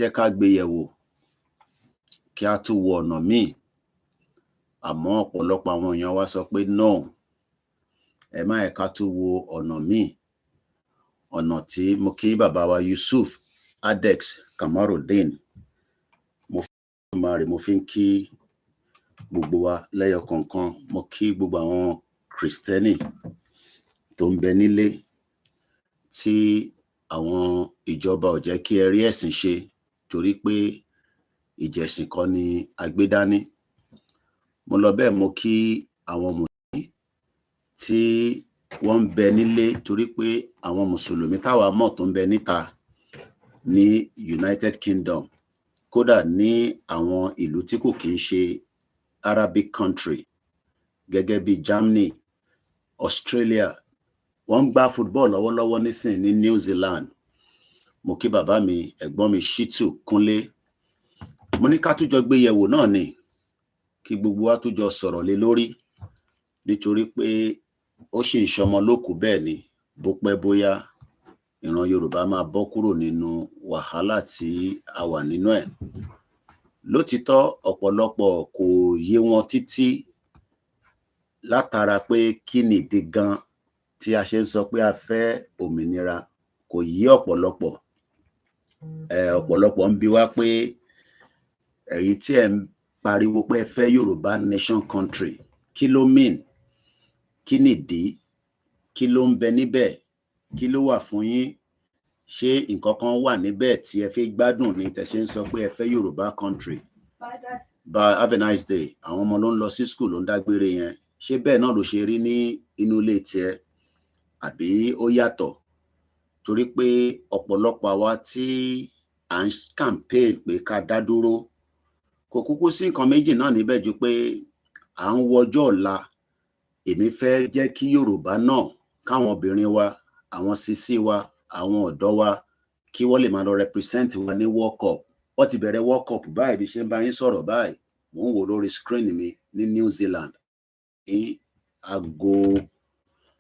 jẹ́ ká gbé yẹ̀wò kí a tún wo ọ̀nà míì. Àmọ́ ọ̀pọ̀lọpọ̀ àwọn èèyàn wa sọ pé no, ẹ má yẹ ká tún wo ọ̀nà míì. Ọ̀nà tí mo kí bàbá wa Yusuf Adex Kamarudeen, mo fi ń kí gbogbo wa lẹ́yọ kọ̀ọ̀kan. Mo kí gbogbo àwọn Kristẹni tó ń bẹ nílé tí àwọn ìjọba ò jẹ́ kí ẹ rí ẹ̀sìn ṣe torí pé ìjẹ̀sìn kọ́ ni agbédání. Mo lọ bẹ́ẹ̀ mo kí àwọn mùsùlùmí tí wọ́n ń bẹ nílé torí pé àwọn mùsùlùmí táwa mọ̀ tó ń bẹ níta ní United Kingdom, kódà ní àwọn ìlú tí kò kí ń ṣe Arabic country gẹ́gẹ́ bí Germany, Australia, wọ́n ń gbá football lọ́wọ́lọ́wọ́ nísìn ní New Zealand. Mo kí bàbá mi, ẹ̀gbọ́n mi Shitu Kúnlé. Mo ní ká tún jọ gbé yẹ̀wò náà ni kí gbogbo wa tún jọ sọ̀rọ̀ lé lórí nítorí pé ó ṣì ń ṣọmọ lókù bẹ́ẹ̀ ni bó pẹ́ bóyá ìran Yorùbá máa bọ́ kúrò nínú wàhálà tí a wà nínú ẹ̀. Lótìítọ́ ọ̀pọ̀lọpọ̀ kò yé wọn títí látara pé kí ni ìdí gan tí a ṣe ń sọ pé a fẹ́ òmìnira, kò yé ọ̀pọ̀lọpọ̀. Ọ̀pọ̀lọpọ̀ ń bi wá pé èyí tí ẹ̀ ń pariwo pé ẹ fẹ́ Yorùbá nation country, kí ló mean? Kí nìdí? Kí ló ń bẹ níbẹ̀? Kí ló wà fún yín? Ṣé nǹkan kan wà níbẹ̀ tí ẹ fi gbádùn ni tẹ́ ṣe ń sọ pé ẹ fẹ́ Yorùbá country? Have a nice day. Àwọn ọmọ ló ń lọ sí school ló ń dágbére yẹn. Ṣé bẹ́ẹ̀ náà ló ṣe rí ní inú ilé tiẹ̀ àbí ó yàtọ̀? Torí pé ọ̀pọ̀lọpọ̀ àwa tí à ń campaign pé ká dá dúró, kò kúkú sí nǹkan méjì náà níbẹ̀ ju pé à ń wọjọ́ ọ̀la. Èmi fẹ́ jẹ́ kí Yorùbá náà, káwọn obìnrin wa, àwọn sisi wa, àwọn ọ̀dọ́ wa, kí wọ́n lè máa lọ represent wa ní World Cup. Wọ́n ti bẹ̀rẹ̀ World Cup báyìí bí ṣe ń bá yín sọ̀rọ̀ báyìí. Mò ń wò lórí screen mi ní New Zealand. Ní aago,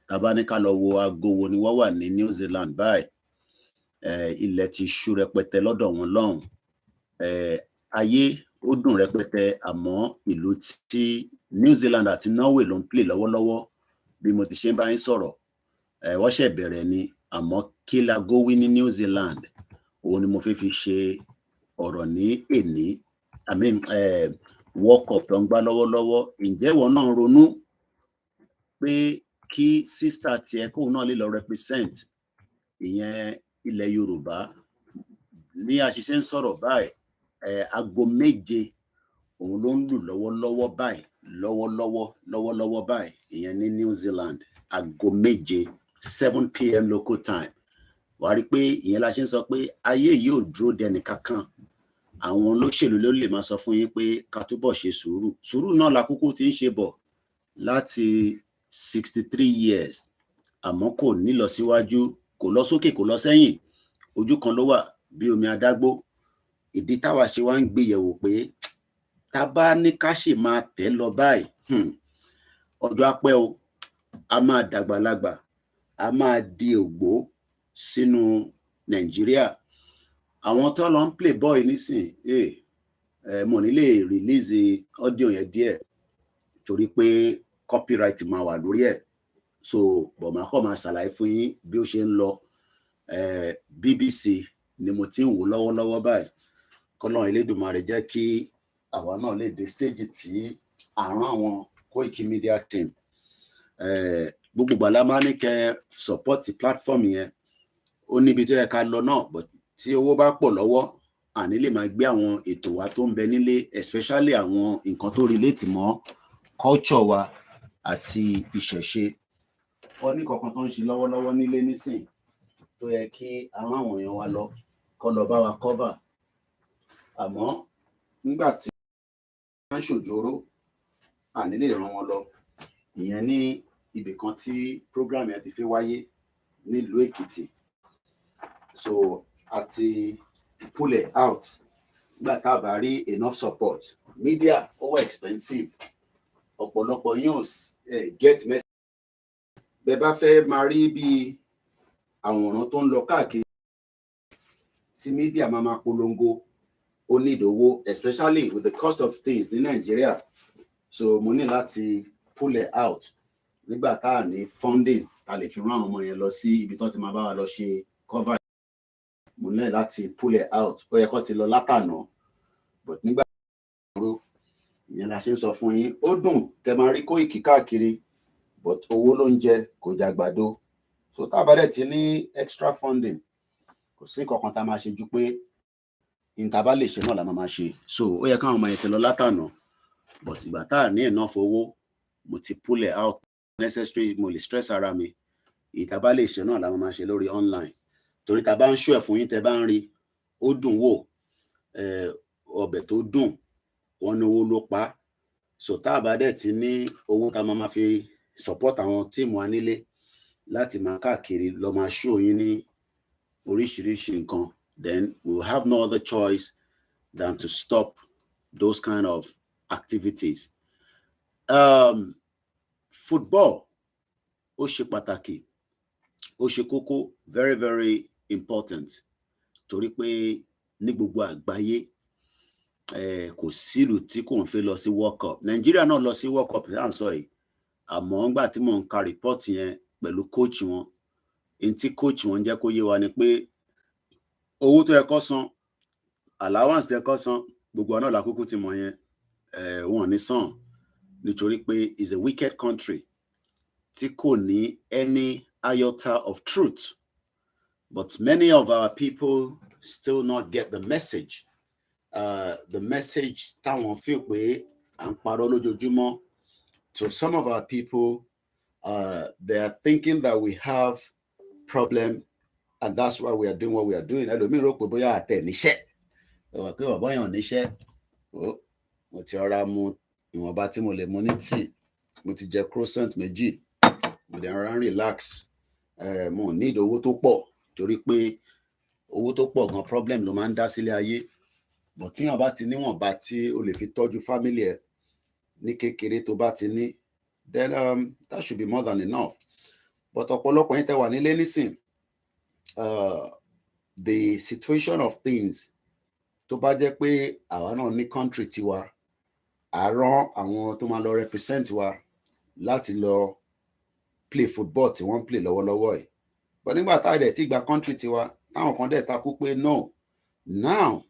tàbá ní ká lọ wo aago wo ni wọ́n wà ní New Zealand báyìí. Ilẹ̀ ti ṣú rẹpẹtẹ lọ́dọ̀ wọn lọ́hùn. Ayé ó dùn rẹpẹtẹ, àmọ́ ìlú tí New Zealand àti Norway ló ń play lọ́wọ́lọ́wọ́ bí mo ti ṣe ń bá yín sọ̀rọ̀. Wọ́n ṣẹ̀ bẹ̀rẹ̀ ni, àmọ́ kí la go wí ní New Zealand? Òun ni mo fi ṣe ọ̀rọ̀ ní èní. World Cup tó ń gbá lọ́wọ́lọ́wọ́. Ǹjẹ́ ìwọ náà ronú pé kí sister tiẹ̀ kóun náà lè lọ represent ìyẹn ilẹ̀ Yorùbá? Ní àṣìṣe ń sọ̀rọ̀ báyìí, aago 7 òun ló ń lù lọ́wọ́lọ́wọ́ báyìí, lọ́wọ́lọ́wọ́ báyìí, ìyẹn ní New Zealand. Aago 7, 7 p.m. local time. Wàá rí pé ìyẹn la ṣe ń sọ pé ayé yìí ò dúró dẹni kankan. Àwọn olóṣèlú ló lè máa sọ fún yín pé ká túbọ̀ ṣe sùúrù. Sùúrù náà la kúkú ti ń ṣe bọ̀ láti 63 years. Àmọ́ kò ní lọ síwájú, kò lọ sókè, kò lọ sẹ́yìn. Ojú kan ló wà bí omi adágbó. Ìdí táwa ṣe wá ń gbé yẹ̀wò pé tá bá ní ká ṣe máa tẹ̀ lọ báyìí, ọjọ́ á pẹ́ o, a máa dàgbàlagbà, a máa di ògbó sínú Nàìjíríà. Àwọn tó lọ ń play boy nísìn, mo ní lè release audio yẹn díẹ̀ torí pé copyright máa wà lórí ẹ̀. So bọ̀mọ̀ akọ́ máa ṣàlàyé fún yín bí ó ṣe ń lọ. BBC ni mo ti ń wò lọ́wọ́lọ́wọ́ báyìí. Kọ́lọ́run Elédùmarè jẹ́ kí àwa náà lè dé stage tí àrùn àwọn Koiki Media team. Gbogbo gbàlá máa ní kẹ́ support platform yẹn. Ó níbi tó yẹ ká lọ náà, but tí owó bá pọ̀ lọ́wọ́, àní lè máa gbé àwọn ètò wa tó ń bẹ nílé, especially àwọn nǹkan tó relate mọ́ culture wa àti ìṣẹ̀ṣe. Wọ́n ní kankan tó ń ṣe lọ́wọ́lọ́wọ́ nílé nísìn tó yẹ kí àwọn èèyàn wa lọ kọ́ lọ bá wa cover. Àmọ́ nígbà tí wọ́n ń ṣòjóró, àní lè ràn wọ́n lọ. Ìyẹn ní ibì kan tí program yẹn ti fi wáyé nílùú Èkìtì. So àti pull it out nígbà tá a bá rí enough support. Media ó wà expensive. Ọ̀pọ̀lọpọ̀ yóò get message. Bẹ́ẹ̀ bá fẹ́ máa rí bí àwòrán tó ń lọ káàkiri tí media máa polongo ó need owó, especially with the cost of things ní Nigeria. So mo ní láti pull it out nígbà tá a ní funding tá lè fi rán àwọn ọmọ yẹn lọ sí ibi tó ti máa bá wa lọ ṣe cover. Mo ní láti pull it out. Ó yẹ kó ti lọ látàná, but nígbà tó ìyẹn la ṣe ń sọ fún yín. Ó dùn kẹ́ máa rí Koiki káàkiri, but owó ló ń jẹ kò jàgbàdo. So tá a bá dẹ̀ ti ní extra funding, kò sí nǹkan kan tá a máa ṣe ju pé ìta bá lè ṣe náà la máa ṣe. So ó yẹ káwọn ọmọ yẹn ti lọ látàná, but ìgbà tá a ní enough owó, mo ti pull it out necessary. Mo lè stress ara mi, ìta bá lè ṣe náà la máa ṣe lórí online. Torí tá a bá ń show ẹ̀ fún yín, tẹ́ bá ń rí, ó dùn wò, ọbẹ̀ tó dùn, wọ́n ní owó ló pa. So tá a bá dẹ̀ ti ní owó tá a máa fi support àwọn tíìmù wa nílé láti máa káàkiri lọ máa show yín ní oríṣiríṣi nǹkan, then we will have no other choice than to stop those kind of activities. Football, ó ṣe pàtàkì, ó ṣe kókó, very very important. Torí pé ní gbogbo àgbáyé kò sílù tí kò ń fẹ́ lọ sí World Cup. Nigeria náà lọ sí World Cup à ń sọ yìí, àmọ́ nígbà tí mò ń ka report yẹn pẹ̀lú coach wọn, n tí coach wọn jẹ́ kó yé wa ni pé owó tó yẹ kó san, allowance tó yẹ kó san, gbogbo náà lákòókò tí mọ̀ yẹn wọn ní san, nítorí pé is a wicked country tí kò ní any iota of truth. But many of our people still not get the message. The message táwọn feel pé à ń parọ́ lójoojúmọ́. So some of our people, they are thinking that we have problem, and that's why we are doing what we are doing. Ẹlòmíì rò pé bóyá àtẹ̀ níṣẹ́, ọ̀rọ̀ pé bàbá yàn níṣẹ́. Mo ti rọra mu ìwọ̀nba tí mo lè mu ní tíì, mo ti jẹ croissant méjì, mo dẹ̀ rọra relax. Mo need owó tó pọ̀, torí pé owó tó pọ̀ gan problem ló máa ń dá sílé ayé. But tíyàn bá ti níwọ̀nba tí o lè fi tọ́jú family ẹ̀ ní kékeré tó bá ti ní, then that should be more than enough. But ọ̀pọ̀lọpọ̀ yín tẹ́ wà nílé nísìn, the situation of things tó bá jẹ́ pé àwa náà ní country tiwa, à rán àwọn tó máa lọ represent wa láti lọ play football tí wọ́n ń play lọ́wọ́lọ́wọ́ yìí. But nígbà tá a dẹ̀ ti gba country tiwa, táwọn kan dẹ̀ takú pé no. Now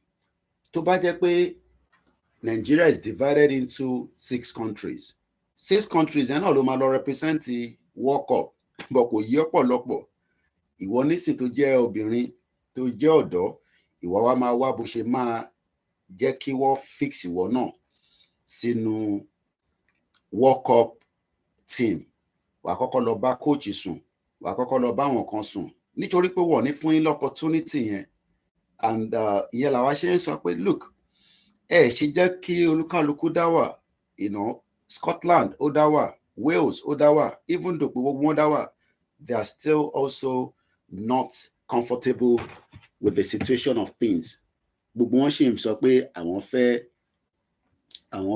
tó bá jẹ́ pé Nigeria is divided into 6 countries. 6 countries yẹn náà ló máa lọ represent World Cup, but kò yí ọ̀pọ̀lọpọ̀. Ìwọ nísìn tó jẹ́ obìnrin, tó jẹ́ ọ̀dọ́, ìwọ wa máa wá bó ṣe máa jẹ́ kí wọ́n fix ìwọ náà sínú World Cup team. Wà kọ́kọ́ lọ bá coach sùn, wà kọ́kọ́ lọ bá àwọn kan sùn, nítorí pé wọ́n ní fún yín l'opportunity yẹn. And ìyẹn làwa ṣe ń sọ pé look, ṣe jẹ́ kí olúkálukú dá wà, Scotland ó dá wà, Wales ó dá wà, even though gbogbo wọn dá wà, they are still also not comfortable with the situation of things. Gbogbo wọn ṣì ń sọ pé àwọn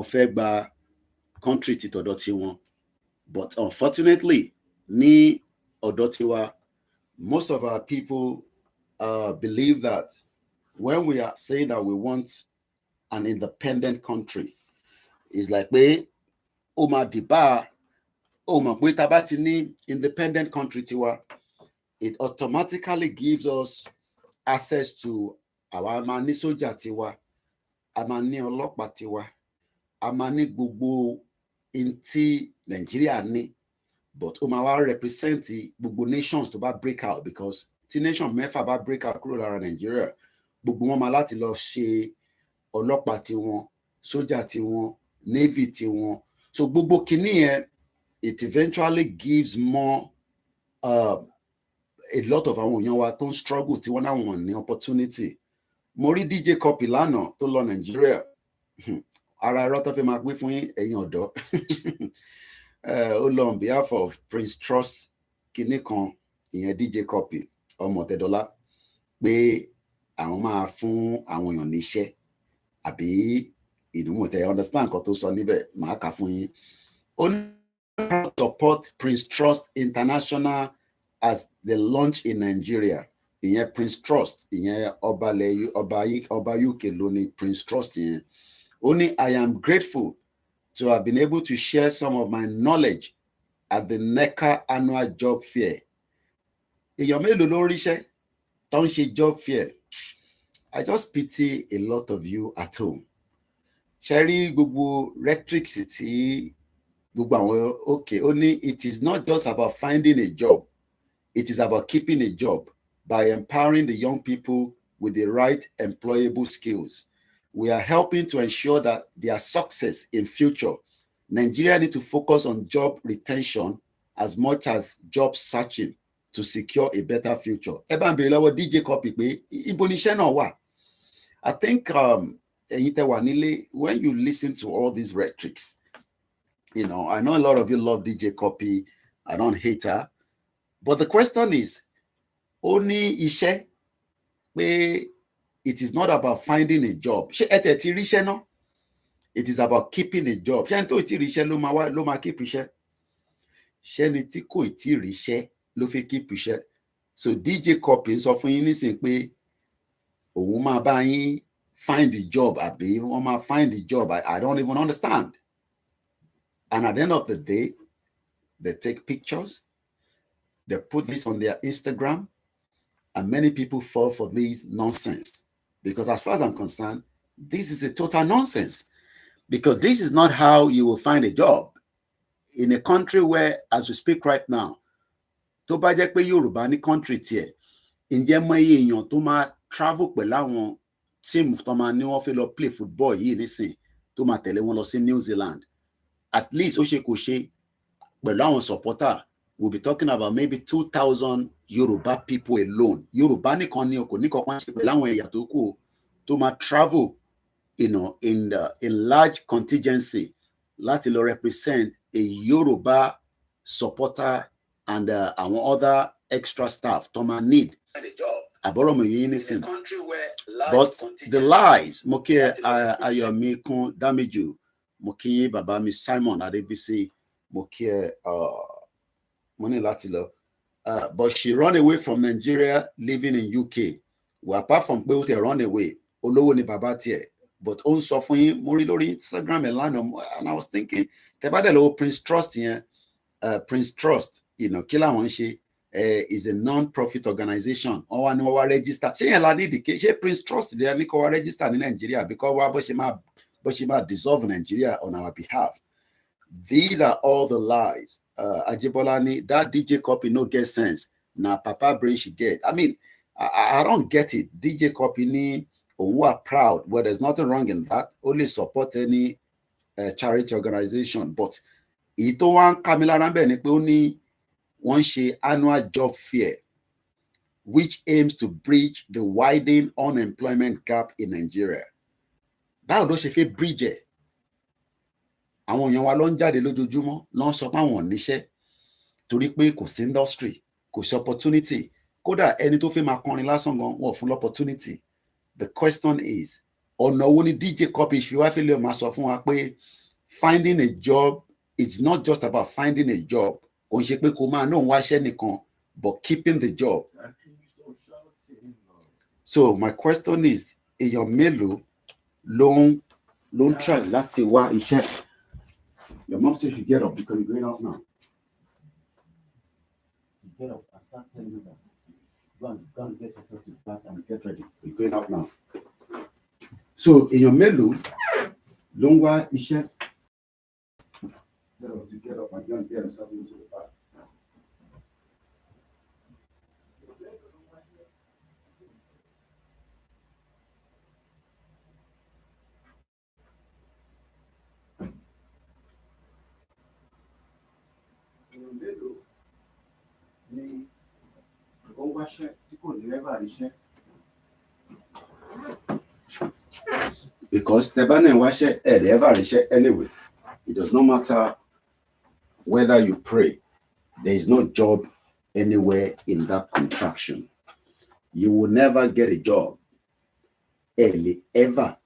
fẹ́ gba country ti tọ̀dọ̀ tiwọn. But unfortunately, ní ọ̀dọ̀ tiwa, most of our people believe that when we are saying that we want an independent country, it's like pé ó máa dìbà, ó mọ̀ pé tá bá ti ní independent country tiwa, it automatically gives us access to àwa máa ní sójà tiwa, a máa ní ọlọ́pàá tiwa, a máa ní gbogbo in tí Nigeria ní, but ó máa wá represent gbogbo nations tó bá break out, because tí nation mẹ́fà bá break out kúrò lára Nigeria, gbogbo wọn máa láti lọ ṣe ọlọ́pàá tiwọn, sójà tiwọn, navy tiwọn. So gbogbo kìíní yẹn, it eventually gives more a lot of àwọn èèyàn wa tó ń struggle tí wọ́n náà wọ̀n ní opportunity. Mo rí DJ Cuppy lánàá tó lọ Nigeria, ara ẹ̀rọ tó fẹ́ máa gbé fún ẹ̀yin ọ̀dọ́. Ó lọ on behalf of Prince Trust kìíní kan, ìyẹn DJ Cuppy ọmọ Tẹ̀dọ́lá, pé àwọn máa fún àwọn èèyàn níṣẹ́, àbí ìdúmọ̀tẹ́ understand nǹkan tó sọ níbẹ̀, màá kà fún yín. Ó ní support Prince Trust International as they launch in Nigeria. ìyẹn Prince Trust, ìyẹn ọba UK ló ní Prince Trust yẹn. Ó ní, I am grateful to have been able to share some of my knowledge at the NECA annual job fair. Èèyàn mélòó ló ń ríṣẹ́ tó ń ṣe job fair? I just pity a lot of you at home. Ṣé rí gbogbo rhetorics tí gbogbo àwọn okay, ó ní it is not just about finding a job, it is about keeping a job by empowering the young people with the right employable skills. We are helping to ensure that their success in future. Nigeria need to focus on job retention as much as job searching to secure a better future. Ẹ bá ń bèrè lọ́wọ́ DJ Cuppy pé ibo ni iṣẹ́ náà wà. I think ẹ̀yin tẹ́ wà nílé, when you listen to all these rhetorics, you know, I know a lot of you love DJ Cuppy. I don't hate her. But the question is, ó ní iṣẹ́ pé it is not about finding a job. Ṣé ẹ tẹ̀ ti ríṣẹ́ náà? It is about keeping a job. Ṣé ẹni tó ti ríṣẹ́ ló máa keep iṣẹ́? Ṣé ẹni tí kò tí ríṣẹ́ ló fi keep iṣẹ́? So DJ Cuppy sọ fún yín nísìnyí pé òun máa bá yín find the job, àbí wọ́n máa find the job. I don't even understand. And at the end of the day, they take pictures, they put this on their Instagram, and many people fall for this nonsense. Because as far as I'm concerned, this is a total nonsense. Because this is not how you will find a job. In a country where, as we speak right now, tó bá jẹ́ pé Yorùbá ní country tiẹ̀, ǹjẹ́ mọ iye èèyàn tó máa travel pẹ̀lú àwọn team tó máa ní wọ́n fẹ́ lọ play football yìí nísìn tó máa tẹ̀lé wọn lọ sí New Zealand? At least ó ṣe kò ṣe pẹ̀lú àwọn supporter, we'll be talking about maybe 2,000 Yoruba people alone. Yorùbá nìkan ni kò ní kankan ṣe pẹ̀lú àwọn ẹ̀yà tó kù tó máa travel, you know, in large contingency láti lọ represent a Yoruba supporter and àwọn other extra staff tó máa need. Àbọ̀rọ̀ mi yìí nísìn. But the lies, mo kí Ayọ̀mí Kún Dámíjù, mo kí bàbá mi Simon Adébísí, mo kí mo ní láti lọ. But she run away from Nigeria, living in UK. Well, apart from pé ó tẹ̀ run away, olówó ni bàbá tiẹ̀. But ó ń sọ fún yín, mo rí lórí Instagram ẹ̀ lánàá, and I was thinking, tẹ́ bá dẹ̀ lọ́wọ́ Prince Trust yẹn, Prince Trust, you know, kí làwọn ń ṣe? Is a non-profit organization. Wọ́n wá ní wọ́n wá register. Ṣé yẹn la ní ìdíkẹ́? Ṣé Prince Trust lè ní kó wá register ní Nigeria because wá bó ṣe máa dissolve Nigeria on our behalf? These are all the lies. Ajibola ni, that DJ Cuppy no get sense. Na papa brain she get. I mean, I don't get it. DJ Cuppy ni who are proud. Well, there's nothing wrong in that. Only support any charity organization. But ito wan Kamila Rambe ni pé ó ní wọ́n ṣe annual job fair, which aims to bridge the widening unemployment gap in Nigeria. Báwo ló ṣe fẹ́ bridge ẹ̀? Àwọn èèyàn wa ló ń jáde lójoojúmọ́ ló ń sọ pé àwọn ò níṣẹ́ torí pé kò sí industry, kò sí opportunity. Kódà ẹni tó fẹ́ máa kọrin lásán gan wọ́n fún opportunity. The question is, ọ̀nà wo ni DJ Cuppy fi wá fẹ́lẹ́ máa sọ fún wa pé finding a job, it's not just about finding a job. Kò ń ṣe pé kó máa náà wáṣẹ́ nìkan, but keeping the job. So my question is, èèyàn mélòó ló ń try láti wá iṣẹ́? Your mom says you get up because you're going out now. You get up, I start telling you that. Go and get yourself to the bath and get ready. You're going out now. So èèyàn mélòó ló ń wá iṣẹ́? Get up and go and get yourself into the bath. Because the banner washe ever anyway. It does not matter whether you pray. There is no job anywhere in that contraction. You will never get a job. Ever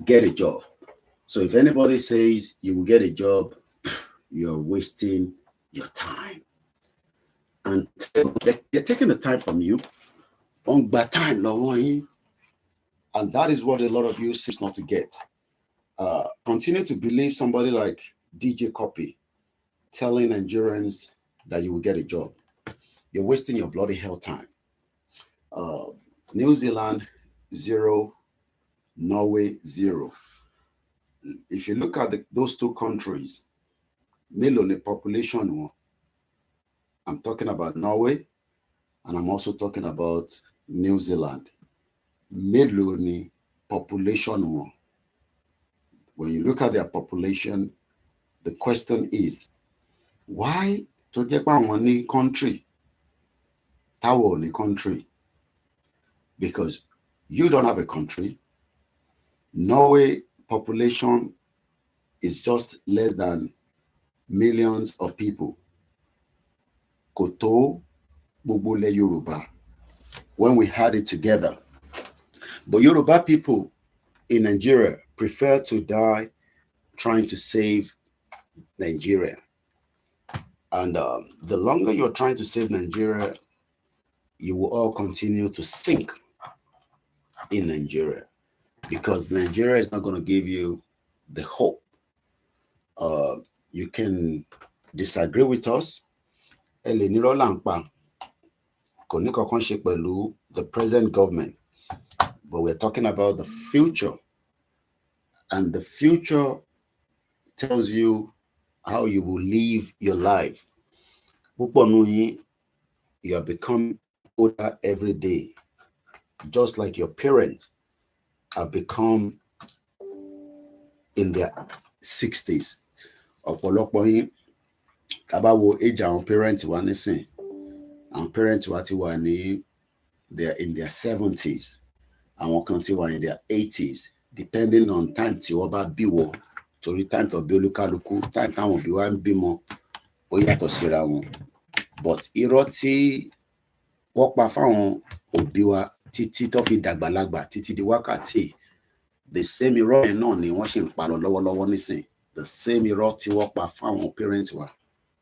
get a job. So if anybody says you will get a job, you're wasting your time. and they're taking the time from you. On by time, and that is what a lot of you seem not to get. Continue to believe somebody like DJ Cuppy telling Nigerians that you will get a job. You're wasting your bloody hell time. New Zealand, 0. Norway, 0. If you look at those two countries, mélòó population wọn? I'm talking about Norway, and I'm also talking about New Zealand. Mélòó population wọn? When you look at their population, the question is, why tó jẹ́ pé àwọn ní country, táwọn ò ní country? Because you don't have a country. Norway population is just less than millions of people. Kò tó gbogbo ilẹ̀ Yoruba when we had it together. But Yoruba people in Nigeria prefer to die trying to save Nigeria. And the longer you're trying to save Nigeria, you will all continue to sink in Nigeria, because Nigeria is not going to give you the hope. You can disagree with us. The present government, but we're talking about the future, and the future tells you how you will live your life. You are becoming older every day, just like your parents have become in their 60s. Ọ̀pọ̀lọpọ̀ yín tábà wo age àwọn parents wa nísìn, àwọn parents wa ti wà ní they're in their 70s, àwọn kan ti wà in their 80s, depending on time tí wọ́n bá bí wọ́n, torí time tó bí olúkálùkù, time táwọn òbí wa ń bímọ ó yàtọ̀ síra wọn. But irọ́ tí wọ́n pa fáwọn òbí wa títí tó fi dàgbàlagbà títí di wákàtí, the same irọ́ yẹn náà ni wọ́n ṣì ń pa lọ lọ́wọ́lọ́wọ́ nísìn. The same irọ́ tí wọ́n pa fáwọn parents wa,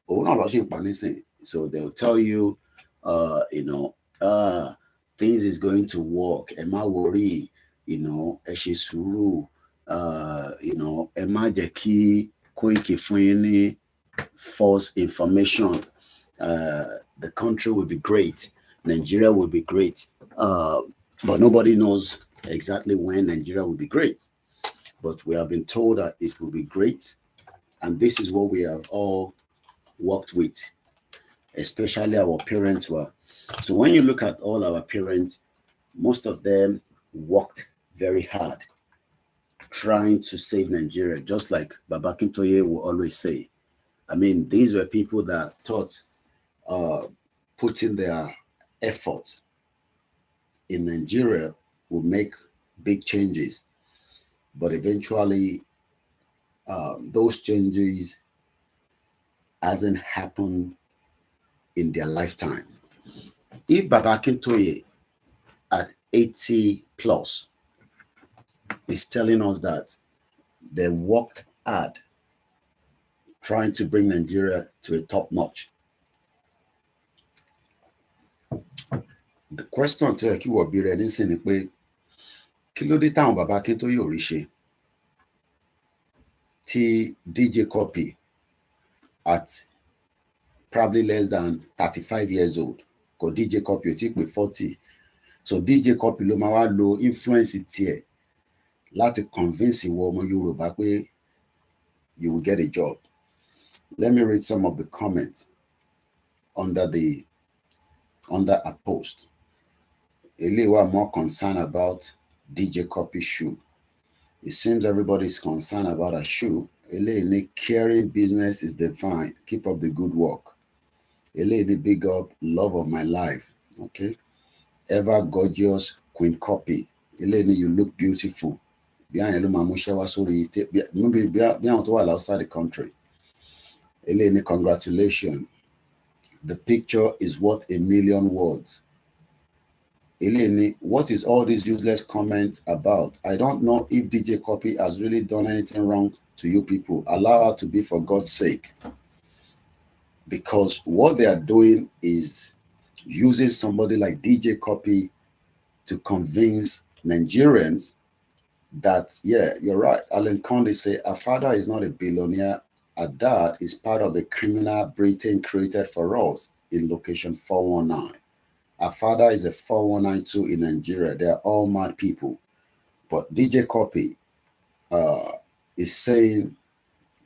òun náà ló ṣì ń pa nísìn. So they'll tell you, things is going to work. Ẹ má worry, ẹ ṣe sùúrù, ẹ má jẹ́ kí Koiki fún yín ní false information. The country will be great. Nigeria will be great. But nobody knows exactly when Nigeria will be great. But we have been told that it will be great. And this is what we have all worked with, especially our parents were. So when you look at all our parents, most of them worked very hard trying to save Nigeria, just like Baba Akintoye will always say. I mean, these were people that thought putting their effort in Nigeria would make big changes. But eventually, those changes hasn't happened in their lifetime. If Baba Akintoye at 80 plus is telling us that they worked hard trying to bring Nigeria to a top notch, the question to you will be ready saying, kí ló dé táwọn Baba Akintoye ò rí ṣe tí DJ Cuppy at probably less than 35 years old, kò DJ Cuppy ò tí pé 40, so DJ Cuppy ló máa wá lo influence tiẹ̀ láti convince ìwọ ọmọ Yorùbá pé you will get a job. Let me read some of the comments under a post. Eléyìí wà more concerned about DJ Cuppy's shoe. It seems everybody is concerned about a shoe. Eléyìí, caring business is divine. Keep up the good work. Eléyìí, big up, love of my life. Okay. Ever gorgeous Queen Cuppy. Eléyìí, you look beautiful. Maybe outside the country. Eléyìí, congratulations. The picture is worth a million words. Eleni, what is all these useless comments about? I don't know if DJ Cuppy has really done anything wrong to you people. Allow her to be, for God's sake. because what they are doing is using somebody like DJ Cuppy to convince Nigerians that, yeah, you're right. Alan Conde say, our father is not a billionaire. Our dad is part of the criminal Britain created for us in location 419. Our father is a 4192 in Nigeria. They are all mad people. But DJ Cuppy is saying,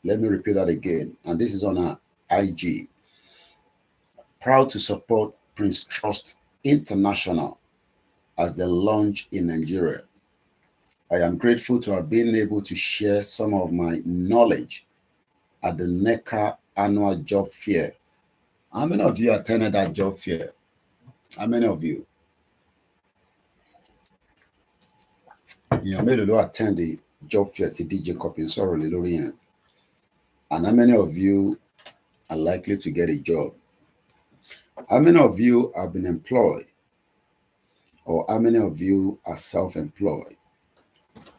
let me repeat that again, and this is on our IG, proud to support Prince Trust International as they launch in Nigeria. I am grateful to have been able to share some of my knowledge at the NECA annual job fair. How many of you attended that job fair? How many of you? Mélòó ló attend the job fair tí DJ Cuppy sọ̀rọ̀ lé lórí yẹn? And how many of you are likely to get a job? How many of you have been employed? Or how many of you are self-employed?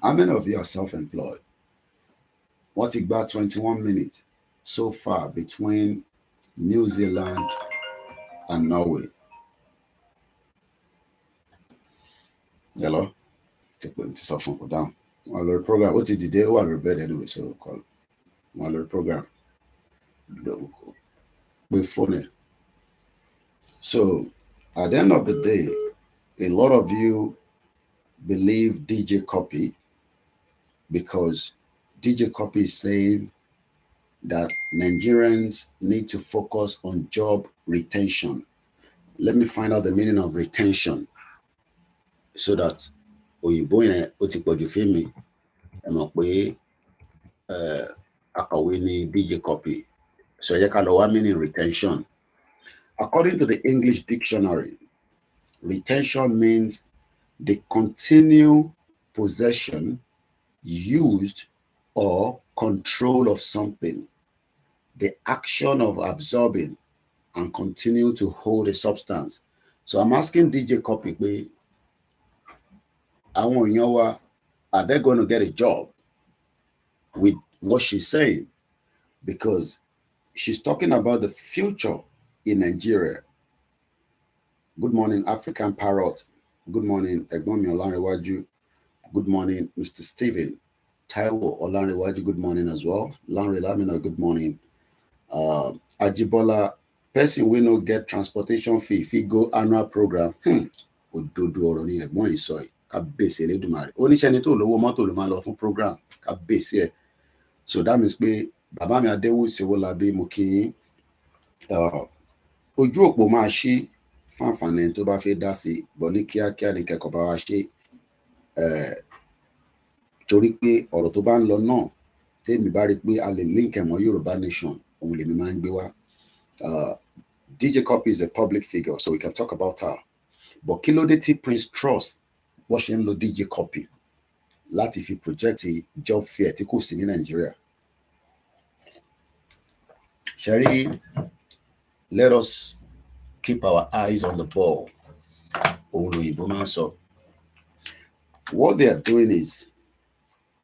How many of you are self-employed? What about 21 minutes so far between New Zealand and Norway? Hello? Take to suffer down. One little program. What did you do? One little bed anyway, so call one little program. We're funny. So at the end of the day, a lot of you believe DJ Cuppy because DJ Cuppy is saying that Nigerians need to focus on job retention. Let me find out the meaning of retention so that òyìnbó yẹn ó ti pọ̀jù fún mi. Ẹ mọ̀ pé akọ̀wé ni DJ Cuppy. So ẹ jẹ́ ká lọ wá meaning retention. According to the English dictionary, retention means the continued possession, used, or control of something, the action of absorbing and continue to hold a substance. So I'm asking DJ Cuppy, àwọn èèyàn wa, are they going to get a job with what she's saying? Because she's talking about the future in Nigeria. Good morning, African Parrot. Good morning, Egbomi Olanrewaju. Good morning, Mr. Stephen. Taiwo Olanrewaju, good morning as well. Lanre Lamina, good morning. Ajibola, person we no get transportation fee if he go annual program. Òdodo ọ̀rọ̀ ni ẹ̀gbọ́n yìí sọ yìí, kábíyèsí Elédùmarè. Oníṣẹ́ ni tó lówó mọ́tò ló máa lọ fún program, kábíyèsí ẹ̀. So that means pé bàbá mi Adéwùsì Owólabí mo kí yín. Ojú òpó máa ṣí fún àǹfààní tó bá fẹ́ dá sí, bọ̀ ní kíákíá ní kẹ́kọ̀ọ́ bá wa ṣe. Torí pé ọ̀rọ̀ tó bá ń lọ náà, tèmi bá rí pé a lè link ẹ̀ mọ́ Yorùbá Nation, òun lèmi máa ń gbé wá. DJ Cuppy is a public figure, so we can talk about her. But kí ló dé tí Prince Trust wọ́n ṣe ń lo DJ Cuppy láti fi project job fair tí kò sí ní Nàìjíríà? Sherry, let us keep our eyes on the ball. Òun lòyìnbó máa ń sọ. What they are doing is,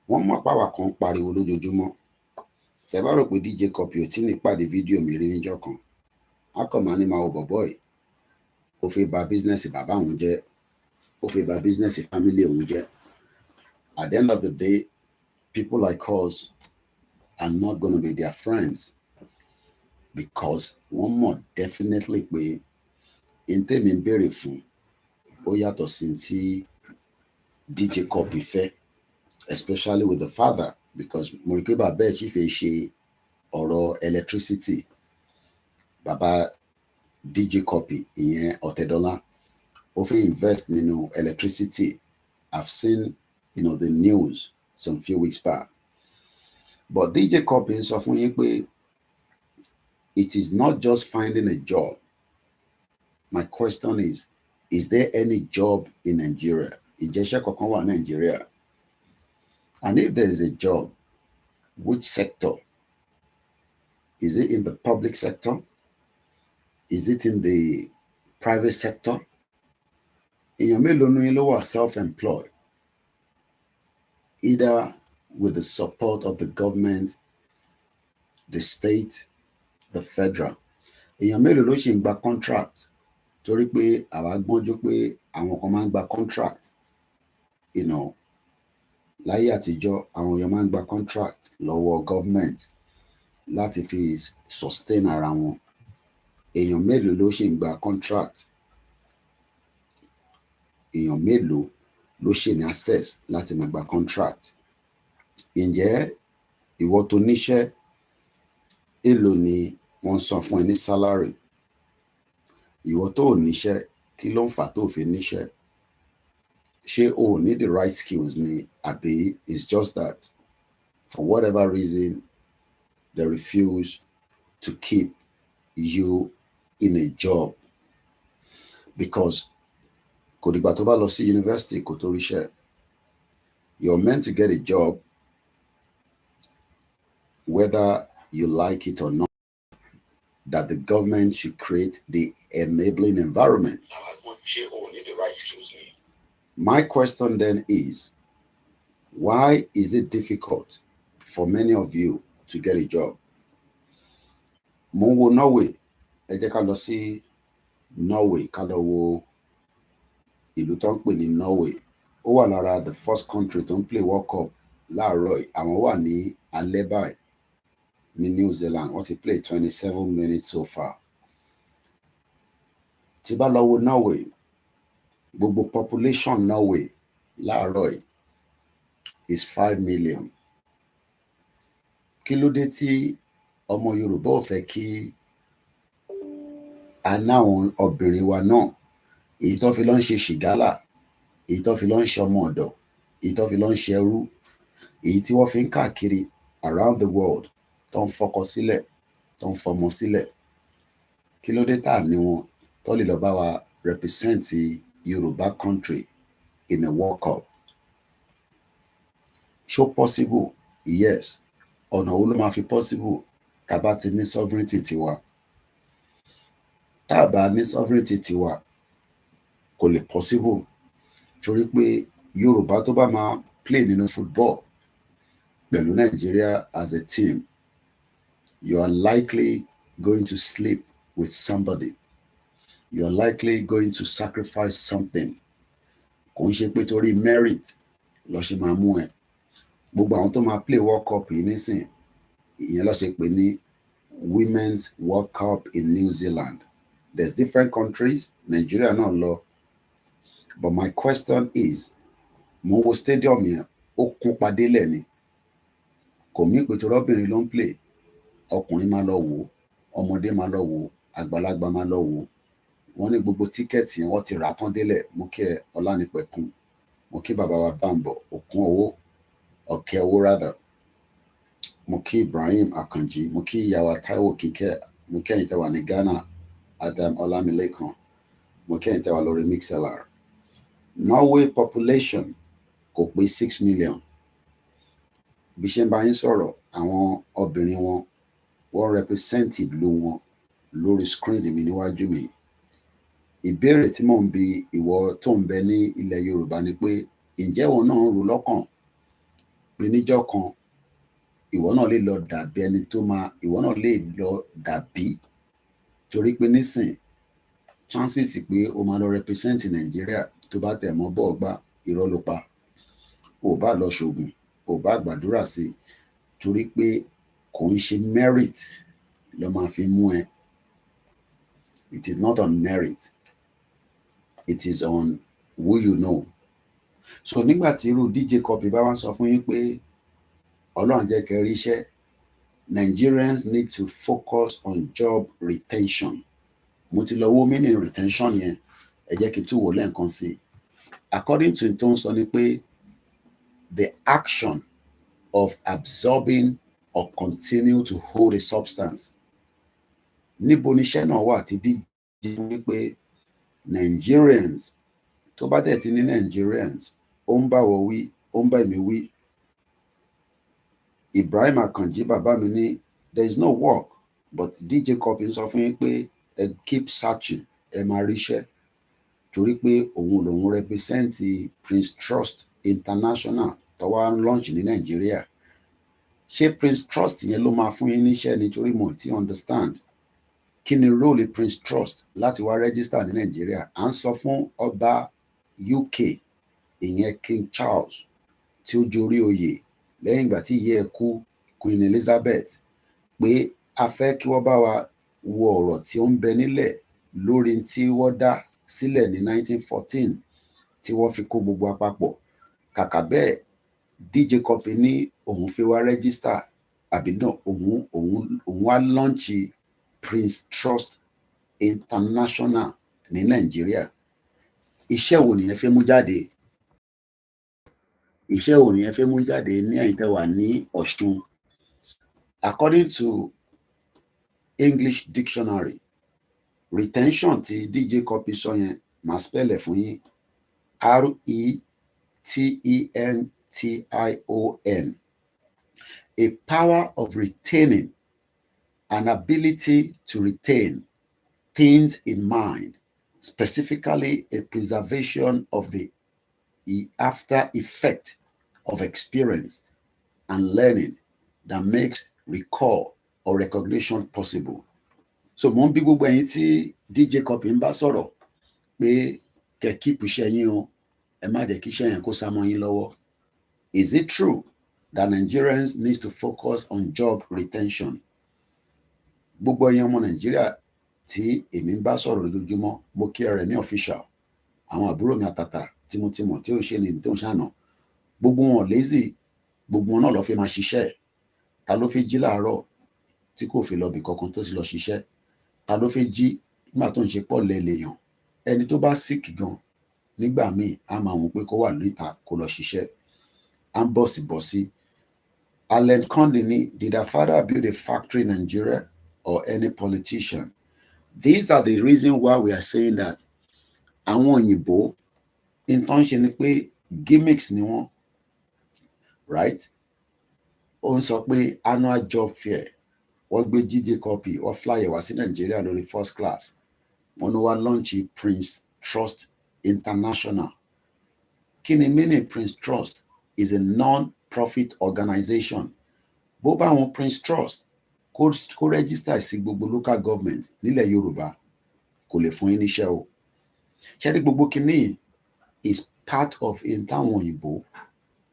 wọ́n mọ̀ pàwà kan pariwo lójoojúmọ́. Tẹ́ bá rò pé DJ Cuppy ò tí ní pàdé fídíò mi rí níjọ́ kan, a kàn máa ní máa wo bọ̀bọ́ yìí. Ó fẹ́ bà business bàbá òun jẹ́, ó fẹ́ bà business family òun jẹ́. At the end of the day, people like us are not going to be their friends because wọ́n mọ̀ definitely pé in tèmi ń béèrè fún ó yàtọ̀ sí tí DJ Cuppy fẹ́, especially with the father, because mo rí pé bàbá ẹ̀ sì fẹ́ ṣe ọ̀rọ̀ electricity. Bàbá DJ Cuppy ìyẹn Ọ̀tẹ̀dọ́lá ó fẹ́ invest nínú electricity. I've seen the news some few weeks back. But DJ Cuppy ń sọ fún yín pé it is not just finding a job. My question is there any job in Nigeria? Ìjẹ́ṣẹ́ kankan wà Nigeria? And if there is a job, which sector? Is it in the public sector? Is it in the private sector? Èèyàn mélòó nínú yín ló wà self-employed, either with the support of the government, the state, the federal. èèyàn mélòó ló ṣì ń gba contract torí pé àwa gbọ́njú pé àwọn kan máa ń gba contract láyé àtijọ́ àwọn èèyàn máa ń gba contract lọ́wọ́ government láti fi sustain ara wọn. Èèyàn mélòó ló ṣì ń gba contract? Èèyàn mélòó ló ṣì ní access láti máa gba contract? Ǹjẹ́ ìwọ tó níṣẹ́, èló ni wọ́n san fún ẹ ní salary? Ìwọ tó ò níṣẹ́, kí ló ń fà tó fi níṣẹ́? Ṣé o ò ní the right skills ni, àbí it's just that for whatever reason they refuse to keep you in a job? Because kò dìgbà tó bá lọ sí university kó tó ríṣẹ́. You're meant to get a job whether you like it or not, that the government should create the enabling environment. My question then is, why is it difficult for many of you to get a job? Mo ń wo Norway, ẹ jẹ́ ká lọ sí Norway, ká lọ wo ìlú tó ń pè ní Norway. Ó wà lára the first country tó ń play World Cup láàárọ̀. Àwọn wà ní alẹ́ báyìí ní New Zealand. Wọ́n ti play 27 minutes so far. Tí bá lọ wo Norway, gbogbo population Norway láàárọ̀ is 5 million. Kí ló dé tí ọmọ Yorùbá ò fẹ́ kí a ná àwọn obìnrin wa náà, èyí tó fi lọ ń ṣe ṣìgálà, èyí tó fi lọ ń ṣe ọmọ ọ̀dọ̀, èyí tó fi lọ ń ṣe ẹrú, èyí tí wọ́n fi ń káàkiri around the world, tó ń fọkọ sílẹ̀, tó ń fọmọ sílẹ̀. Kí ló dé tá ní wọn tó lè lọ bá wa represent Yorùbá country in a World Cup? Ṣó possible? Yes. Ọ̀nà wo ló máa fi possible tá bá ti ní sovereignty tiwa? Tá bá ní sovereignty tiwa kò lè possible, torí pé Yorùbá tó bá máa play nínú football pẹ̀lú Nigeria as a team, you are likely going to sleep with somebody. You are likely going to sacrifice something. Kò ń ṣe pé torí merit ló ṣe máa mú ẹ. Gbogbo àwọn tó máa play World Cup yìí nísìn, ìyẹn ló ṣe pé ní Women's World Cup in New Zealand. There's different countries, Nigeria náà lọ. But my question is, mo wo stadium yẹn, ó kún padé lẹ̀ ni. Kò mí pé torí obìnrin ló ń play, ọkùnrin máa lọ wò, ọmọdé máa lọ wò, àgbàlagbà máa lọ wò. Wọ́n ní gbogbo tíkẹ́ẹ̀tì yẹn wọ́n ti rà tán délẹ̀. Mo kí ẹ Ọlánìpẹ̀kun, mo kí bàbá wa Bámbọ̀, Òkun owó, Ọ̀kẹ́ owó rather. Mo kí Ibrahim Akanji, mo kí ìyàwó Táíwò Kíkẹ́, mo kí ẹ̀yin tẹ́ wà ní Ghana, Adam Ọlámilékan, mo kí ẹ̀yin tẹ́ wà lórí MixLR. Norway population kò pé 6 million. Bí ṣe ń bá yín sọ̀rọ̀, àwọn obìnrin wọn, wọ́n represent ìlú wọn lórí screen mi níwájú mi. Ìbéèrè tí mò ń bi ìwọ tó ń bẹ ní ilẹ̀ Yorùbá ni pé, ǹjẹ́ ìwọ náà ń rò lọ́kàn pé níjọ́ kan ìwọ náà lè lọ dàbí ẹni tó máa, ìwọ náà lè lọ dàbí, torí pé nísìn chances pé o máa lọ represent Nigeria tó bá tẹ̀ mọ́ bọ́ọ̀ gbá, irọ́ ló pa. O bá lọ ṣògùn, o bá gbàdúrà sí, torí pé kò ń ṣe merit ló máa fi mú ẹ. It is not on merit. It is on who you know. So nígbà tí irú DJ Cuppy bá wá sọ fún yín pé Ọlọ́run jẹ́ kẹ́ rí iṣẹ́, Nigerians need to focus on job retention. Mo ti lọ wo meaning retention yẹn, ẹ jẹ́ kí n tún wò lẹ́ẹ̀kan sí. According to tó ń sọ ni pé the action of absorbing or continue to hold a substance. Níbo ni iṣẹ́ náà wà tí DJ fún mi pé Nigerians, tó bá dẹ̀ ti ní Nigerians, ó ń bá wọ wí, ó ń bá mi wí. Ibrahim Akanji bàbá mi ní there is no work, but DJ Cuppy sọ fún yín pé ẹ keep searching, ẹ máa ríṣẹ́, torí pé òun lòun represent Prince Trust International tó wá launch ní Nigeria. Ṣé Prince Trust yẹn ló máa fún yín níṣẹ́ nítorí mo ti understand? kí ni role Prince Trust láti wá register ní Nàìjíríà? À ń sọ fún ọba UK ìyẹn King Charles tí ó jorí oyè lẹ́yìn ìgbà tí ìyá ẹ̀ kú, Queen Elizabeth, pé a fẹ́ kí wọ́n bá wa wo ọ̀rọ̀ tí ó ń bẹ nílẹ̀ lórí tí wọ́n dá sílẹ̀ ní 1914 tí wọ́n fi kó gbogbo àpapọ̀. Kàkà bẹ́ẹ̀, DJ Cuppy ní òun fẹ́ wá register àbí náà òun wá launch Prince Trust International ní Nàìjíríà. Iṣẹ́ wo nìyẹn fẹ́ mú jáde? Iṣẹ́ wo nìyẹn fẹ́ mú jáde ní ẹ̀yin tẹ́ wà ní Ọ̀ṣun? According to English Dictionary, retention tí DJ Cuppy sọ yẹn, màá spell ẹ̀ fún yín. RETENTION. A power of retaining, an ability to retain things in mind, specifically a preservation of the after effect of experience and learning that makes recall or recognition possible. So mo ń bí gbogbo ẹ̀yin tí DJ Cuppy ń bá sọ̀rọ̀ pé kẹ́ keep iṣẹ́ yín o, ẹ má jẹ́ kí iṣẹ́ yẹn kó sá mọ́ yín lọ́wọ́. Is it true that Nigerians need to focus on job retention? Gbogbo ẹ̀yin ọmọ Nàìjíríà tí èmi ń bá sọ̀rọ̀ lójoojúmọ́, mo kí ẹ rẹ̀ ní official. Àwọn àbúrò mi àtàtà tímọ́tímọ́ tí ó ṣe ní tó ń ṣàná, gbogbo wọn lazy, gbogbo wọn náà lọ fi máa ṣiṣẹ́. Ta ló fi jí láàárọ̀ tí kò fi lọ bì kankan tó sì lọ ṣiṣẹ́? Ta ló fi jí nígbà tó ń ṣe pọ̀ lẹ́lẹ́yàn? Ẹni tó bá sick gan nígbà míì á máa wọ́n pé kó wà níta kó lọ ṣiṣẹ́. À ń bọ̀sibọ̀si. Allen Conde ní, did her father build a factory in Nigeria or any politician? These are the reasons why we are saying that àwọn òyìnbó nǹkan ṣe ni pé gimmicks ni wọ́n, right? Ó ń sọ pé annual job fair, wọ́n gbé DJ Cuppy, wọ́n fly wá sí Nàìjíríà lórí first class, wọ́n ní wá launch Prince Trust International. Kí ni meaning Prince Trust? Is a non-profit organization. Bó bá wọn Prince Trust kó register sí gbogbo local government nílẹ̀ Yorùbá kò lè fún yín níṣẹ́ o. Ṣé rí gbogbo kìíní is part of in táwọn òyìnbó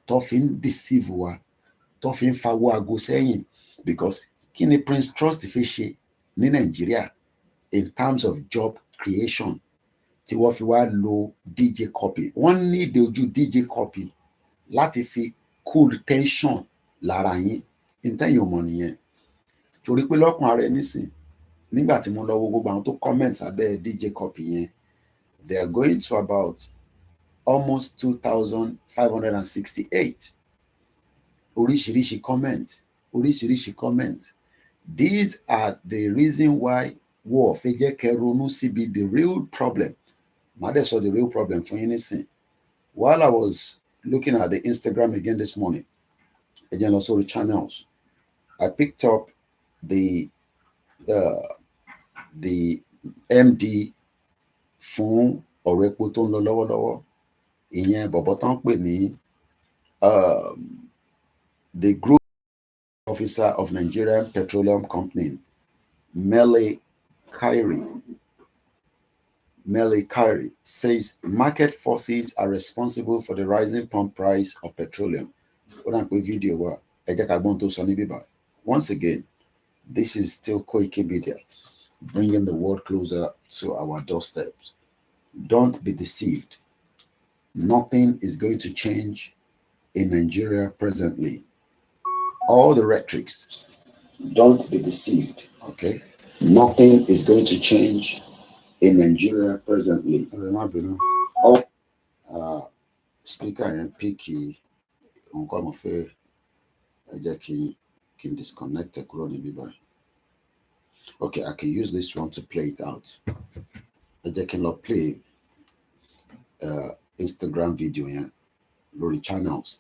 tó fi ń deceive wa, tó fi ń fawọ́ aago sẹ́yìn, because kí ni Prince Trust fi ṣe ní Nàìjíríà in terms of job creation tí wọ́n fi wá lo DJ Cuppy? Wọ́n ní ìdè ojú DJ Cuppy láti fi cool tension lára yín. Ìtẹ̀yìn ọmọ nìyẹn. Torí pé lọ́kàn ara ẹ nísìn, nígbà tí mo lọ wo gbogbo àwọn tó comments abẹ́ DJ Cuppy yẹn, they are going to about almost 2,568. Oríṣiríṣi comment. These are the reason why wọ́n fẹ́ jẹ́ kẹ́ ronú síbi the real problem. Màá dẹ̀ sọ the real problem fún yín nísìn. While I was looking at the Instagram again this morning, again also the channels, I picked up the MD fún ọ̀rọ̀ epo tó ń lọ lọ́wọ́lọ́wọ́, ìyẹn bọ̀bọ̀ tán pè ní the group officer of Nigerian Petroleum Company, Mele Kyari, says market forces are responsible for the rising pump price of petroleum. Video. Once again, this is still Koiki Media, bringing the world closer to our doorsteps. Don't be deceived. Nothing is going to change in Nigeria presently. All the rhetorics, don't be deceived, okay? Nothing is going to change in Nigeria presently. Speaker and picky on come of a can disconnect the corona. Okay, I can use this one to play it out. I cannot play Instagram video here, lórí channels.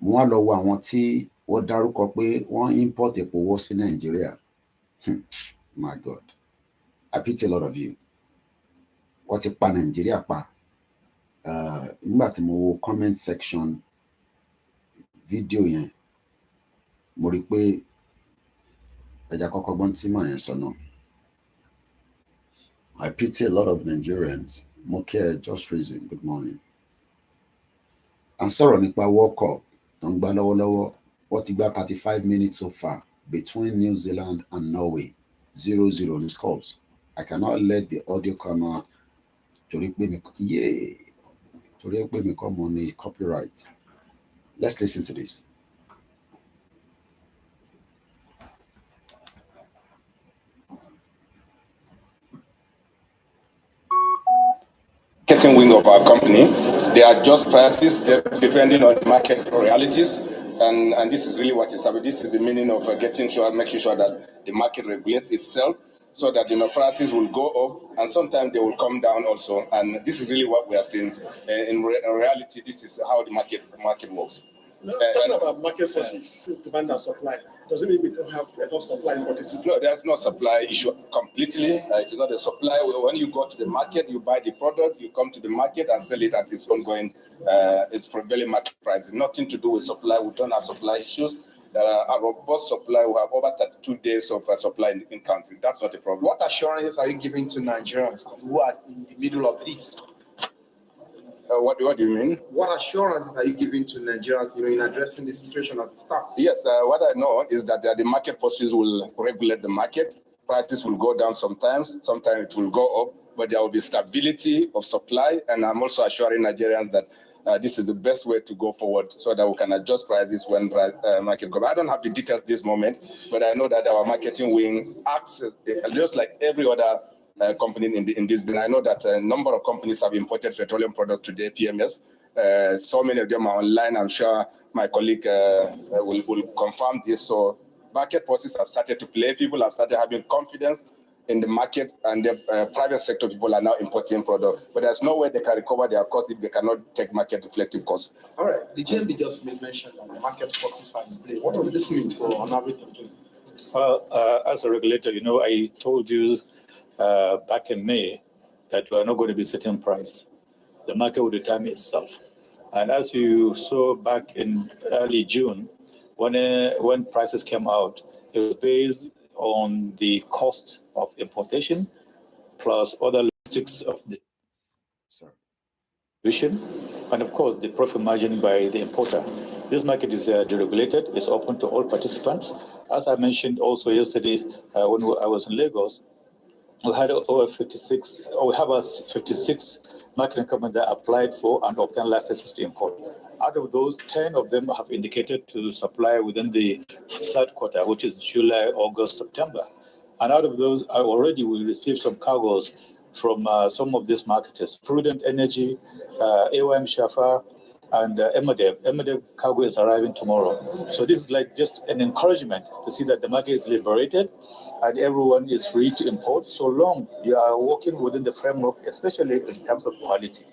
Mo wá lọ wo àwọn tí wọ́n dárúkọ pé wọ́n import epo wọ sí Nàìjíríà. My God, I pity a lot of you. Wọ́n ti pa Nàìjíríà pa. Nígbà tí mo wo comment section video yẹn, mo rí pé ẹja kọ́kọ́ gbọ́n tí màá yẹn sọ náà. I pity a lot of Nigerians. Moke, just reason. Good morning. And sorry, nípa World Cup. Don't gbá lọ́wọ́lọ́wọ́. What about 35 minutes so far between New Zealand and Norway? 0-0 in scores. I cannot let the audio come out. Torí pé mi come on the copyright. Let's listen to this. Marketing wing of our company, they adjust prices depending on the market realities, and this is really what is happening. This is the meaning of making sure that the market regulates itself, so that prices will go up, and sometimes they will come down also. And this is really what we are seeing. In reality, this is how the market works. Talking about market forces, demand and supply, doesn't mean we don't have enough supply in what is it? No, there's no supply issue completely. It's not a supply. When you go to the market, you buy the product, you come to the market and sell it at its ongoing, its prevailing market price. Nothing to do with supply. We don't have supply issues. Our robust supply, we have over 32 days of supply in country. That's not a problem. What assurances are you giving to Nigerians who are in the middle of this? What do you mean? What assurances are you giving to Nigerians, in addressing the situation as it starts? Yes, what I know is that the market forces will regulate the market. Prices will go down sometimes it will go up, but there will be stability of supply. And I'm also assuring Nigerians that this is the best way to go forward, so that we can adjust prices when market goes. I don't have the details this moment, but I know that our marketing wing acts just like every other company in this bill. I know that a number of companies have imported petroleum products today, PMS. So many of them are online. I'm sure my colleague will confirm this. So market forces have started to play. People have started having confidence in the market, and the private sector people are now importing products. But there's no way they can recover their costs if they cannot take market reflective costs. All right. The GMB just made mention that the market forces are in play. What does this mean for an average company? Well, as a regulator, I told you back in May that we are not going to be setting price. The market will determine itself. And as you saw back in early June, when prices came out, it was based on the cost of importation plus other logistics of the distribution, and of course the profit margin by the importer. This market is deregulated. It's open to all participants. As I mentioned also yesterday when I was in Lagos, we had over 56, or we have 56 marketing companies that applied for and obtained licenses to import. Out of those, 10 of them have indicated to supply within the third quarter, which is July, August, September. And out of those, already we received some cargoes from some of these marketers: Prudent Energy, AOM Shafa, and Emadev. Emadev cargo is arriving tomorrow. So this is like just an encouragement to see that the market is liberated and everyone is free to import, so long you are working within the framework, especially in terms of quality.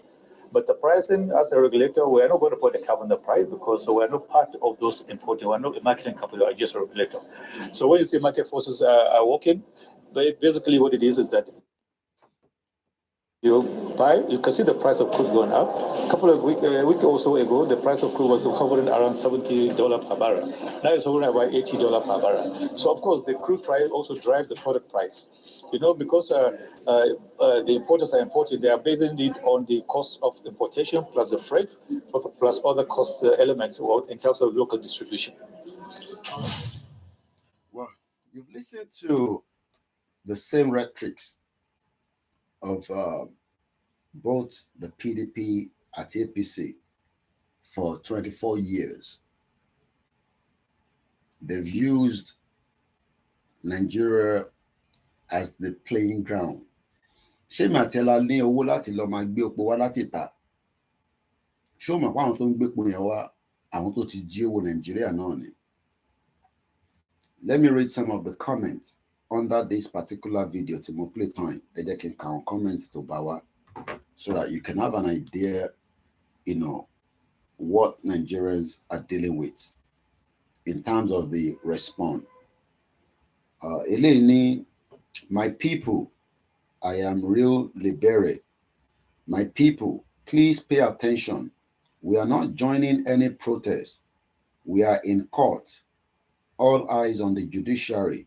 But the pricing, as a regulator, we are not going to put a cap on the price, because we are not part of those importing. We are not a marketing company, we are just a regulator. So when you say market forces are working, basically what it is that you buy, you can see the price of crude going up. A couple of weeks, a week or so ago, the price of crude was hovering around $70 per barrel. Now it's hovering about $80 per barrel. So of course, the crude price also drives the product price. Because the importers are importing, they are basing it on the cost of importation plus the freight, plus other cost elements in terms of local distribution. Well, you've listened to the same rhetorics of both the PDP at APC for 24 years. They've used Nigeria as the playing ground. Ṣé Màtẹ́lá ní owó láti lọ máa gbé epo wá láti ìta? Ṣé o mọ̀ pé àwọn tó ń gbé epo yẹn wá, àwọn tó ti jí owó Nàìjíríà náà ni? Let me read some of the comments under this particular video tí mo play time. Ẹ jẹ́ kí n ka àwọn comments tó bá wá, so that you can have an idea, what Nigerians are dealing with in terms of the response. Eleni, my people, I am real liberated. My people, please pay attention. We are not joining any protest. We are in court. All eyes on the judiciary.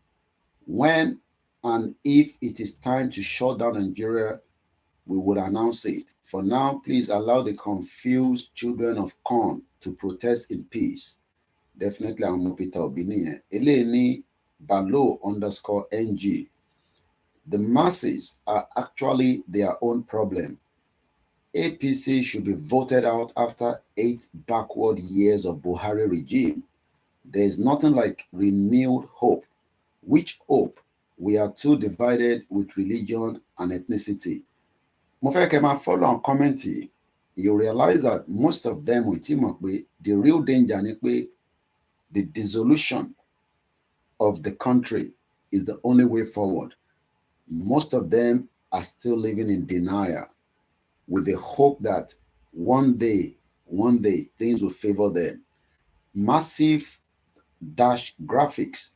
When And if it is time to shut down Nigeria, we would announce it. For now, please allow the confused children of corn to protest in peace. Definitely, I'm Peter Obini. Eleni Balo_NG. The masses are actually their own problem. APC should be voted out after 8 backward years of Buhari regime. There is nothing like renewed hope. Which hope? We are too divided with religion and ethnicity. Mo fẹ́ kẹ́ máa follow and comment yìí. You realize that most of them ò tí mọ̀ pé the real danger ni pé the dissolution of the country is the only way forward. Most of them are still living in denial with the hope that one day, things will favor them. Massive dash graphics.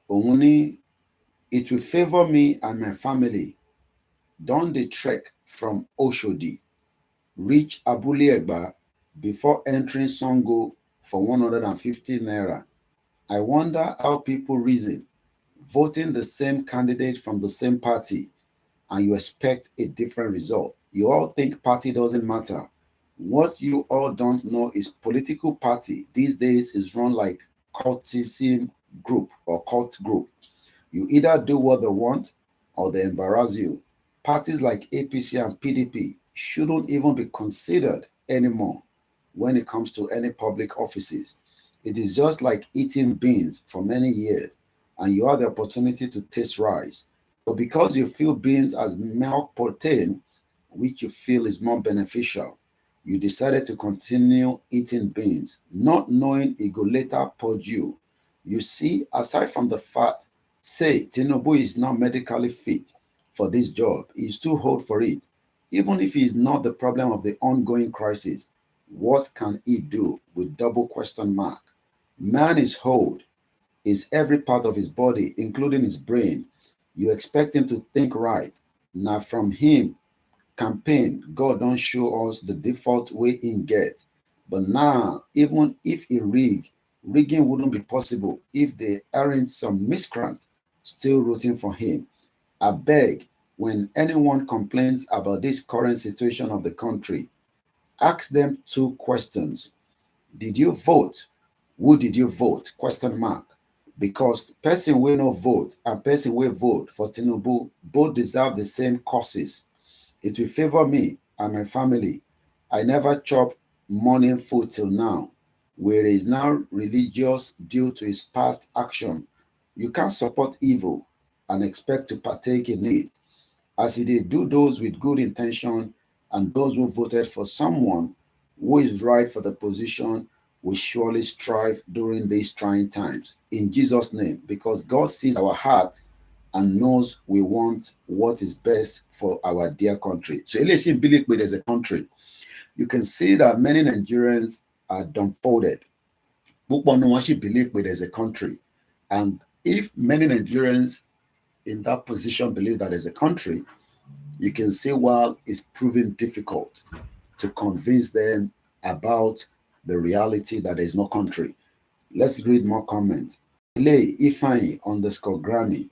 Only it will favor me and my family. Done the trek from Oshodi, reach Abule Egba before entering Songo for 150 naira. I wonder how people reason, voting the same candidate from the same party, and you expect a different result. You all think party doesn't matter. What you all don't know is political party these days is run like cultism group or cult group. You either do what they want or they embarrass you. Parties like APC and PDP shouldn't even be considered anymore when it comes to any public offices. It is just like eating beans for many years and you have the opportunity to taste rice. But because you feel beans as milk protein, which you feel is more beneficial, you decided to continue eating beans, not knowing it will later purge you. You see, aside from the fact, say Tinubu is not medically fit for this job, he is too old for it. Even if he is not the problem of the ongoing crisis, what can he do with double question mark? Man is old, is every part of his body, including his brain. You expect him to think right. Now from him, campaign, God don't show us the default way in get. But now, even if he rigging wouldn't be possible if there aren't some miscreants still rooting for him. I beg, when anyone complains about this current situation of the country, ask them 2 questions. Did you vote? Who did you vote? Question mark. Because person will not vote and person will vote for Tinubu both deserve the same causes. It will favor me and my family. I never chop morning food till now, where he is now religious due to his past action. You can't support evil and expect to partake in it. As he did do those with good intention and those who voted for someone who is right for the position will surely strive during these trying times. In Jesus' name, because God sees our heart and knows we want what is best for our dear country. So Elation believe there's a country. You can see that many Nigerians are dumbfounded. Believe there's a country. And if many Nigerians in that position believe that there's a country, you can see why it's proving difficult to convince them about the reality that there is no country. Let's read more comments. Lay Ifeanyi_Grammy.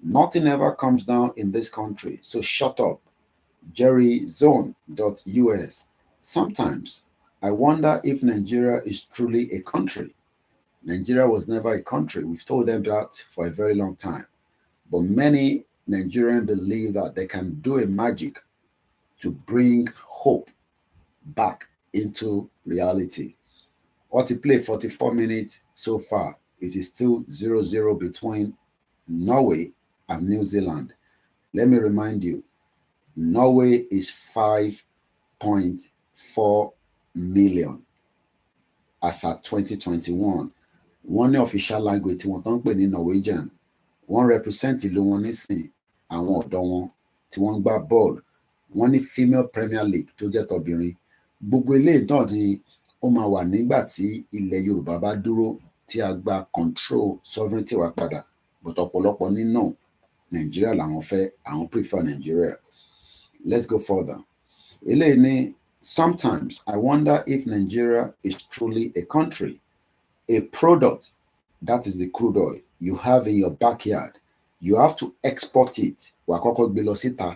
Nothing ever comes down in this country, so shut up. JerryZone.us. Sometimes I wonder if Nigeria is truly a country. Nigeria was never a country. We've told them that for a very long time. But many Nigerians believe that they can do a magic to bring hope back into reality. What he played 44 minutes so far, it is still 0-0 between Norway and New Zealand. Let me remind you, Norway is 5.4 million as at 2021. One official language tí wọ́n tán pè ní Norwegian. Wọ́n represent ìlú wọn nísìn àwọn ọ̀dọ́ wọn tí wọ́n ń gbá bọ́ọ̀lù. Wọ́n ní female Premier League tó jẹ́ tọbìnrin. Gbogbo eléyìí náà ni ó máa wà nígbà tí ilẹ̀ Yorùbá bá dúró tí a gba control sovereignty wa padà. But ọ̀pọ̀lọpọ̀ nínú Nigeria làwọn fẹ́, àwọn prefer Nigeria. Let's go further. Eléyìí ni sometimes I wonder if Nigeria is truly a country. A product, that is the crude oil, you have in your backyard you have to export it. Wà kọ́kọ́ gbé lọ síta.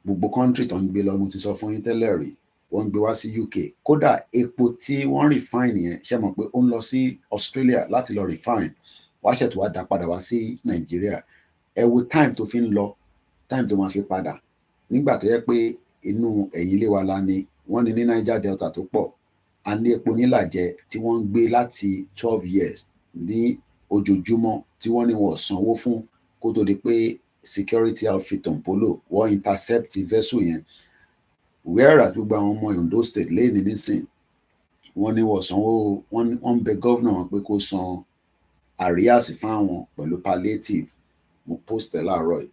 Gbogbo country tó ń gbé lọ mo ti sọ fún yín tẹ́lẹ̀ rí. Wọ́n gbé wá sí UK. Kódà epo tí wọ́n refine yẹn ṣe mọ̀ pé ó ń lọ sí Australia láti lọ refine. Wá ṣètò wá dá padà wá sí Nigeria. Ẹ wo time tó fi ń lọ, time tó máa fi padà. Nígbà tó yẹ pé inú ẹ̀yìn ilé wa la ní, wọ́n ní Niger Delta tó pọ̀. A ní epo nílàjẹ tí wọ́n ń gbé láti 12 years ní ojoojúmọ́ tí wọ́n ní wọ́n sanwó fún kó tó di pé security outfit Polo wọ́n intercept vessel yẹn. Whereas gbogbo àwọn ọmọ Ondo state lẹ́yìn nísìn wọ́n ní wọ́n sanwó, wọ́n bẹ gọ́vnà wọn pé kó san àríyàsí fáwọn pẹ̀lú palliative. Mo post ẹ̀ láàárọ̀ yìí.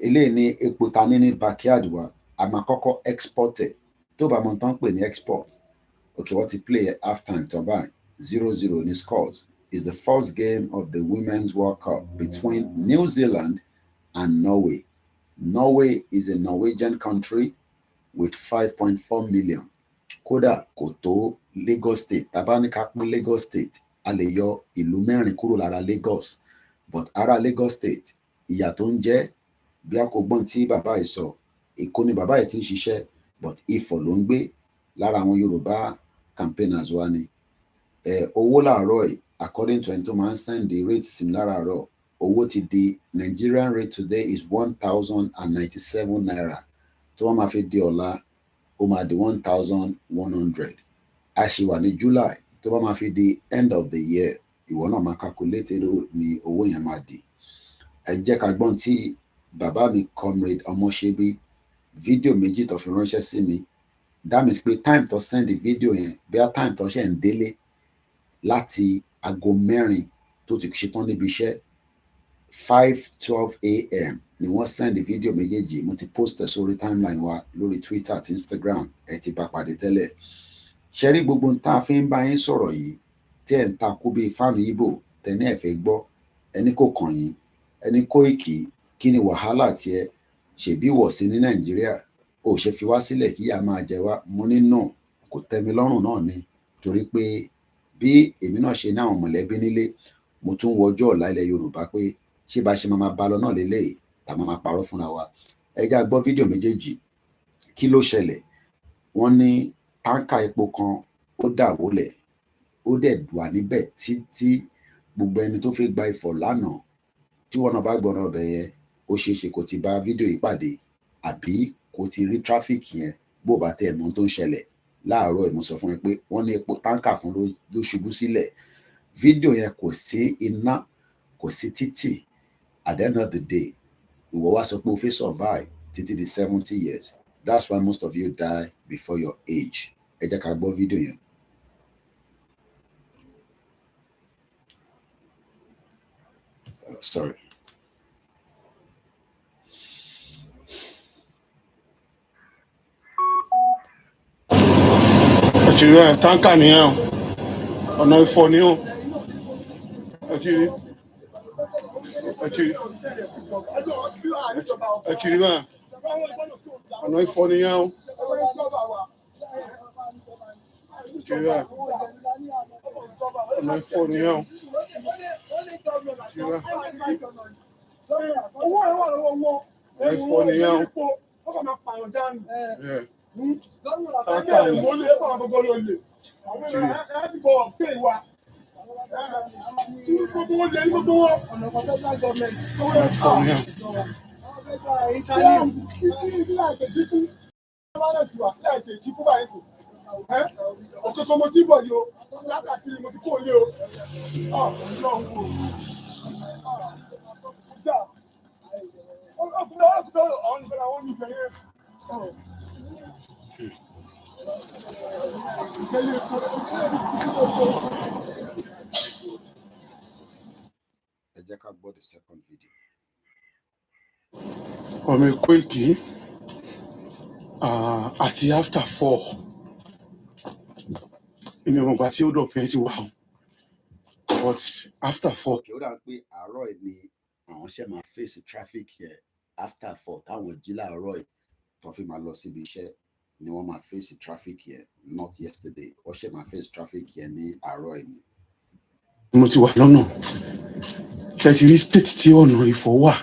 Eléyìí ní epo ta ní backyard wa, a máa kọ́kọ́ export ẹ̀. Tó bá mọ̀ tán pè ní export. Okay, what he play halftime turbine 0-0 in scores is the first game of the Women's World Cup between New Zealand and Norway. Norway is a Norwegian country with 5.4 million. Kódà kò tó Lagos State. Tàbá ní ká pín Lagos State, a lè yọ ìlú mẹ́rin kúrò lára Lagos. But ara Lagos State, ìyà tó ń jẹ bí a kò gbọ́n tí bàbá yìí sọ, Èkó ni bàbá yìí ti ń ṣiṣẹ́, but Ifọ̀ ló ń gbé lára àwọn Yorùbá campaigners wa ni. Owó láàárọ̀ yìí, according to ẹni tó máa ń send the rate sim láàárọ̀, owó ti di Nigerian rate today is 1,097 naira. Tó wọ́n máa fi di ọ̀la, ó máa di 1,100. A ṣì wà ní July, tó bá máa fi di end of the year, ìwọ náà máa calculate ní owó yẹn máa di. Ẹ jẹ́ ká gbọ́n tí bàbá mi comrade Ọmọṣẹ́bí fídíò méjì tó fi ránṣẹ́ sí mi. That means pé time tó send the video yẹn, bóyá time tó ṣe ń délé láti aago 4 tó ti ṣetán níbi iṣẹ́ 5:12 a.m. ni wọ́n send the video méjèèjì. Mo ti post ẹ̀ sórí timeline wa lórí Twitter àti Instagram. Ẹ ti bá pàdé tẹ́lẹ̀. Ṣé rí gbogbo ń tá a fi ń bá yín sọ̀rọ̀ yìí tí ẹ̀ ń takú bíi fáànù Ìgbò tẹ́ni ẹ̀ fẹ́ gbọ́, ẹni kò kàn yín, ẹni Kóìkì, kí ni wàhálà tiẹ̀? Ṣèbí wọ̀ sí ní Nàìjíríà, ó ṣe fi wá sílẹ̀ kí a máa jẹ wá. Mo ní náà kò tẹ́ mi lọ́rùn náà ni, torí pé bí èmi náà ṣe ní àwọn mọ̀lẹ́bí nílé, mo tún wọjọ́ ọ̀la ilẹ̀ Yorùbá pé ṣé bá ṣe máa bá lọ náà lélẹ́yìí tá máa parọ́ fúnra wa. Ẹ já gbọ́ fídíò méjèèjì. Kí ló ṣẹlẹ̀? Wọ́n ní táǹkà epo kan ó dà wólẹ̀, ó dẹ̀ dùà níbẹ̀ títí gbogbo ẹni tó fẹ́ gba Ifọ̀ lánàá tí wọ́n náà bá gbọ́nà ọbẹ̀ yẹn, ó ṣeé ṣe kó ti bá fídíò yìí pàdé àbí kó ti rí tráfíkì yẹn bó bá tẹ ẹ̀mọ́ tó ń ṣẹlẹ̀. Láàárọ̀ mo sọ fún ẹ pé wọ́n ní epo táǹkà kan ló ṣubú sílẹ̀. Fídíò yẹn kò sí iná, kò sí títì. At the end of the day, ìwọ wá sọ pé o fẹ́ survive títí di 70 years. That's why most of you die before your age. Ẹ jẹ́ ká gbọ́ fídíò yẹn. Sorry. Actually, tanka nìyẹn ọ̀nà Ifọ̀ ni ó. Actually, man, ọ̀nà Ifọ̀ nìyẹn ó. Actually, man, ọ̀nà Ifọ̀ nìyẹn ó. Ifọ̀ nìyẹn ó. Ẹ jẹ́ ká gbọ́ the second video. Ọmọ Kóìkì àti after 4 ìní ọmọgbà tí ó dọ̀pẹ́ ti wà ó, but after 4. Ó dà pé àárọ̀ ẹ̀ ni àwọn ṣe máa face traffic yẹn after 4 táwọn jí láàárọ̀ ẹ̀ tó fi máa lọ síbi iṣẹ́ ni wọ́n máa face traffic yẹn, not yesterday. Wọ́n ṣe máa face traffic yẹn ní àárọ̀ ẹ̀ ni. Mo ti wà lọ́nà Ṣètìrí state tí ọ̀nà Ifọ̀ wà,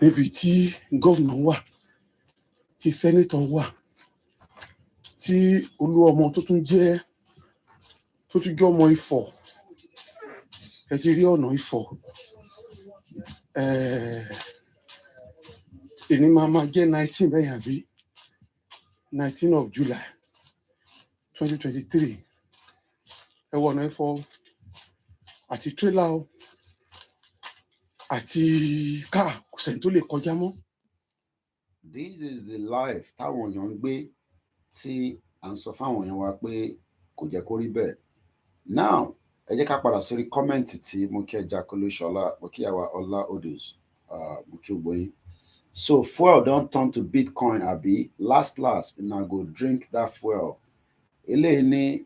níbi tí gómìnà wà, tí sẹ́nétọ̀ wà, tí Olúọmọ tó tún jẹ́ ọmọ Ifọ̀, ẹ ti rí ọ̀nà Ifọ̀. Èní máa jẹ́ 19 bẹ́ẹ̀ yàn bí 19 of July 2023. Ẹ wọ ọ̀nà Ifọ̀ àti tírélà o àti káà kò sẹ́ni tó lè kọjá mọ́. This is the life táwọn èèyàn ń gbé tí à ń sọ fáwọn èèyàn wa pé kò jẹ́ kó rí bẹ́ẹ̀. Now ẹ jẹ́ ká padà sórí kọ́mẹ́ǹtì tí mo kí ẹja Kolúṣọlá, mo kí àwa Ọlá Odus, mo kí gbóyin. So fuel don turn to Bitcoin abi, last una go drink that fuel. Eléyìí ní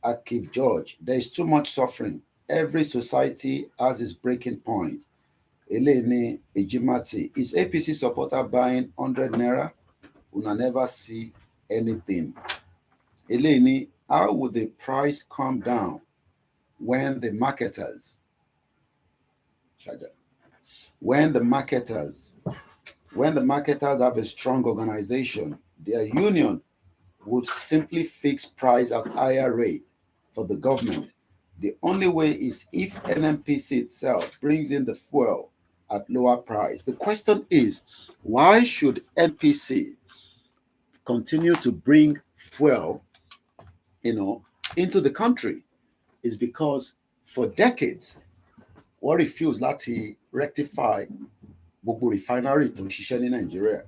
Akif George, there is too much suffering. Every society has its breaking point. Eléyìí ní Ejimati, is APC supporter buying 100 naira? Una never see anything. Eléyìí ní, how would the price come down when the marketers have a strong organization? Their union would simply fix price at higher rate for the government. The only way is if NNPC itself brings in the fuel at lower price. The question is, why should NPC continue to bring fuel, into the country? Is because for decades, wọ́n refuse láti rectify gbogbo refinery tó ń ṣiṣẹ́ ní Nigeria.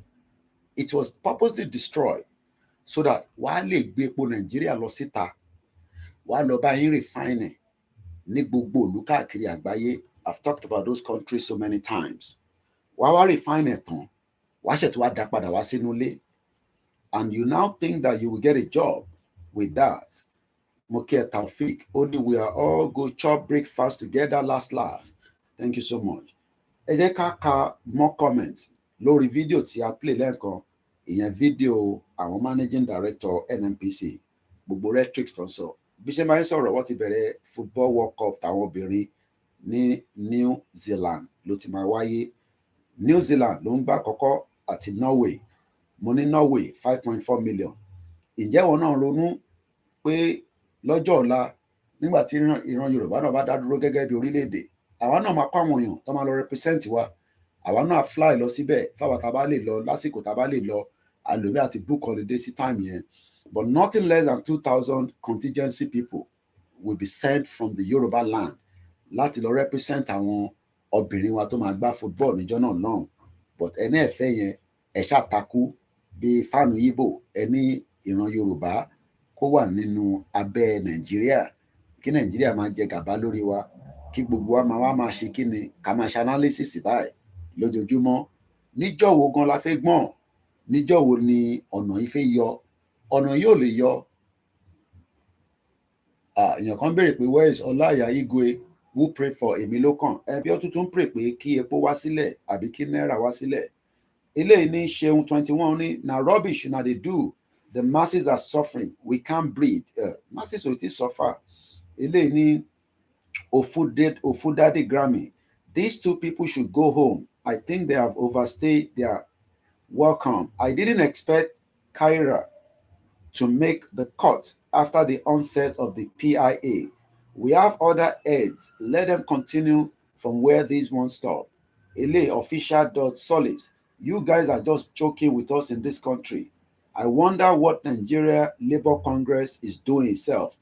It was purposely destroyed so that wàá lè gbé epo Nigeria lọ síta, wàá lọ bá yín refine ní gbogbo ìlú káàkiri àgbáyé. I've talked about those countries so many times. Wàá wá refine tán, wàá ṣètò wá dá padà wá sínú ilé, and you now think that you will get a job with that. Mokia Taufik, only we are all go chop breakfast together last. Thank you so much. Ẹ jẹ́ ká ka more comments lórí fídíò tí a play lẹ́ẹ̀kan, ìyẹn fídíò àwọn managing director NNPC, gbogbo rhetorics tó ń sọ. Bí ṣe máa ń sọ̀rọ̀, wọ́n ti bẹ̀rẹ̀ football world cup táwọn obìnrin ní New Zealand ló ti máa wáyé. New Zealand ló ń gbà kọ́kọ́ àti Norway. Mo ní Norway 5.4 million. Ǹjẹ́ wọn náà ronú pé lọ́jọ́ ọ̀la nígbà tí ìran Yorùbá náà bá dá dúró gẹ́gẹ́ bí orílẹ̀-èdè, àwa náà máa kó àwọn èèyàn tó máa lọ represent wa, àwa náà fly lọ síbẹ̀ fáwọn tá a bá lè lọ lásìkò tá a bá lè lọ, àlòmí àti book holiday sí time yẹn. But nothing less than 2,000 contingency people will be sent from the Yoruba land láti lọ represent àwọn obìnrin wa tó máa gbá football níjọ́ náà náà. But ẹni ẹ̀fẹ́ yẹn ẹ̀ ṣàtakú bí fáànù Ìgbò, ẹni ìran Yorùbá kó wà nínú abẹ́ Nàìjíríà, kí Nàìjíríà máa jẹ gàba lórí wa, kí gbogbo wa máa ṣe kí ni, ká máa ṣe analysis báyìí lójoojúmọ́. Níjọ́ wo gan la fẹ́ gbọ́n? Níjọ́ wo ni ọ̀nà yìí fẹ́ yọ? Ọ̀nà yóò lè yọ. Èèyàn kan béèrè pé where is Ọláìyá Igwe who pray for èmi ló kàn? Ẹbí ó tuntun pray pé kí epo wá sílẹ̀ àbí kí náírà wá sílẹ̀. Eléyìí ní Ṣeun 21 ní na rubbish na dey do. The masses are suffering. We can't breathe. Masses will still suffer. Eléyìí ní Ofudade Grammy. These two people should go home. I think they have overstayed their welcome. I didn't expect Kyra to make the cut after the onset of the PIA. We have other heads. Let them continue from where these ones stop. Ele official.solis. You guys are just joking with us in this country. I wonder what Nigeria Labour Congress is doing itself.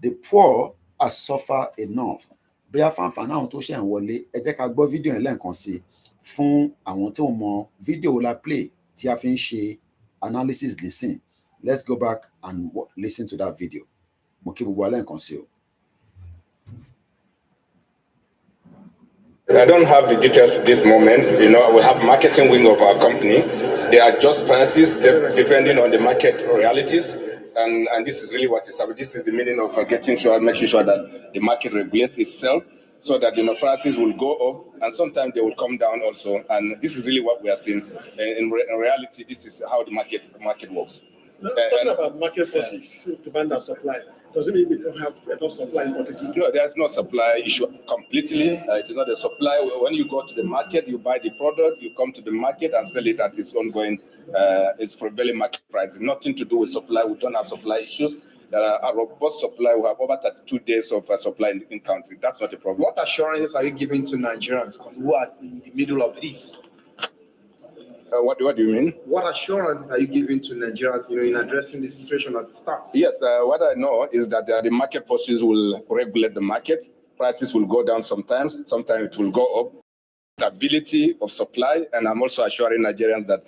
The poor are suffer enough. Bí a fanfan àwọn tó ṣe ń wọlé, ẹ jẹ́ ká gbọ́ fídíò yẹn lẹ́ẹ̀kan sí fún àwọn tí wọ́n mọ fídíò la play tí a fi ń ṣe analysis listen. Let's go back and listen to that video. Mo kí gbogbo wa lẹ́ẹ̀kan sí o. I don't have the details at this moment. We have marketing wing of our company. They adjust prices depending on the market realities. And this is really what it's about. This is the meaning of making sure that the market regulates itself so that prices will go up and sometimes they will come down also. And this is really what we are seeing. In reality, this is how the market works. Talking about market forces, demand and supply, does it mean we don't have enough supply in what is it? No, there's no supply issue completely. It is not a supply. When you go to the market, you buy the product, you come to the market and sell it at its ongoing, its prevailing market price. Nothing to do with supply. We don't have supply issues. There are a robust supply. We have over 32 days of supply in country. That's not a problem. What assurances are you giving to Nigerians who are in the middle of this? What do you mean? What assurances are you giving to Nigerians, in addressing the situation as it starts? Yes, what I know is that the market forces will regulate the market. Prices will go down sometimes it will go up. Stability of supply, and I'm also assuring Nigerians that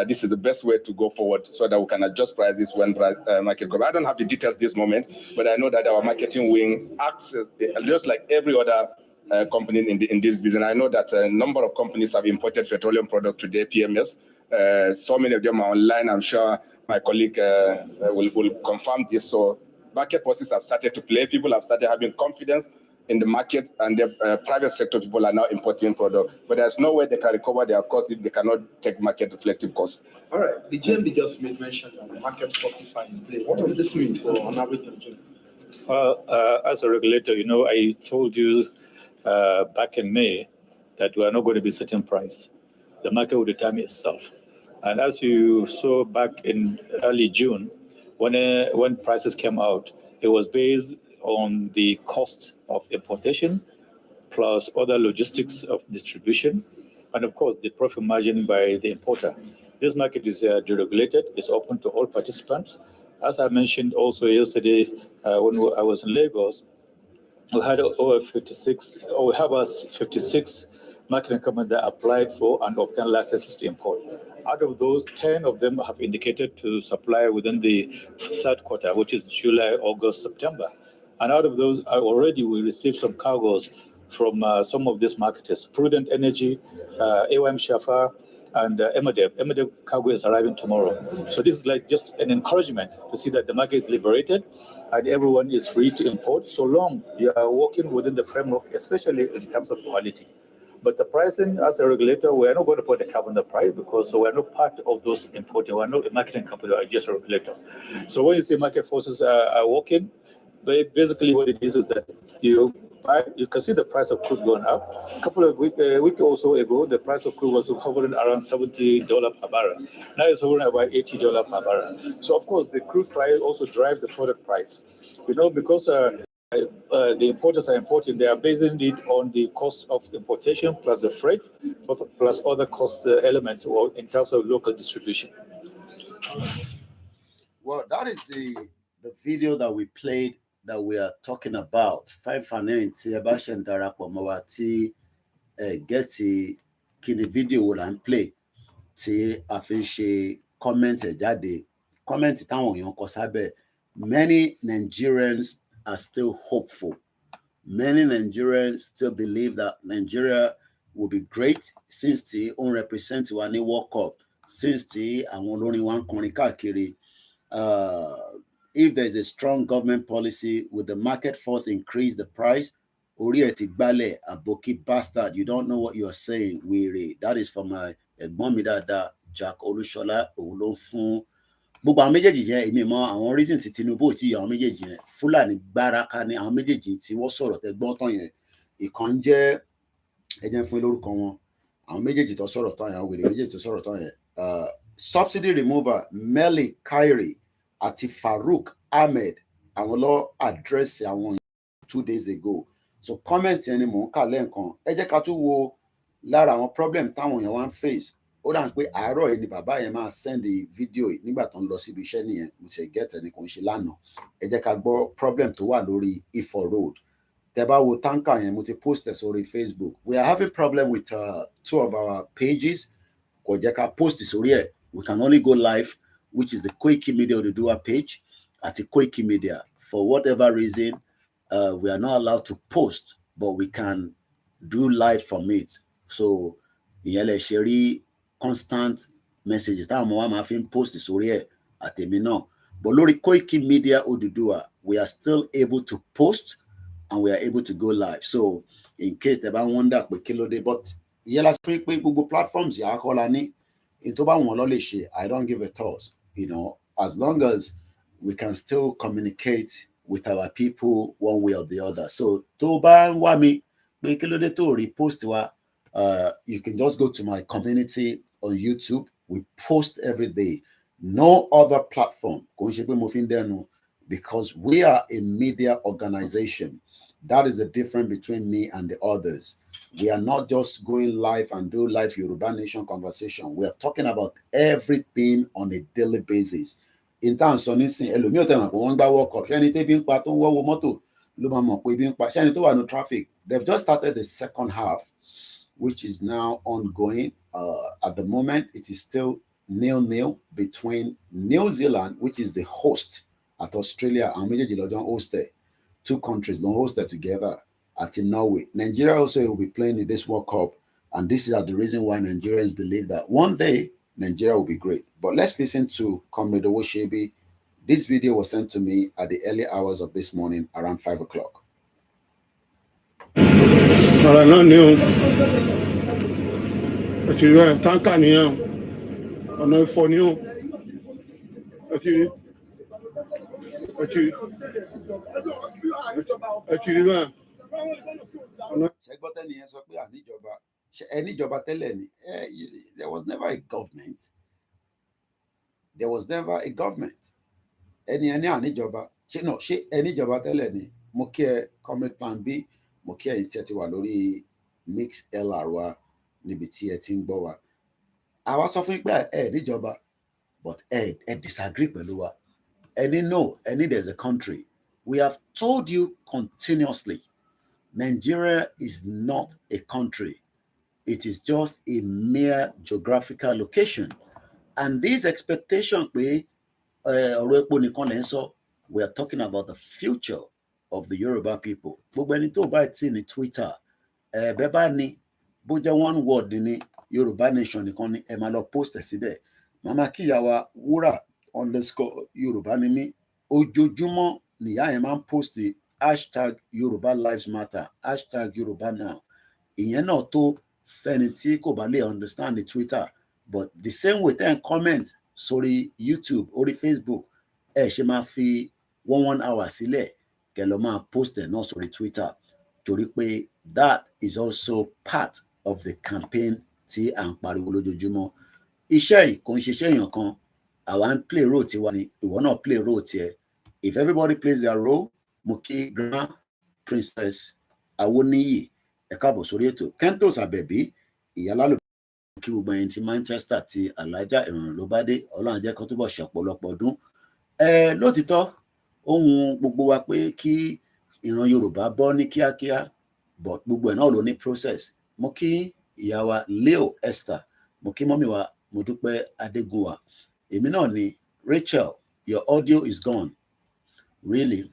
this is the best way to go forward so that we can adjust prices when market goes. I don't have the details this moment, but I know that our marketing wing acts just like every other company in this business. I know that a number of companies have imported petroleum products today, PMS. So many of them are online. I'm sure my colleague will confirm this. So market forces have started to play. People have started having confidence in the market, and the private sector people are now importing products. But there's no way they can recover their costs if they cannot take market reflective costs. All right. The GMB just made mention that the market forces are in play. What does this mean for an average Nigerian? Well, as a regulator, I told you back in May that we are not going to be setting price. The market will determine itself. And as you saw back in early June, when prices came out, it was based on the cost of importation plus other logistics of distribution, and of course the profit margin by the importer. This market is deregulated. It's open to all participants. As I mentioned also yesterday when I was in Lagos, we had over 56, or we have 56 marketing companies that applied for and obtained licenses to import. Out of those, 10 of them have indicated to supply within the third quarter, which is July, August, September. And out of those, already we received some cargoes from some of these marketers, Prudent Energy, AOM Shafa, and Emadeb. Emadeb cargo is arriving tomorrow. So this is like just an encouragement to see that the market is liberated and everyone is free to import, so long you are working within the framework, especially in terms of quality. But the pricing, as a regulator, we are not going to put a cap on the price because we are not part of those importing. We are not a marketing company, we are just a regulator. So when you say market forces are working, basically what it is that you can see the price of crude going up. A couple of weeks or so ago, the price of crude was hovering around $70 per barrel. Now it's hovering about $80 per barrel. So of course, the crude price also drives the product price. Because the importers are importing, they are basing it on the cost of importation plus the freight, plus other cost elements in terms of local distribution. Well, that is the video that we played that we are talking about. Get the video will and play. See, I finish comment jáde. Comment táwọn èèyàn kọ sábẹ́. Many Nigerians are still hopeful. Many Nigerians still believe that Nigeria will be great since the own represent wa ní World Cup, since the àwọn olórin wa ń kọrin káàkiri. If there is a strong government policy, will the market force increase the price? Orí ẹ̀ ti gbálẹ̀, àbòkí bastard, you don't know what you are saying, wèrè. That is from my ẹ̀gbọ́n mi dáadáa, Jack Olúṣọlá, òun ló fún. Gbogbo àwọn méjèèjì yẹn, èmi mọ àwọn reason tí Tinubu tí àwọn méjèèjì yẹn, Fúlàní gbáraka ni àwọn méjèèjì tí wọ́n sọ̀rọ̀ tẹ́ gbọ́ tán yẹn. Ìkan jẹ́ ẹjẹ́ fún lórúkọ wọn. Àwọn méjèèjì tó sọ̀rọ̀ tán yẹn, àwọn wèrè méjèèjì tó sọ̀rọ̀ tán yẹn. Subsidy remover, Meli Kyrie àti Farouk Ahmed, àwọn lọ address àwọn 2 days ago. So comment yẹn ni mò ń kà lẹ́ẹ̀kan. Ẹ jẹ́ ká tún wo lára àwọn problem táwọn èèyàn wá ń face. Ó dà pé àárọ̀ yìí ni bàbá yẹn máa send fídíò yìí nígbà tó ń lọ síbi iṣẹ́ nìyẹn. Mo ṣe get ẹni kò ń ṣe lánàá. Ẹ jẹ́ ká gbọ́ problem tó wà lórí Ifọ̀ road. Tẹ́ bá wo tanker yẹn, mo ti post ẹ̀ sórí Facebook. We are having problem with 2 of our pages. Kò jẹ́ ká post sórí ẹ̀. We can only go live, which is the Koiki Media Oduduwa page at the Koiki Media. For whatever reason, we are not allowed to post, but we can do live from it. So, ìyẹn lè ṣe rí constant messages táwọn ọmọ wa máa fi ń post sórí ẹ̀ àtèmi náà. But lórí Koiki Media Oduduwa, we are still able to post and we are able to go live. So, in case tẹ́ bá wonder pé kí ló dé, but ìyẹn la pé gbogbo platforms yà á kọ́ la ní. In tó bá wọn lọ lè ṣe, I don't give a toss. as long as we can still communicate with our people one way or the other. So tó bá ń wá mi pé kí ló dé tó repost wa, you can just go to my community on YouTube. We post every day. No other platform, because we are a media organization. That is the difference between me and the others. We are not just going live and do live Yoruba Nation conversation. We are talking about everything on a daily basis. In terms of anything, traffic. They've just started the second half, which is now ongoing. At the moment, it is still 0-0 between New Zealand, which is the host, at Australia, and hosted. Two countries don't host it together at Norway. Nigeria also will be playing in this World Cup, and this is the reason why Nigerians believe that one day Nigeria will be great. But let's listen to Comrade Owoshebi. This video was sent to me at the early hours of this morning, around 5 o'clock. There was never a government. There was never a government. Any joba. No, any joba teleni. Mokie Comrade Plan B. Mokie inteti wa lórí Mix LR níbi tí ẹ ti ń gbọ́ wa. Àwa sọ fún pé ní joba, but disagree pẹ̀lú wa. There's a country. We have told you continuously, Nigeria is not a country. It is just a mere geographical location. And this expectation, we are talking about the future of the Yoruba people. But when it about in Twitter, Bebani, Buja one word in Yoruba Nation, Emalo post there. Mama Kiyawa Wura _ Yoruba Nimi, Ojojumo Niya post the hashtag Yoruba Lives Matter, hashtag Yoruba Now. Ìyẹn náà tó fẹ́ni tí kò bá lè understand the Twitter, but the same way then comment sórí YouTube, orí Facebook, ṣe máa fi 1 hour sílẹ̀ kẹ́ lọ máa post ẹ̀ náà sórí Twitter, torí pé that is also part of the campaign tí à ń pariwo lójoojúmọ́. Iṣẹ́ yìí kò ń ṣiṣẹ́ èèyàn kan, àwa ń play role tiwa ni, ìwọ náà play role tiẹ̀. If everybody plays their role, mo kí Grand Princess Awoniyi ẹ káàbọ̀ sórí ètò. Kentos Àbẹ̀bí, ìyálálò kí gbogbo ẹ̀yin ti Manchester ti Alájà ìrọ̀rùn ló bá dé, Ọlọ́run jẹ́ kó túbọ̀ ṣe ọ̀pọ̀lọpọ̀ ọdún. Lótìtọ́ ohun gbogbo wa pé kí ìran Yorùbá bọ́ ní kíákíá, but gbogbo ẹ̀ náà ló ní process. Mo kí ìyá wa Leo Esther, mo kí mọ́mí wa Modúpẹ́ Adégúnwà. Èmi náà ni Rachel, your audio is gone. Really?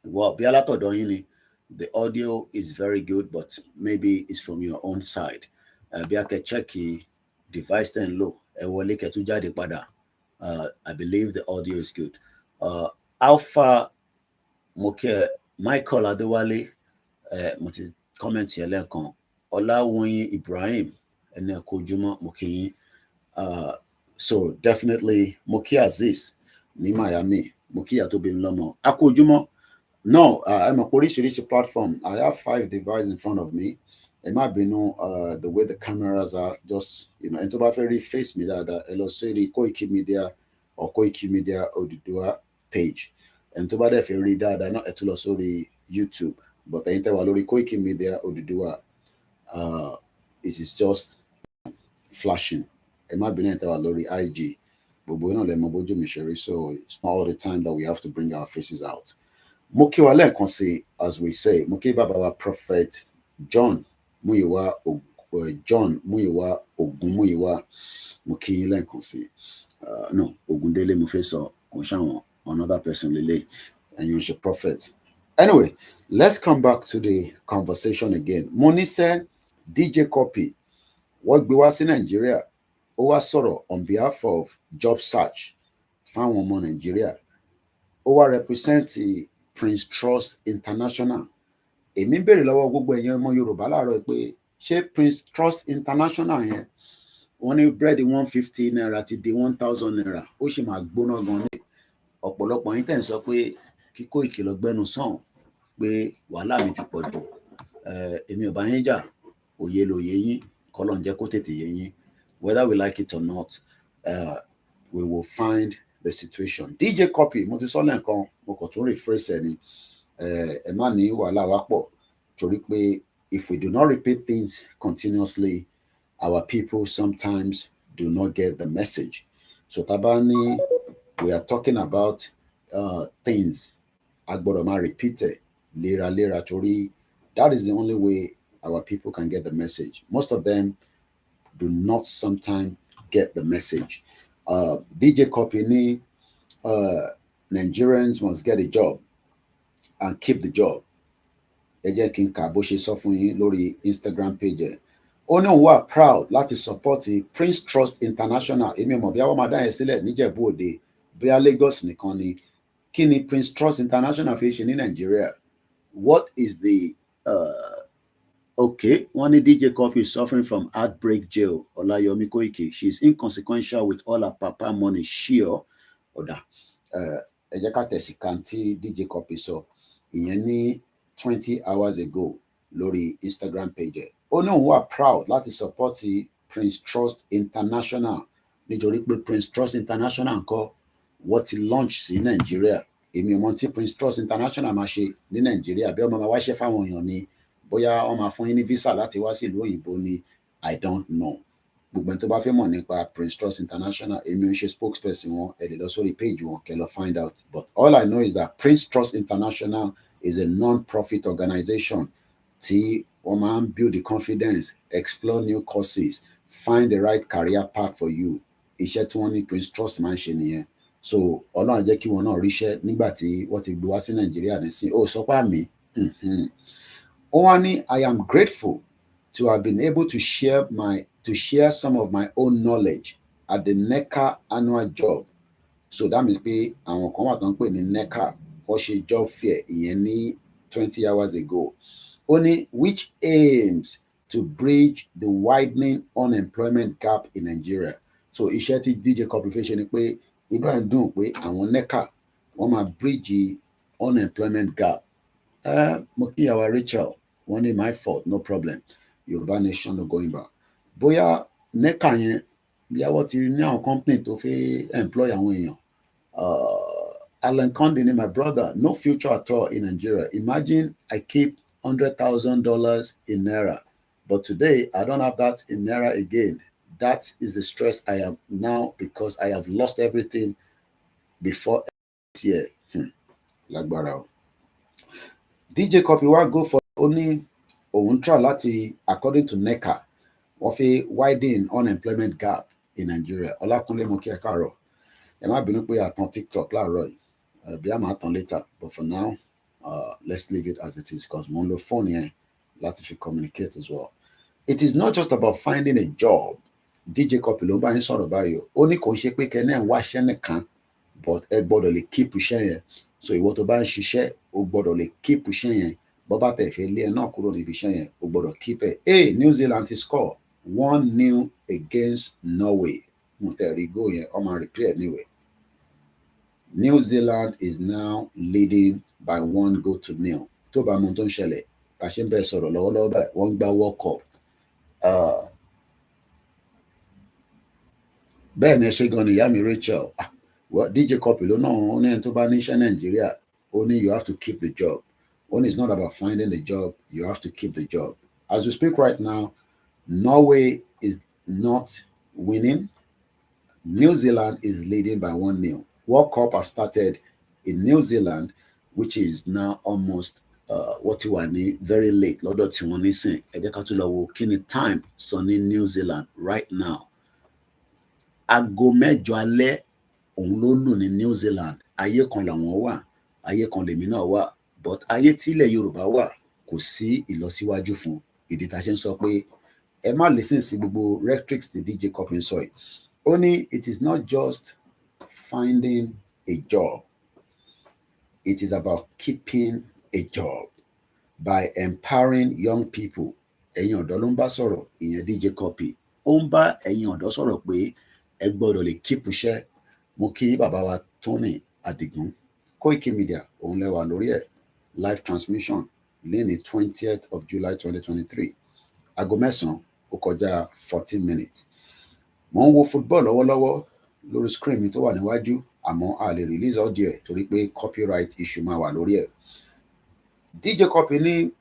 Well, bí alátọ̀dọ̀ yín ni, the audio is very good, but maybe it's from your own side. Bí a kẹ́ check device ten low, ẹ wọlé kẹ́ tún jáde padà. I believe the audio is good. Alpha Moke Michael Adewale, mo ti comment yẹn lẹ́ẹ̀kan. Ọláwọ̀nyí Ibrahim, ẹni ẹ kú ojúmọ́, mo kí yín. So definitely Moki Aziz ní Miami, Moki Atobilomo. A kú ojúmọ́. No, I'm a oríṣiríṣi platform. I have 5 devices in front of me. It might be the way the cameras are just, and to very face me that elo say Koiki Media or Koiki Media Odudua page. And to if you read that, not etulo sorry YouTube, but the interwalori Koiki Media Odudua it is just flashing. It might be interwalori IG. But we don't let Mobojo Misheri, so it's not all the time that we have to bring our faces out. Moki wale konse, as we say, Moki Baba Prophet John Muyiwa Ogun Muyiwa Moki len konse. No, Ogundele Mufeso Konshawo, another person lele, and you're a prophet. Anyway, let's come back to the conversation again. Moni said DJ Cuppy, what we was in Nigeria, Owa Soro on behalf of job search, found one more Nigeria. Owa represent the Prince Trust International. Èmi bèrè lọ́wọ́ gbogbo èèyàn ọmọ Yorùbá láàárọ̀ pé ṣé Prince Trust International yẹn wọ́n ní búrẹ́dì 150 naira ti di 1000 naira ó sì máa gbóná gan ní ọ̀pọ̀lọpọ̀ yín tẹ̀ ń sọ pé kíkó ìkìlọ̀ gbẹnu sàn pé wàhálà mi ti pọ̀ jù èmi ò bá yín jà òye lòye yín kọ́lọ̀ ń jẹ́ kó tètè yé yín whether we like it or not we will find the situation. DJ Cuppy mo ti sọ lẹ́ẹ̀kan mo kàn tún rephrase ẹ̀ ni ẹ má ní wàhálà wá pọ̀ torí pé if we do not repeat things continuously our people sometimes do not get the message. So tabani, we are talking about things agbọ́dọ̀ máa repeat it léraléra torí that is the only way our people can get the message. Most of them do not sometimes get the message. DJ Cuppy ní Nigerians must get a job and keep the job. Ẹ jẹ́ kí n kà bó ṣe sọ fún yín lórí Instagram page ẹ̀. Ó ní òun wà proud láti support Prince Trust International. Èmi mọ̀ bí àwọn máa dá yẹn sílẹ̀ níjẹ̀bú òde bóyá Lagos nìkan ni. Kí ni Prince Trust International fi ṣe ní Nàìjíríà? What is the okay, wọ́n ní DJ Cuppy is suffering from heartbreak jail. Olayomi Koiki, she is inconsequential with all her papa money. Sure. Ọ̀dà ẹ jẹ́ ká tẹ̀sí kan tí DJ Cuppy sọ ìyẹn ní 20 hours ago lórí Instagram page ẹ̀. Ó ní òun wà proud láti support Prince Trust International nítorí pé Prince Trust International ńkọ́ wọ́n ti launch sí Nàìjíríà. Èmi ò mọ̀ tí Prince Trust International máa ṣe ní Nàìjíríà bí ọmọ máa wáṣẹ́ fáwọn èèyàn ni bóyá wọ́n máa fún yín ní visa láti wá sí ìlú òyìnbó ni I don't know. Gbogbo ẹni tó bá fẹ́ mọ̀ nípa Prince Trust International èmi ò ń ṣe spokesperson wọn ẹ lè lọ sórí page wọn kẹ́ lọ find out, but all I know is that Prince Trust International is a non-profit organization tí wọ́n máa ń build the confidence, explore new courses, find the right career path for you. Iṣẹ́ tí wọ́n ní Prince Trust máa ń ṣe nìyẹn. So Ọlọ́run jẹ́ kí wọn náà ríṣẹ́ nígbà tí wọ́n ti gbé wá sí Nàìjíríà nísìnyí. Ó sọ pé àmì. Ó wá ní I am grateful to have been able to share some of my own knowledge at the NECA annual job. So that means pé àwọn kan wà tó ń pè ní NECA wọ́n ṣe job fair ìyẹn ní 20 hours ago. Ó ní which aims to bridge the widening unemployment gap in Nigeria. So iṣẹ́ tí DJ Cuppy fẹ́ ṣe ni pé Ibrahim dùn pé àwọn NECA wọ́n máa bridge unemployment gap. Mo kí ìyàwó Rachel wọ́n ní my fault no problem Yorùbá nation no going back. Bóyá NECA yẹn bí àwọn ti ní àwọn company tó fẹ́ employ àwọn èèyàn. Alan Conde my brother, no future at all in Nigeria. Imagine I keep $100,000 in Naira, but today I don't have that in Naira again. That is the stress I am now because I have lost everything before this year. Lágbára o. DJ Cuppy wa go for only òun try láti according to NECA wọ́n fi widen unemployment gap in Nigeria. Ọlákúnlé mo kí ẹ káàárọ̀. Ẹ má bínú pé àtàn TikTok láàárọ̀ yìí. Bí a máa tàn later, but for now, let's leave it as it is because mo ń lo phone yẹn láti fi communicate as well. It is not just about finding a job. DJ Cuppy ló bá yín sọ̀rọ̀ báyìí. Ó ní kò ṣe pé kẹ́ni ẹ̀ ń wáṣẹ́ nìkan, but ẹ gbọ́dọ̀ lè keep iṣẹ́ yẹn. So ìwọ tó bá ń ṣiṣẹ́, o gbọ́dọ̀ lè keep iṣẹ́ yẹn. Bó bá tẹ̀ fẹ́ lé ẹ náà kúrò níbi iṣẹ́ yẹn, o gbọ́dọ̀ keep ẹ̀. New Zealand ti score 1-0 against Norway. Mo tẹ̀ rí goal yẹn, ọ máa replay anyway. New Zealand is now leading by 1-0. Tó bá mọ tó ń ṣẹlẹ̀, bá ṣe ń bẹ́ẹ̀ sọ̀rọ̀ lọ́wọ́lọ́wọ́ báyìí, wọ́n gbá World Cup. Bẹ́ẹ̀ ni ẹ ṣe gan ni ìyá mi Rachel. DJ Cuppy ló náà ó ní ẹni tó bá níṣẹ́ Nàìjíríà, ó ní you have to keep the job. Only it's not about finding the job, you have to keep the job. As we speak right now, Norway is not winning. New Zealand is leading by 1-0. World Cup has started in New Zealand, which is now almost what you want very late. Lọ́dọ̀ tí wọ́n ní sìn, ẹ jẹ́ ká tún lọ wo kí ni time sọ ní New Zealand right now. Aago mẹ́jọ alẹ́ òun ló lù ní New Zealand. Ayé kan làwọn wà, ayé kan lèmi náà wà. But ayé tílẹ̀ Yorùbá wà kò sí ìlọsíwájú fún. Ìdí tá a ṣe ń sọ pé ẹ má listen sí gbogbo rhetorics tí DJ Cuppy ń sọ yìí. Ó ní it is not just finding a job. It is about keeping a job by empowering young people. Ẹ̀yin ọ̀dọ́ ló ń bá sọ̀rọ̀ ìyẹn DJ Cuppy. ó ń bá ẹ̀yin ọ̀dọ́ sọ̀rọ̀ pé ẹ gbọ́dọ̀ lè keep iṣẹ́. Mo kí bàbá wa Tony Adigun, Koiki Media, òun lẹ́wà lórí ẹ̀, live transmission lẹ́ni 20th of July 2023. Aago 9 ó kọjá 14 minutes. Mo ń wo football lọ́wọ́lọ́wọ́ lórí screen mi tó wà níwájú, àmọ́ a lè release audio ẹ̀ torí pé copyright issue máa wà lórí ẹ̀. DJ Cuppy ní,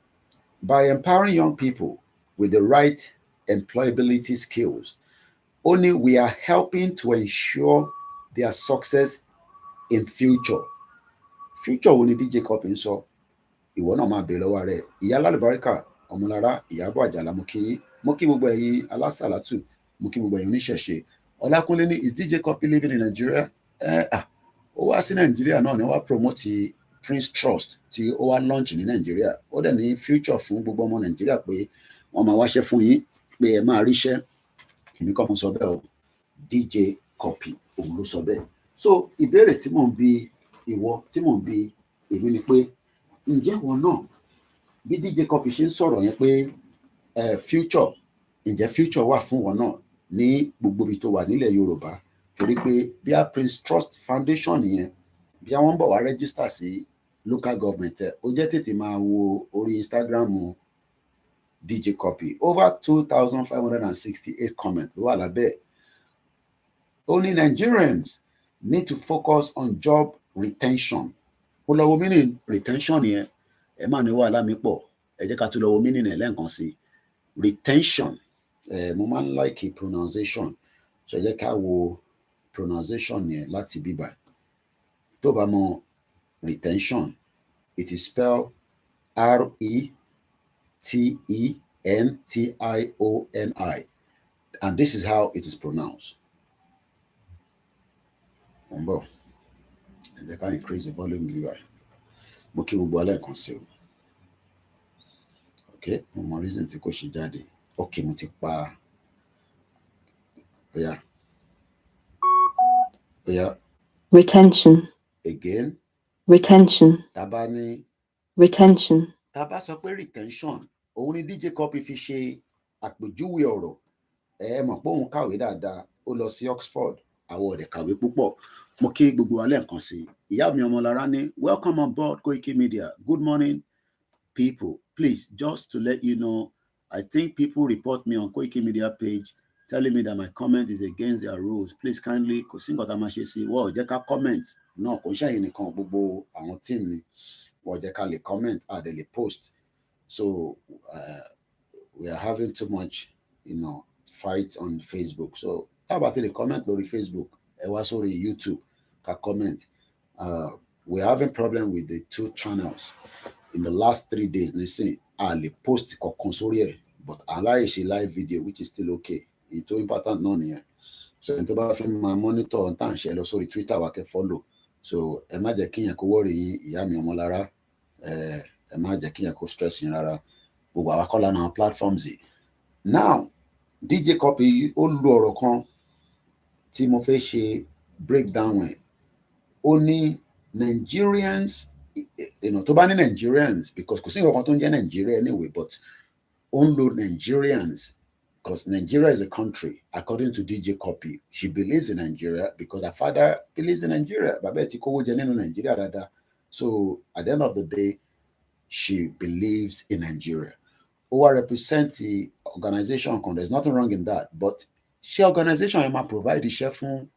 by empowering young people with the right employability skills, only we are helping to ensure their success in future. Future wo ni DJ Cuppy ń sọ? Ìwọ náà máa bèèrè lọ́wọ́ rẹ̀. Ìyá Lálùbáríkà, Ọmọlára, Ìyábọ̀ Àjàlá, mo kí gbogbo ẹ̀yin alásàlátù, mo kí gbogbo ẹ̀yin oníṣẹ̀ṣe. Ọlákúnlé ní, is DJ Cuppy living in Nigeria? Ó wá sí Nàìjíríà náà ni wọ́n promote Prince Trust tí ó wá launch ní Nàìjíríà. Ó dẹ̀ ní future fún gbogbo ọmọ Nàìjíríà pé wọ́n máa wáṣẹ́ fún yín, pé ẹ máa ríṣẹ́. Èmi kọ́ mo sọ bẹ́ẹ̀ o, DJ Cuppy òun ló sọ bẹ́ẹ̀. So ìbéèrè tí mò ń bi ìwọ, tí mò ń bi èmi ni pé, ǹjẹ́ wọn náà bí DJ Cuppy ṣe ń sọ̀rọ̀ yẹn pé future, ǹjẹ́ future wà fún wọn náà ní gbogbo ibi tó wà nílẹ̀ Yorùbá? Torí pé bí a Prince Trust Foundation yẹn, bí àwọn ń bọ̀ wá register sí local government ẹ̀, ó jẹ́ tètè máa wo orí Instagram DJ Cuppy, over 2,568 comments ló wà lábẹ́. Only Nigerians need to focus on job retention. Ó lọ wo meaning retention yẹn, ẹ máa ní wàhálà mi pọ̀, ẹ jẹ́ ká tún lọ wo meaning ẹ̀ lẹ́ẹ̀kan sí. Retention, mo máa ń like pronunciation, so ẹ jẹ́ ká wo pronunciation yẹn láti bíbá. Tó bá mọ retention, it is spelled R-E-T-E-N-T-I-O-N-I, and this is how it is pronounced. Ẹ jẹ́ ká increase the volume bíbá. Mo kí gbogbo alẹ́ kan sí o. Okay, mo mọ reason tí kò ṣe jáde. Okay, mo ti pa. Oya. Retention. Again. Retention. Taba ní. Retention. Taba sọ pé retention, òun ni DJ Cuppy fi ṣe àpèjúwe ọ̀rọ̀. Ẹ mọ̀ pé òun kàwé dáadáa, ó lọ sí Oxford, àwọn ọ̀dẹ̀ kàwé púpọ̀. Mo kí gbogbo alẹ́ kan sí. Ìyá mi Ọmọlára ní, welcome on board Koiki Media. Good morning, people. Please, just to let you know, I think people report me on Koiki Media page telling me that my comment is against their rules. Please kindly, kò sí nǹkan tá a máa ṣe sí. Wọ́n jẹ́ ká comment náà, kò ń ṣàyè nìkan, gbogbo àwọn team ni wọ́n jẹ́ ká lè comment, a dẹ̀ lè post. So we are having too much, fight on Facebook. So how about the comment lórí Facebook? Ẹ wá sórí YouTube ká comment. We're having problem with the 2 channels. In the last 3 days, listen, I'll post kankan sórí ẹ̀, but aláì ṣe live video, which is still okay. It's too important náà nìyẹn. So ẹni tó bá fẹ́ máa monitor tá à ń ṣe lọ sórí Twitter wa kẹ́ follow. So ẹ má jẹ́ kíyàn kó worry yín, ìyá mi Ọmọlára. Ẹ má jẹ́ kíyàn kó stress yín rárá. Gbogbo àwa kọ́ la náà platforms yìí. Now, DJ Cuppy ó lu ọ̀rọ̀ kan tí mo fẹ́ ṣe breakdown ẹ̀. Ó ní Nigerians, tó bá ní Nigerians, because kò sí nǹkan tó ń jẹ́ Nigeria anyway, but ó ń lo Nigerians because Nigeria is a country. According to DJ Cuppy, she believes in Nigeria because her father believes in Nigeria. Bàbá ẹ̀ ti kówó jẹ nínú Nigeria dáadáa. So at the end of the day, she believes in Nigeria. Ó wá represent the organization kan, there's nothing wrong in that, but ṣé organization yẹn máa provide iṣẹ́ fún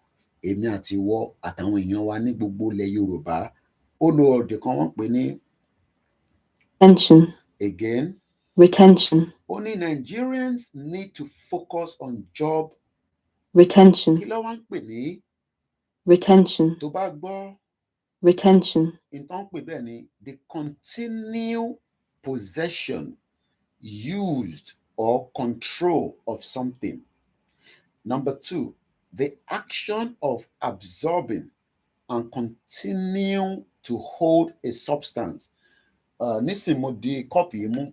èmi àti ìwọ àtàwọn èèyàn wa ní gbogbo ilẹ̀ Yorùbá? Ó lo ọ̀dẹ̀ kan wọ́n pè ní retention. Again. Retention. Only Nigerians need to focus on job retention. Kí ló wá ń pè ní retention. tó bá gbọ́ Retention. nǹkan pè bẹ́ẹ̀ ni the continued possession, used or control of something. Number 2, the action of absorbing and continue to hold a substance. Nísìn mo di Cuppy mú.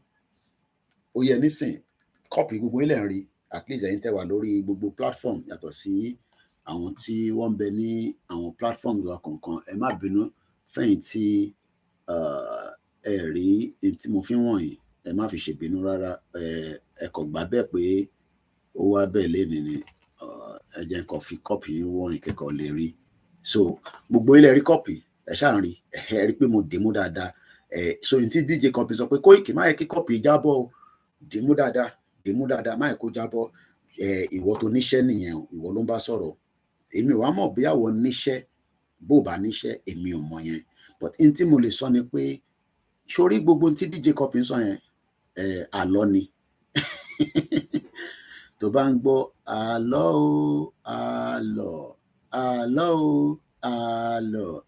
Ó yẹ nísìn Cuppy gbogbo ilẹ̀ ń rí, at least ẹ̀yin tẹ́ wà lórí gbogbo platform yàtọ̀ sí àwọn tí wọ́n ń bẹ ní àwọn platforms wa kọ̀ọ̀kan. Ẹ má bínú fẹ́yìn tí ẹ rí tí mo fi ń wọ̀nyí, ẹ má fi ṣèbínú rárá. Ẹ kò gbà bẹ́ẹ̀ pé ó wá bẹ́ẹ̀ lénìí ni ẹ jẹ́ nǹkan fi kọ́ọ̀pì yín wọ́n ìkẹ́kọ̀ọ́ lè rí so gbogbo ilẹ̀ rí kọ́ọ̀pì ẹ ṣáà rí ẹ rí pé mo dìímú dáadáa so ní tí DJ Cuppy sọ pé Koiki má yẹ kí kọ́ọ̀pì jábọ́ o dìímú dáadáa má yẹ kó jábọ́ ìwọ tó níṣẹ́ nìyẹn ìwọ ló ń bá sọ̀rọ̀ èmi ò wá mọ̀ bí àwọn níṣẹ́ bó bá níṣẹ́ èmi ò mọ̀ yẹn but n tí mo lè sọ ni pé sórí gbogbo tí DJ Cuppy ń sọ yẹn àlọ́ ni tó bá ń gbọ́ àlọ́ o àlọ́ o àlọ́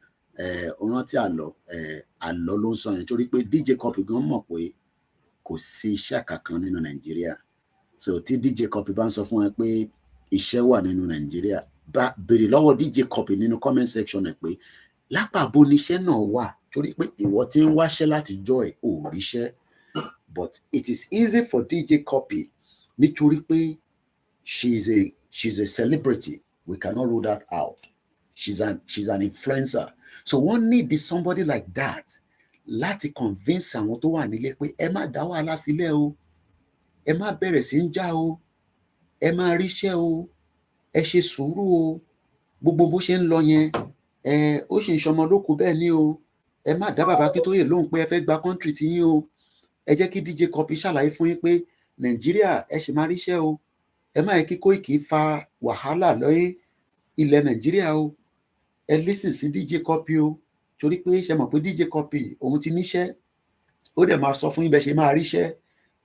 ó rántí àlọ́ ló ń sọ yẹn torí pé DJ Cuppy gan mọ̀ pé kò sí iṣẹ́ kankan nínú Nàìjíríà so tí DJ Cuppy bá ń sọ fún ẹ pé iṣẹ́ wà nínú Nàìjíríà bá béèrè lọ́wọ́ DJ Cuppy nínú comment section ẹ̀ pé lápàbó níṣẹ́ náà wà torí pé ìwọ tí ń wáṣẹ́ láti jọ ẹ̀ ò ríṣẹ́ but it is easy for DJ Cuppy nítorí pé she's a celebrity we cannot rule that out she's an influencer so one need somebody like that láti convince àwọn tó wà nílé pé ẹ má dá wàhálà sílẹ̀ o ẹ má bẹ̀rẹ̀ sí ń jà o ẹ má ríṣẹ́ o ẹ ṣe sùúrù o gbogbo bó ṣe ń lọ yẹn ó sì ń ṣọmọ lókun bẹ́ẹ̀ ni o ẹ má dá bàbá Akíntóyè lóhùn pé ẹ fẹ́ gba kọ́ńtírì tí yín o ẹ jẹ́ kí DJ Cuppy ṣàlàyé fún yín pé Nàìjíríà ẹ ṣì máa ríṣẹ́ o ẹ má yẹ kí Koiki fa wàhálà lórí ilẹ̀ Nàìjíríà o ẹ lísìn sí DJ Cuppy o torí pé ṣe mọ̀ pé DJ Cuppy òun ti níṣẹ́ ó dẹ̀ máa sọ fún yín bẹ́ẹ̀ ṣe máa ríṣẹ́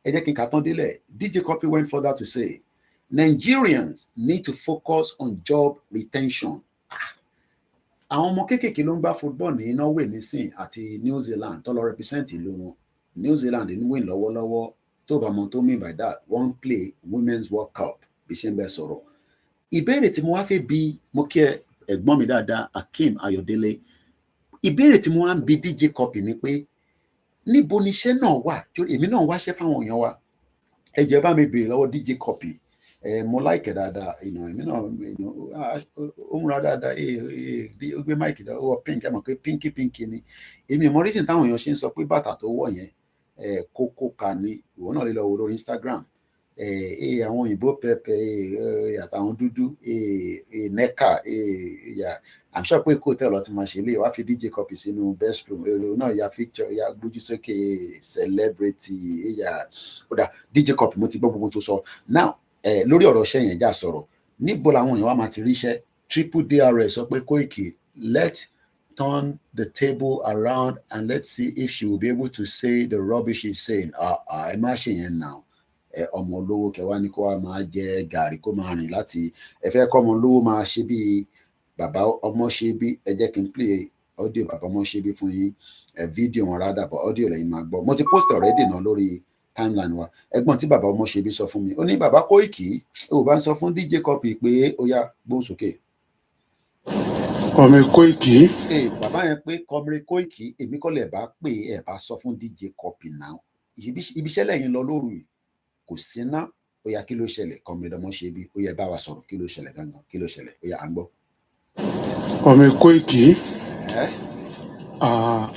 ẹ jẹ́ kí n kà tán délẹ̀ DJ Cuppy went further to say Nigerians need to focus on job retention. Àwọn ọmọ kéékèèké ló ń gbá football ní Norway nísìn àti New Zealand tó lọ represent ìlú wọn. New Zealand ń win lọ́wọ́lọ́wọ́ tó bá mọ tó mean by that one play Women's World Cup bí ṣe ń bẹ sọ̀rọ̀. Ìbéèrè tí mo wá fẹ́ bi mo kí ẹ̀gbọ́n mi dáadáa Akeem Ayọ̀délé ìbéèrè tí mo wá ń bi DJ Cuppy ni pé níbo ni iṣẹ́ náà wà torí èmi náà wáṣẹ́ fáwọn èèyàn wa ẹ jẹ́ bá mi béèrè lọ́wọ́ DJ Cuppy mo like dáadáa èmi náà ó múra dáadáa ó gbé máìkì dáa ó wọ pink ẹ mọ̀ pé pinky ni èmi mọ reason táwọn èèyàn ṣe ń sọ pé bàtà tó wọ̀ yẹn kókó ka ni ìwọ náà lè lọ wo lórí Instagram àwọn òyìnbó pẹpẹ àtàwọn dúdú nẹ́kà I'm sure pé kó tẹ̀ lọ tí máa ṣe lè wá fi DJ Cuppy sínú best room èrò náà ya picture ya gbójú sókè celebrity ó dà DJ Cuppy mo ti gbọ́ gbogbo tó sọ now lórí ọ̀rọ̀ iṣẹ́ yẹn já sọ̀rọ̀ níbo làwọn èèyàn wa máa ti ríṣẹ́ triple DRS sọ pé Koiki let's turn the table around and let's see if she will be able to say the rubbish she's saying ẹ má ṣe yẹn now ọmọ olówó kẹwàá ní kó wa máa jẹ gàrí kó máa rìn láti ẹ fẹ́ kọ́ ọmọ olówó máa ṣe bí bàbá ọmọ ṣe bí ẹ jẹ́ kí n play audio bàbá ọmọ ṣe bí fún yín fídíò wọn rádà bọ̀ audio lẹ́yìn máa gbọ́ mo ti post already náà lórí timeline wa ẹ̀gbọ́n tí bàbá ọmọ ṣe bí sọ fún mi ó ní bàbá Koiki ó bá ń sọ fún DJ Cuppy pé ó yá gbóhùn sókè. Kọ̀mí Koiki. Bàbá yẹn pé kọ̀mí Koiki èmi kọ́ lẹ̀ bá pè ẹ̀ bá sọ fún DJ Cuppy náà ibiṣẹ́ lẹ́yìn lọ lóru yìí kò sí ná ó yá kí ló ṣẹlẹ̀ kọ̀mí ọmọ ṣe bí ó yẹ bá wa sọ̀rọ̀ kí ló ṣẹlẹ̀ gangan kí ló ṣẹlẹ̀ ó yá à ń gbọ́. Kọ̀mí Koiki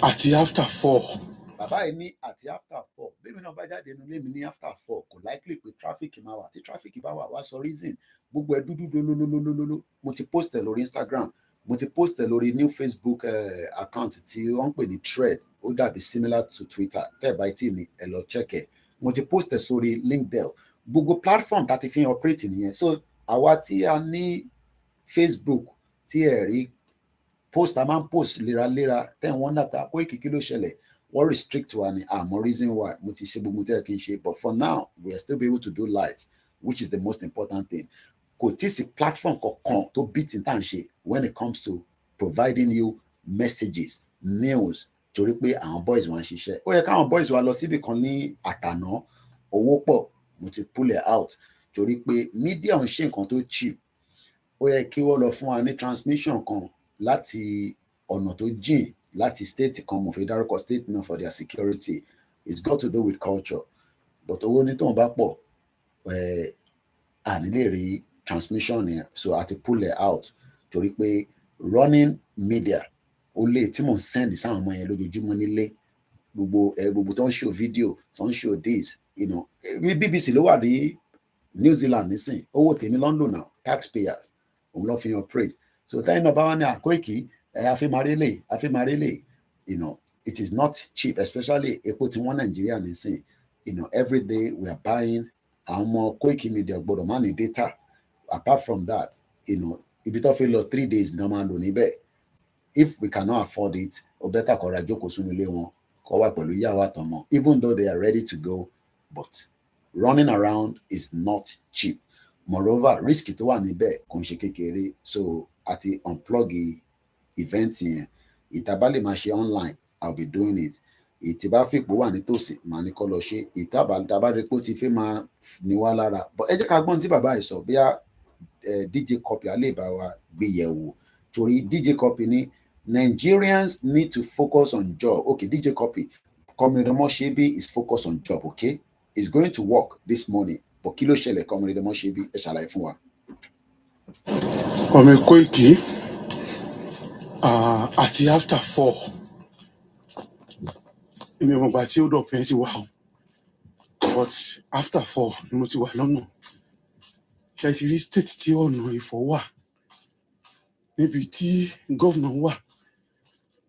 àti after 4. Bàbá yìí ní àti after 4 bẹ́ẹ̀ náà bá jáde nínú ilé mi ní after 4 kò likely pé traffic máa wà tí traffic bá wà wá sọ reason gbogbo ẹ dúdú lólólólólóló mo ti post ẹ lórí Instagram mo ti post ẹ lórí new Facebook account tí wọ́n ń pè ní thread ó dàbí similar to Twitter tẹ́ ẹ̀ bá tí ni ẹ lọ check ẹ mo ti post ẹ sórí LinkedIn gbogbo platform tá ti fi operate nìyẹn so àwa tí a ní Facebook tí ẹ rí post a máa ń post léraléra tẹ́ wọ́n dàgbà Koiki kí ló ṣẹlẹ̀ wọ́n restrict wa ni àmọ́ reason why mo ti ṣe gbogbo tẹ́ kí n ṣe but for now we are still be able to do live which is the most important thing kò tí sí platform kankan tó beat in tan ṣe when it comes to providing you messages news torí pé àwọn boys wọn ṣiṣẹ́ ó yẹ káwọn boys wa lọ síbi kan ní àtàná owó pọ̀ mo ti pull it out torí pé media ń ṣe nǹkan tó cheap ó yẹ kí wọ́n lọ fún wa ní transmission kan láti ọ̀nà tó jìn láti state kan mo fi dárúkọ state náà for their security it's got to do with culture but owó ní tóun bá pọ̀ àní lè rí transmission yẹn so àti pull it out torí pé running media ó lè tí mò ń send sáwọn ọmọ yẹn lójoojúmọ́ nílé gbogbo tó ń show video tó ń show this BBC ló wà ní New Zealand nísìn owó tèmi London now taxpayers òun lọ fi operate so tẹ́yìn náà bá wà ní Àkóìkí àfimárélè it is not cheap especially epo tí wọ́n Nàìjíríà nísìn every day we are buying àwọn ọmọ Koiki Media gbọ́dọ̀ má ní data apart from that ibi tó fi lọ 3 days ní wọ́n máa lò níbẹ̀ if we cannot afford it ó better kó ra jókòó sínú ilé wọn kó wà pẹ̀lú ìyàwó àtọmọ even though they are ready to go but running around is not cheap moreover risk tó wà níbẹ̀ kò ń ṣe kékeré so àti unplug event yẹn ìtàbá lè máa ṣe online I'll be doing it ìtìbá fìpò wà nítòsí màá ní kó lọ ṣe ìtàbá rí pé ó ti fẹ́ máa ní wá lára but ẹ jẹ́ ká gbọ́n tí bàbá yìí sọ bíyà DJ Cuppy alẹ́ bá wa gbé yẹ̀wò torí DJ Cuppy ní Nigerians need to focus on job okay DJ Cuppy Comrade Omosebi is focused on job okay it's going to work this morning but kí ló ṣẹlẹ̀ Comrade Omosebi ẹ ṣàlàyé fún wa. ọmọ Koiki àti after 4 èmi ò mọ̀gbà tí ó dọ̀pẹ́ ti wà but after 4 ni mo ti wà lọ́nà ṣe ti rí state tí ọ̀nà Ifọ̀ wà níbi tí gọ́vnà wà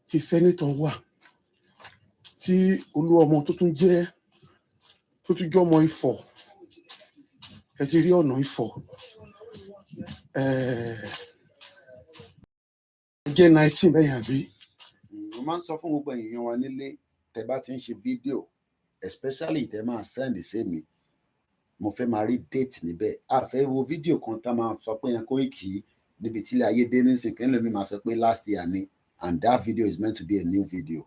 tí sẹ́nẹ́tọ̀ wà tí olúọmọ tó tún jẹ́ ọmọ Ifọ̀ ẹ ti rí ọ̀nà Ifọ̀ jẹ́ 19 bẹ́yìn àbí. mo máa ń sọ fún gbogbo èèyàn wa nílé tẹ́ bá ti ń ṣe fídíò especially tẹ́ máa send sí mi mo fẹ́ máa rí date níbẹ̀ a fẹ́ wo fídíò kan tá máa sọ pé yẹn Koiki níbi tí ilé ayé dé nísìnyí kí lómi máa sọ pé last year ni and that video is meant to be a new video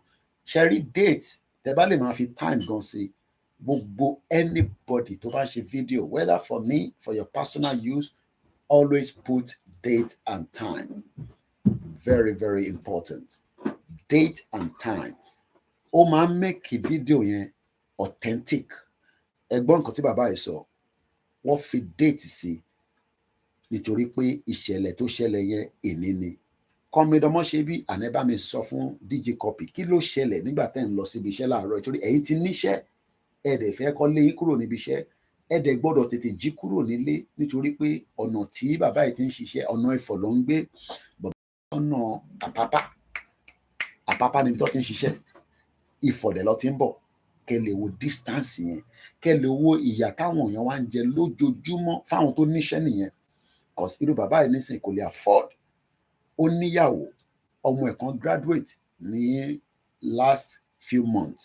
ṣe rí date tẹ́ bá lè máa fi time gan sí gbogbo anybody tó bá ṣe video whether for me for your personal use always put date and time very very important date and time ó máa ń make video yẹn authentic ẹgbọ́n nǹkan tí bàbá yìí sọ wọ́n fi date sí nítorí pé ìṣẹ̀lẹ̀ tó ṣẹlẹ̀ yẹn èní ni Comrade Omosebi ànẹ́bá mi sọ fún DJ Cuppy kí ló ṣẹlẹ̀ nígbà tẹ́ ń lọ síbi iṣẹ́ láàárọ̀ ìtorí ẹ̀yin ti níṣẹ́ ẹ̀dẹ̀ fẹ́ kọ́ lé yín kúrò níbi iṣẹ́ ẹ̀dẹ̀ gbọ́dọ̀ tètè jí kúrò nílé nítorí pé ọ̀nà tí bàbá yìí ti ń ṣiṣẹ́ ọ̀nà Ifọ̀ ló ń gbé bàbá ọ̀nà Àpápá níbi tó ti ń ṣiṣẹ́ Ifọ̀ dẹ̀ lọ ti ń bọ̀ kẹ́ lè wo distance yẹn kẹ́ lè wo ìyà táwọn èèyàn wá ń jẹ lójoojúmọ́ fáwọn tó níṣẹ́ nìyẹn cause irú bàbá yìí nísìnyí kò lè afford ó níyàwó ọmọ ẹ̀ kan graduate ní last few months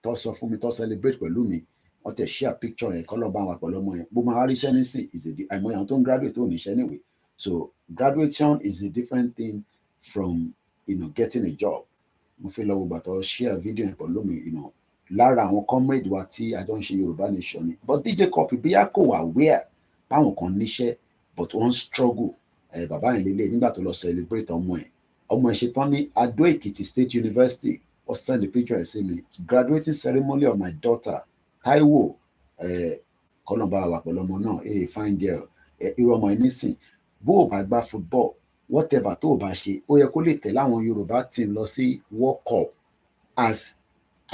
tó sọ fún mi tó celebrate pẹ̀lú mi wọ́n tẹ̀ share picture yẹn kọ́ lọ́ọ́ bá wọn pẹ̀lú ọmọ yẹn bó máa rí iṣẹ́ nísìn ìṣèdí àìmọye àwọn tó ń graduate tó níṣẹ́ níwèé so graduation is a different thing from getting a job mo fi lọ gbogbo àtọ share video yẹn pẹ̀lú mi lára àwọn comrade wa tí a jọ ń ṣe Yorùbá nation ni but DJ Cuppy bí a kò wà where báwọn kan níṣẹ́ but wọ́n struggle bàbá yẹn lélẹ̀ nígbà tó lọ celebrate ọmọ ẹ̀ ṣetán ní Adó Èkìtì State University ó send the picture ẹ̀ sí mi graduating ceremony of my daughter Taiwo kọlọmba wà pẹ̀lú ọmọ náà fine girl irú ọmọ ẹ̀ nísìn bó o bá gbá football whatever tó o bá ṣe ó yẹ kó lè tẹ̀lé àwọn Yorùbá team lọ sí World Cup as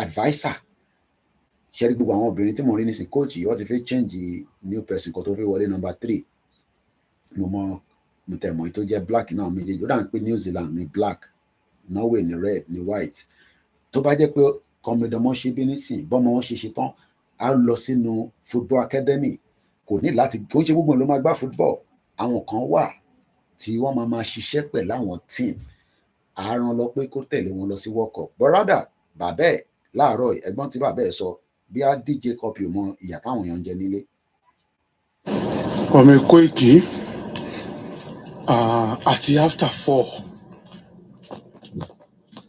adviser ṣẹ́rí gbogbo àwọn obìnrin tí mo rí nísìn coach yìí wọ́n ti fẹ́ change new person kan tó fẹ́ wọlé number 3 mo tẹ̀mọ̀ èyí tó jẹ́ black náà méjèèjì ó dà ń pé New Zealand ní black Norway ní red ní white tó bá jẹ́ pé Comrade Omosebi nísìn bọ́mọ wọn ṣe tán á lọ sínú football academy kò ní láti kó ṣe gbogbo ló máa gbá football àwọn kan wà tí wọ́n máa ṣiṣẹ́ pẹ̀lú àwọn team àárọ̀ lọ pé kó tẹ̀lé wọn lọ sí World Cup bọ́rádà bàbá ẹ̀ láàárọ̀ ẹ̀gbọ́n tí bàbá ẹ̀ sọ bí a DJ Cuppy mọ ìyà táwọn èèyàn ń jẹ nílé. ọmọ Koiki àti after 4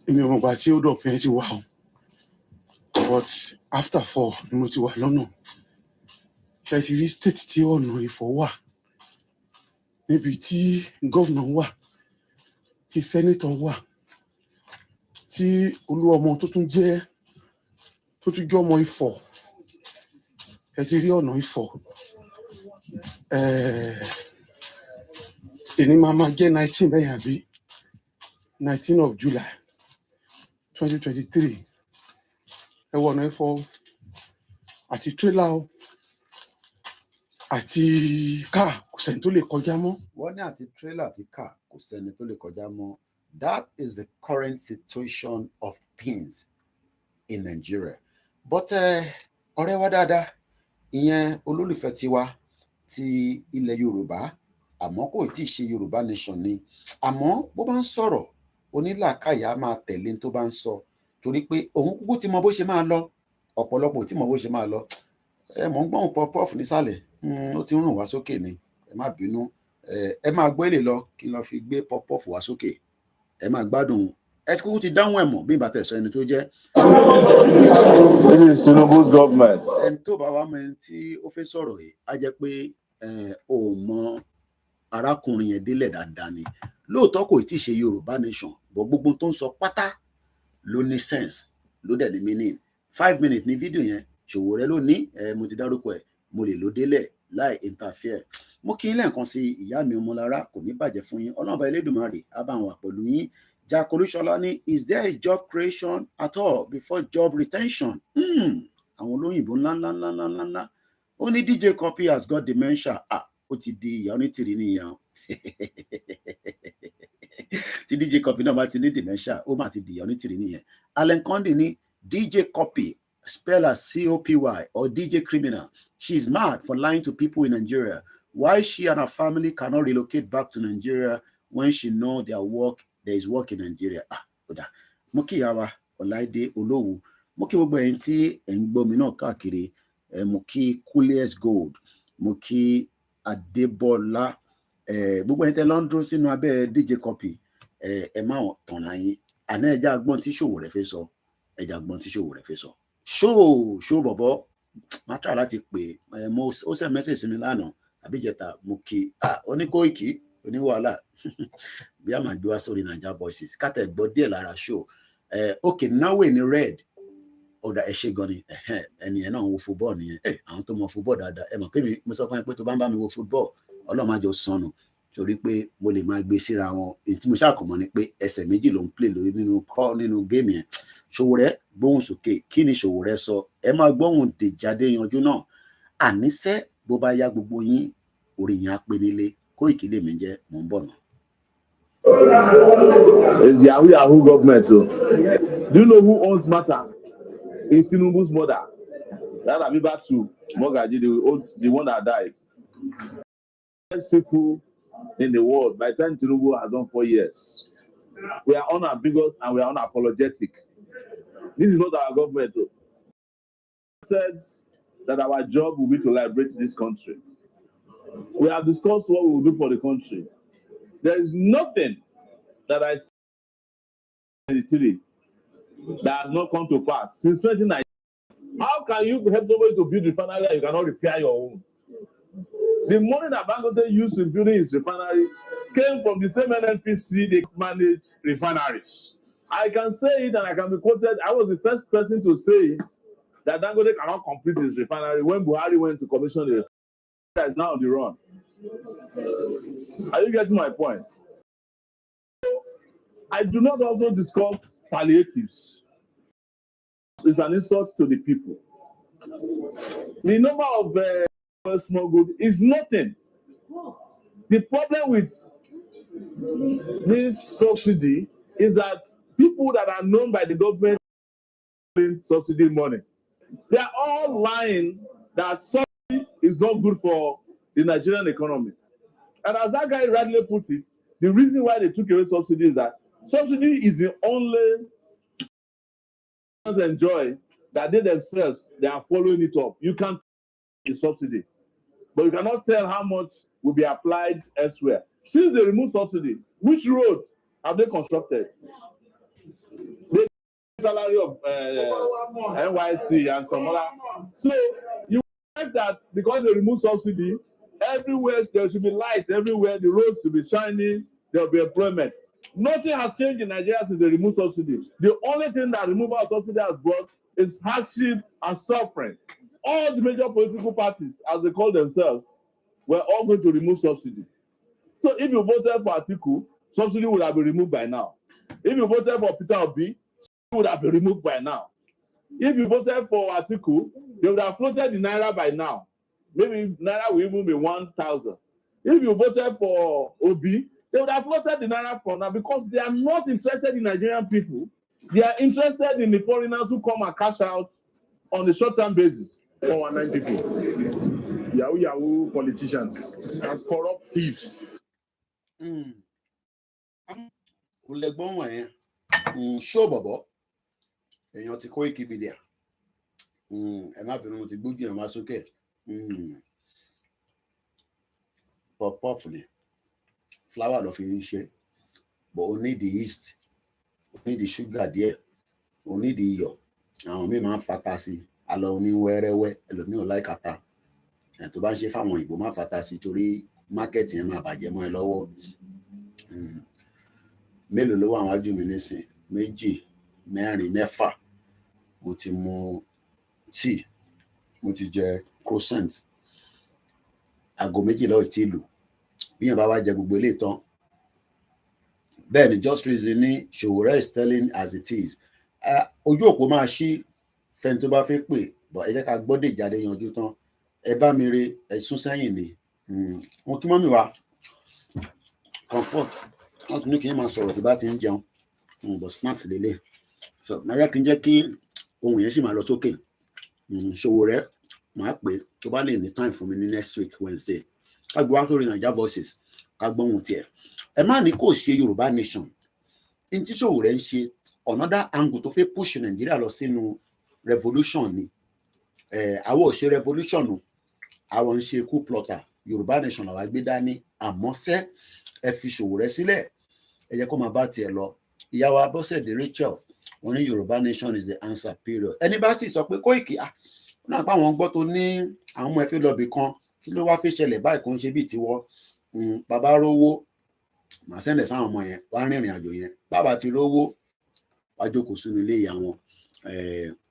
èmi ò mọ̀gbà tí ó dọ̀pẹ́ ti wà but after 4 ni mo ti wà lọ́nà ṣe ti rí state tí ọ̀nà Ifọ̀ wà níbi tí gọ́vnà wà tí sẹ́nẹ́tọ̀ wà tí olúọmọ tó tún jẹ́ ọmọ Ifọ̀ ẹ ti rí ọ̀nà Ifọ̀ èní máa jẹ́ 19 bẹ́yìn àbí 19 of July 2023 ẹ wọ ọ̀nà Ifọ̀ àti tírélà o àti káà kò sẹ́ni tó lè kọjá mọ́. Wọ́n ní àti tírélà àti káà kò sẹ́ni tó lè kọjá mọ́. That is the current situation of things in Nigeria. But ọ̀rẹ́ wa dáadáa, ìyẹn olólùfẹ́ tiwa ti ilẹ̀ Yorùbá, àmọ́ kò tí ì ṣe Yorùbá nation ni. Àmọ́ bó bá ń sọ̀rọ̀, onílàákàyà máa tẹ̀lé tó bá ń sọ, torí pé òun kúkú ti mọ bó ṣe máa lọ. Ọ̀pọ̀lọpọ̀ tí mọ bó ṣe máa lọ. Mò ń gbọ́n pọ̀pọ̀fù nísàlẹ̀, ó ti ń rùn wá sókè ni. Ẹ má bínú. Ẹ máa gbọ́ èlé lọ kí n lọ fi gbé pọ̀pọ̀fù wá sókè. Ẹ máa gbádùn. Ẹ ti kúkú ti dáhùn ẹ̀ mọ̀ bí ìbá tẹ̀sán ẹni tó jẹ́. It is Tinubu's government. Ẹni tó bá wá mọ ẹni tí ó fẹ́ sọ̀rọ̀ yìí, á jẹ́ pé ò mọ arákùnrin yẹn délẹ̀ dáadáa ni. Lóòótọ́ kò tí ì ṣe Yorùbá nation, bọ̀ gbogbo tó ń sọ pátá ló ní sense, ló dẹ̀ ní meaning. 5 minutes ní fídíò yẹn, Sowore ló ní, mo ti dárúkọ ẹ̀, mo lè ló délẹ̀ láì interfere. Mo kí yín lẹ́ẹ̀kan sí ìyá mi Ọmọlára, kò ní bàjẹ́ fún yín. Ọlọ́run bá Elédùmarè á bá wà pẹ̀lú yín. Jack Olúṣọlá ní, is there a job creation at all before job retention? Àwọn olóyìnbó ńlá. Ó ní DJ Cuppy has got dementia. Ó ti di ìyá onítìrí nìyẹn. Tí DJ Cuppy náà bá ti ní dementia, ó máa ti di ìyá onítìrí nìyẹn. Allen Conde ní, DJ Cuppy, spell as Copy or DJ criminal. She's mad for lying to people in Nigeria. Why she and her family cannot relocate back to Nigeria when she know there is work in Nigeria? Mo kí ìyá wa Ọláìdé Olówó, mo kí gbogbo ẹ̀yin tí ẹ̀ ń gbọ́ mi náà káàkiri, mo kí Coolest Gold, mo kí Adébọ́lá, gbogbo ẹ̀yin tẹ́ lọ ń dúró sínú abẹ́ DJ Cuppy, ẹ má tọ̀nà yín. Àná ẹja gbọ́n tí Sowore fẹ́ sọ, ẹja gbọ́n tí Sowore fẹ́ sọ. Ṣó bọ̀bọ̀, má try láti pè, ó send message sí mi lánàá, àbíjẹta, mo kí Oníkóìkí, oníwàhálà, bí a máa gbé wá sórí Naija Voices, kátà ẹ̀gbọ́ díẹ̀ lára show. Okay, náwó ní red, ọ̀dà ẹ̀ṣẹ̀ gan ni, ẹnìyẹn náà ń wo football nìyẹn. Àwọn tó mọ football dáadáa, ẹ mọ̀ pé mo sọ fún ẹ pé tó bá ń bá mi wo football, Ọlọ́run má jọ sọnù, torí pé mo lè máa gbé síra wọn. Èyí tí mo ṣàkọmọ ni pé ẹsẹ̀ méjì ló ń play lórí nínú game yẹn. Sowore gbóhùn sókè, kí ni Sowore sọ? Ẹ máa gbóhùn Dèjì yanjú náà. Àníṣẹ́ bó bá yá gbogbo yín, orí yín á pé nílé. Koiki lèmi jẹ́, mò ń bọ̀ náà. It's Yahoo government. Do you know who owns matter? It's Tinubu's mother. That Abiba to Mogaji, the one that died. Best people in the world. By the time Tinubu has done 4 years, we are unambiguous and we are unapologetic. This is not our government. That our job will be to liberate this country. We have discussed what we will do for the country. There is nothing that I see in 2023 that has not come to pass since 2019. How can you help somebody to build refinery and you cannot repair your own? The money that Dangote used in building his refinery came from the same NNPC they manage refineries. I can say it and I can be quoted. I was the first person to say it, that Dangote cannot complete his refinery when Buhari went to commission the refinery. That is now on the run. Are you getting my point? I do not also discuss palliatives. It's an insult to the people. The number of smuggled is nothing. The problem with this subsidy is that people that are known by the government subsidy money, they are all lying that subsidy is not good for the Nigerian economy. And as that guy rightly put it, the reason why they took away subsidy is that subsidy is the only enjoy that they themselves, they are following it up. You can take a subsidy, but you cannot tell how much will be applied elsewhere. Since they remove subsidy, which road have they constructed? They salary of NYC and some other. So you expect that because they remove subsidy, everywhere there should be light, everywhere the roads should be shining, there will be employment. Nothing has changed in Nigeria since they removed subsidy. The only thing that removal of subsidy has brought is hardship and suffering. All the major political parties, as they call themselves, were all going to remove subsidy. So if you voted for Atiku, subsidy would have been removed by now. If you voted for Peter Obi, subsidy would have been removed by now. If you voted for Atiku, they would have floated the naira by now. maybe Naira will even be 1,000. If you voted for Obi, they would have voted the Naira for now because they are not interested in Nigerian people. They are interested in the foreigners who come and cash out on a short-term basis. 419 people. Yahoo politicians and corrupt thieves. Kò lè gbọ́n wọ̀nyẹn. Ṣó bọ̀bọ̀. Èèyàn ti Koiki Media. Ẹ má bínú mo ti gbójú ẹ̀ wá sókè. Pop ni. Flour ló fi ń ṣe. But o need the yeast. O need the sugar díẹ̀. O need the iyọ̀. Àwọn míì máa ń fata sí. Alọ́ oní wẹ́rẹ́wẹ́. Ẹlòmíì ò like ata. Tó bá ń ṣe fáwọn òyìnbó má fata sí torí market yẹn máa bàjẹ́ mọ́ ẹ lọ́wọ́. Mélòó ló wà wájú mi nísìn? 2, 4, 6. Mo ti mu tea. Mo ti jẹ croissant. Aago 12 ò tí lù. Bí yẹn bá wá jẹ gbogbo eléyìí tán. Bẹ́ẹ̀ ni Just Reason ní Sowore is telling as it is. Ojú òpó máa ṣí fẹ́ni tó bá fẹ́ pè bọ̀ ẹ jẹ́ ká gbọ́dọ̀ jáde yanjú tán. Ẹ bá mi re ẹ sún sẹ́yìn ni. Wọ́n kí mọ́ mi wá. Comfort. Wọ́n tún ní kí n máa sọ̀rọ̀ tí bá ti ń jẹun. But snacks lélẹ̀. So máa yá kí n jẹ́ kí ohun yẹn sì máa lọ sókè. Sowore máa pè tó bá lè ní time fún mi ní next week Wednesday. Ká gbọ́ wá sórí Naija Voices. Ká gbọ́ ohun tiẹ̀. Ẹ má ní kó ṣe Yorùbá nation. In tí Sowore ń ṣe another angle tó fẹ́ push Nigeria lọ sínú revolution ni. Àwọn ò ṣe revolution o. Àwọn ń ṣe coup plotter. Yorùbá nation làwa gbé dání. Àmọ́ ṣé ẹ fi Sowore sílẹ̀. Ẹ jẹ́ kó máa bá tiẹ̀ lọ. Ìyá wa Bọ́sẹ̀dé Rachel wọ́n ní Yorùbá nation is the answer period. Ẹni bá sì sọ pé Koiki náà pa àwọn gbọ́ tó ní àwọn ọmọ ẹ fẹ́ lọ bì kan kí ló wá fẹ́ ṣẹlẹ̀ báyìí kò ń ṣe bíi tiwọ́. Bàbá rówó màá sẹ́ndẹ̀ sáwọn ọmọ yẹn wá rìnrìn àjò yẹn. Bàbá ti rówó wá jókòó sínú ilé ìyá wọn.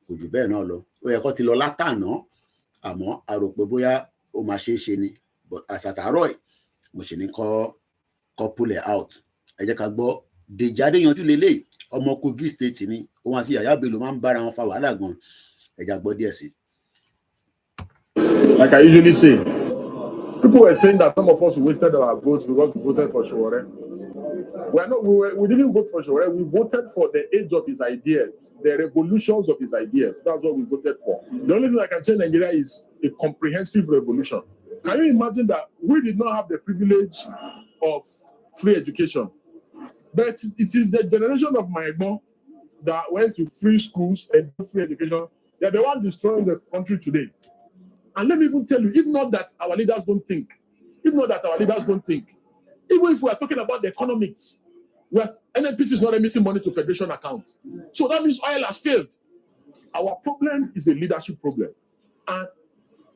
Kò jù bẹ́ẹ̀ náà lọ. Ó yẹ kó ti lọ látàná àmọ́ a rò pé bóyá ó máa ṣe é ṣe ni. But àṣàtàárọ̀ ẹ̀ mo sì ní kọ́ pull it out. Ẹ jẹ́ ká gbọ́ Dèjì Adéyanjú lélẹ̀ ọmọ Kogi state ni òun àti Yàyà Bello máa ń bára wọn fa wàhálà gan. Ẹ jẹ́ gbọ́ díẹ̀ sí. Like I usually say, people were saying that some of us wasted our votes because we voted for Sowore. We didn't vote for Sowore. We voted for the age of his ideas, the revolutions of his ideas. That's what we voted for. The only thing I can say in Nigeria is a comprehensive revolution. Can you imagine that we did not have the privilege of free education? But it is the generation of my mom that went to free schools and free education. They are the ones destroying the country today. And let me even tell you, if not that our leaders don't think, even if we are talking about the economics, where NNPC is not emitting money to federation accounts. So that means oil has failed. Our problem is a leadership problem. And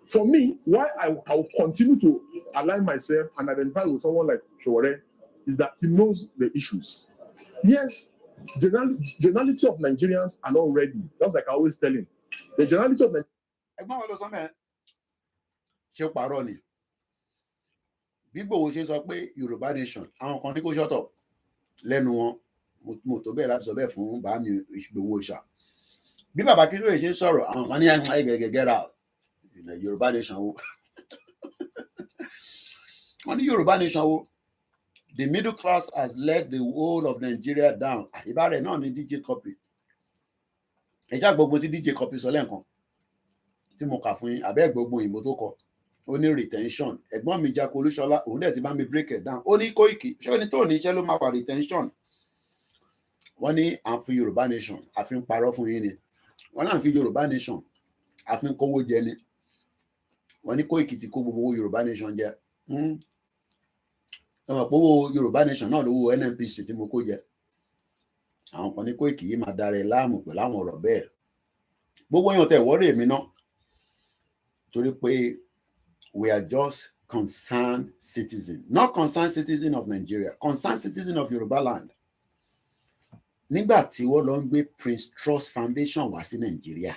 for me, why I will continue to align myself and identify with someone like Sowore is that he knows the issues. Yes, the generality of Nigerians are not ready. That's like I always tell him. The generality of Nigerians. Ṣé parọ́ ni bí Ìgbòho ṣe sọ pé Yorùbá nation àwọn kan ní kó shut up lẹ́nu wọn mo tó bẹ́ẹ̀ láti sọ bẹ́ẹ̀ fún bàámi Ìgbòho ṣá bí bàbá Akíntóyè ṣe sọ̀rọ̀ àwọn kan ní get out Yorùbá nation wo wọ́n ní Yorùbá nation wo the middle class has let the whole of Nigeria down. Ìbára náà ni DJ Cuppy ẹjá gbogbo tí DJ Cuppy sọ lẹ́ẹ̀kan tí mo kà fún yín àbẹ́ gbogbo òyìnbó tó kọ ó ní retention ẹ̀gbọ́n mi Jaco Olúṣọlá òun dẹ̀ ti bá mi break it down ó ní Koiki ṣé ó ní tó ní iṣẹ́ ló máa wà retention wọ́n ní à ń fi Yorùbá nation àfi ń parọ́ fún yín ni wọ́n náà ń fi Yorùbá nation àfi ń kówó jẹ ni wọ́n ní Koiki ti kó gbogbo owó Yorùbá nation jẹ ọmọ pé owó Yorùbá nation náà lówó NNPC tí mo kó jẹ àwọn kan ní Koiki yìí máa dára ẹ láàmú pẹ̀lú àwọn ọ̀rọ̀ bẹ́ẹ̀ gbogbo yẹn tẹ̀ wọ́rẹ̀ mi náà torí pé we are just concerned citizens, not concerned citizens of Nigeria, concerned citizens of Yoruba land. Nígbà tí wọ́n lọ ń gbé Prince Trust Foundation wá sí Nigeria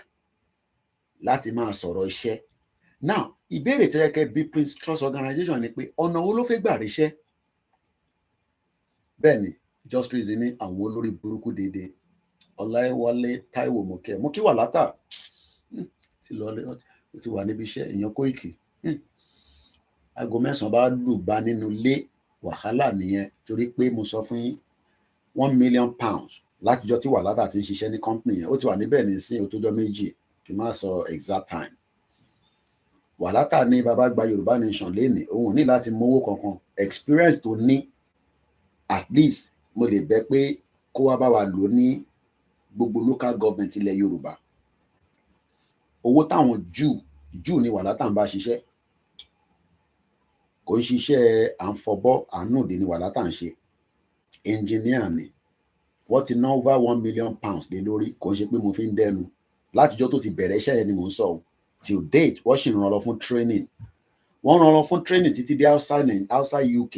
láti máa sọ̀rọ̀ iṣẹ́. Now, ìbéèrè tó yẹ kẹ́ bí Prince Trust Organization ni pé ọ̀nà wo ló fẹ́ gbà ríṣẹ́? Bẹ́ẹ̀ ni, Just Reason ní àwọn olórí burúkú dédé. Ọláwálé Táíwò mo kí wà látà. Ti lọlé ó ti wà níbi iṣẹ́ èèyàn Koiki aago 9 bá lù bá nínú ilé wàhálà nìyẹn, torí pé mo sọ fún yín £1 million látijọ́ tí wàhálà ti ń ṣiṣẹ́ ní company yẹn, ó ti wà níbẹ̀ nísìnyí ó tójọ́ méjì kí n má sọ exact time. wàhálà ní bàbá gba Yorùbá nation lénìí, òun ò ní láti mówó kankan, experience tó ní at least mo lè bẹ̀ pé kó wá bá wa lò ní gbogbo local government ilẹ̀ Yorùbá. owó táwọn jù ní wàhálà tá à ń bá ṣiṣẹ́, kò ń ṣiṣẹ́ à ń fọbọ́ à ń nùdí ní wàhálà tá à ń ṣe. engineer ni wọ́n ti ná over £1 million lé lórí, kò ń ṣe pé mo fi ń dẹnu, látijọ́ tó ti bẹ̀rẹ̀ iṣẹ́ yẹn ni mò ń sọ till date. wọ́n sì ràn lọ fún training, wọ́n ràn lọ fún training títí dé outside UK.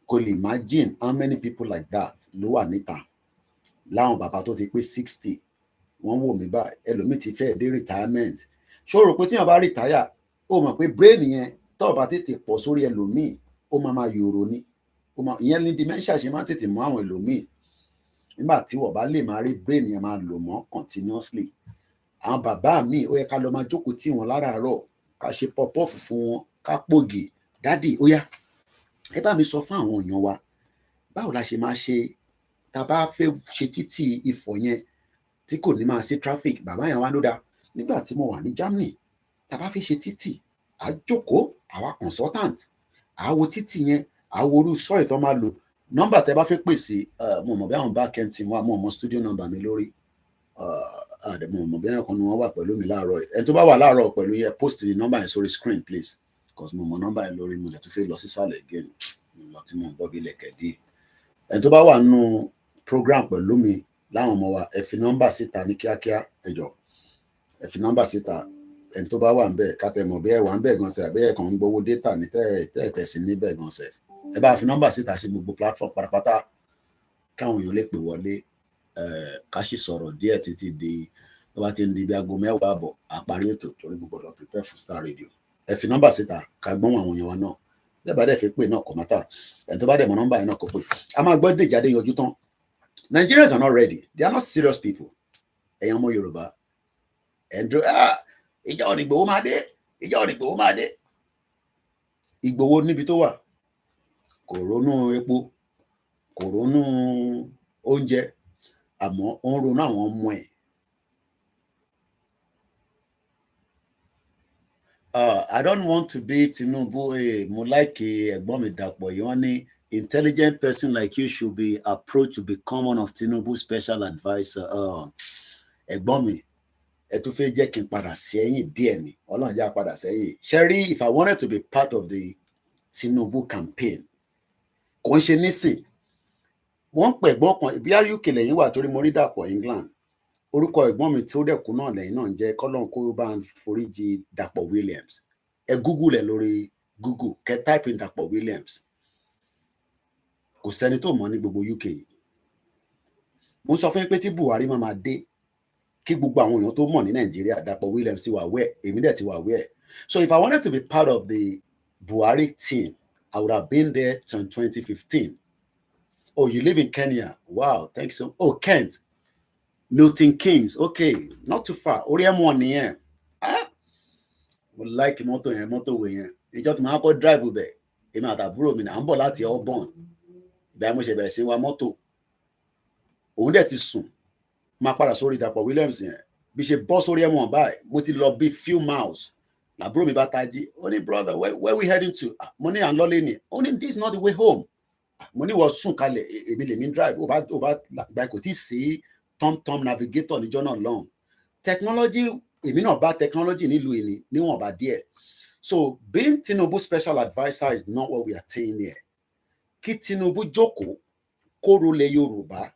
kò lè imagine how many people like that ló wà níta, láwọn bàbá tó ti pé 60. wọ́n wò mí báyìí, ẹlòmíì ti fẹ́ dé retirement. ṣó rò pé tí wọ́n bá retire, ó mọ̀ pé brain yẹn tó bá tètè pọ̀ sórí ẹlòmíì ó máa yòrò ni, ìyẹn ní dementia ṣe máa tètè mú àwọn ẹlòmíì. nígbà tí wọ́n bá lè máa rí brain yẹn máa lò mọ́ continuously. àwọn bàbá mi ó yẹ ká lọ máa jókòó tí wọn láràárọ̀, ká ṣe pọpọ́ọ̀fù fún wọn, ká pògì. dádì ó yá ẹ bá mi sọ fún àwọn èèyàn wa báwo la ṣe máa ṣe tá a bá fẹ́ ṣe títì Ifọ̀ yẹn tí kò ní máa sí traffic. bàbá yẹn wá ló dáa, nígbà tí mo wà ní Germany tá a bá fẹ́ ṣe títì, à jókòó àwa consultant, à wo títì yẹn, à wo orú sọ́ọ̀ tó máa lò. nọ́mbà tẹ́ bá fẹ́ pèsè, mo mọ̀ bí àwọn backend team wa, mo mọ̀ studio number mi lórí, mo mọ̀ bí àwọn kan ni wọ́n wà pẹ̀lú mi láàárọ̀. ẹni tó bá wà láàárọ̀ pẹ̀lú yẹn post the number yẹn sórí screen please, because mo mọ̀ nọ́mbà yẹn lórí, mo lè tún fẹ́ lọ sísàlẹ̀ again, lọ tí mo ń bọ́ bí lẹ̀kẹ̀ dí. ẹni tó bá wà nínú program pẹ̀lú mi láwọn ọmọ wa, ẹ fi nọ́mbà síta ní kíákíá, ẹ jọ̀ọ́ ẹ fi nọ́mbà síta. ẹni tó bá wà níbẹ̀ ká tẹ mọ̀ bí ẹ wà níbẹ̀ gan sẹ̀, àbí ẹ kàn ń gbowó data ní tẹ̀sí níbẹ̀ gan sẹ̀, ẹ bá fi nọ́mbà síta sí gbogbo platform pátápátá káwọn èèyàn lè pè wọlé. ká sì sọ̀rọ̀ díẹ̀ títí di tó bá ti ń di bí aago 10 àbọ̀ àparí ètò, torí mo gbọ́dọ̀ prepare for Star Radio. ẹ fi nọ́mbà síta ká gbọ́n àwọn èèyàn wa náà, bẹ́ẹ̀ bá dẹ̀ fi pè náà kò mátà, ẹni tó bá dẹ̀ mọ̀ nọ́mbà yẹn náà kò pè. a máa gbọ́ Dèjì yanjú tán. Nigerians are not ready, they are not serious people. ẹ̀yin ọmọ Yorùbá ẹ̀ ń dúró, ìjà ò ní Ìgbòho máa dé, ìjà ò ní Ìgbòho máa dé. Ìgbòho níbi tó wà kò ronú epo, kò ronú oúnjẹ, àmọ́ ó ń ronú àwọn ọmọ ẹ̀. I don't want to be Tinubu. Mo like ẹ̀gbọ́n mi Dàpọ̀ yìí, wọ́n ní intelligent person like you should be approached to become one of Tinubu's special adviser. ẹ̀gbọ́n mi ẹ tún fẹ́ jẹ́ kí n padà sẹ́yìn díẹ̀ ni, Ọlọ́run jẹ́ padà sẹ́yìn. Sherry, if I wanted to be part of the Tinubu campaign, kò ń ṣe nísìn. wọ́n pẹ̀ ẹ̀gbọ́n kan bí UK lẹ́yìn wà, torí mo rí Dàpọ̀ England. orúkọ ẹ̀gbọ́n mi tó dẹ̀kú náà lẹ́yìn náà ń jẹ́, kọ́lọ́n kó bá ń foríjì Dàpọ̀ Williams. ẹ Google ẹ lórí Google, kẹ type in Dàpọ̀ Williams. kò sẹ́ni tó mọ̀ ní gbogbo UK yìí. mo sọ fún yín pé tí Buhari máa dé, kí gbogbo àwọn èèyàn tó mọ̀ ní Nàìjíríà, Dàpọ̀ Williams ti wà wẹ̀, èmi dẹ̀ ti wà wẹ̀. So if I wanted to be part of the Buhari team, I would have been there in 2015. Oh, you live in Kenya? Wow, thanks so. Oh, Kent, Milton Keynes, okay, not too far. Orí M1 nìyẹn. Mo like mọ́tò yẹn, mọ́tò yẹn. Ìjọ tí màá kọ́ drive bẹ̀, èmi àtàbúrò mi náà ń bọ̀ láti Auburn. Ìgbà mo ṣe bẹ̀rẹ̀ sí wa mọ́tò. Òun dẹ̀ ti sùn. Máa padà sórí Dàpọ̀ Williams yẹn. Bí ṣe bọ́ sórí M1 báyìí, mo ti lọ bí few miles. Làbúrò mi bá tají. Ó ní brother, where we heading to? Mo ní à ń lọ lé ni. Ó ní this is not the way home. Mo ní wọ́n sùn kalẹ̀, èmi lèmi drive. Ó bá gba kò tí ì sí TomTom navigator níjọ́ náà lọ́hùn. Technology, èmi náà bá technology nílùú ìní níwọ̀n bá díẹ̀. So being Tinubu special adviser is not what we are saying here. Kí Tinubu jókòó, kó rolẹ̀ Yorùbá,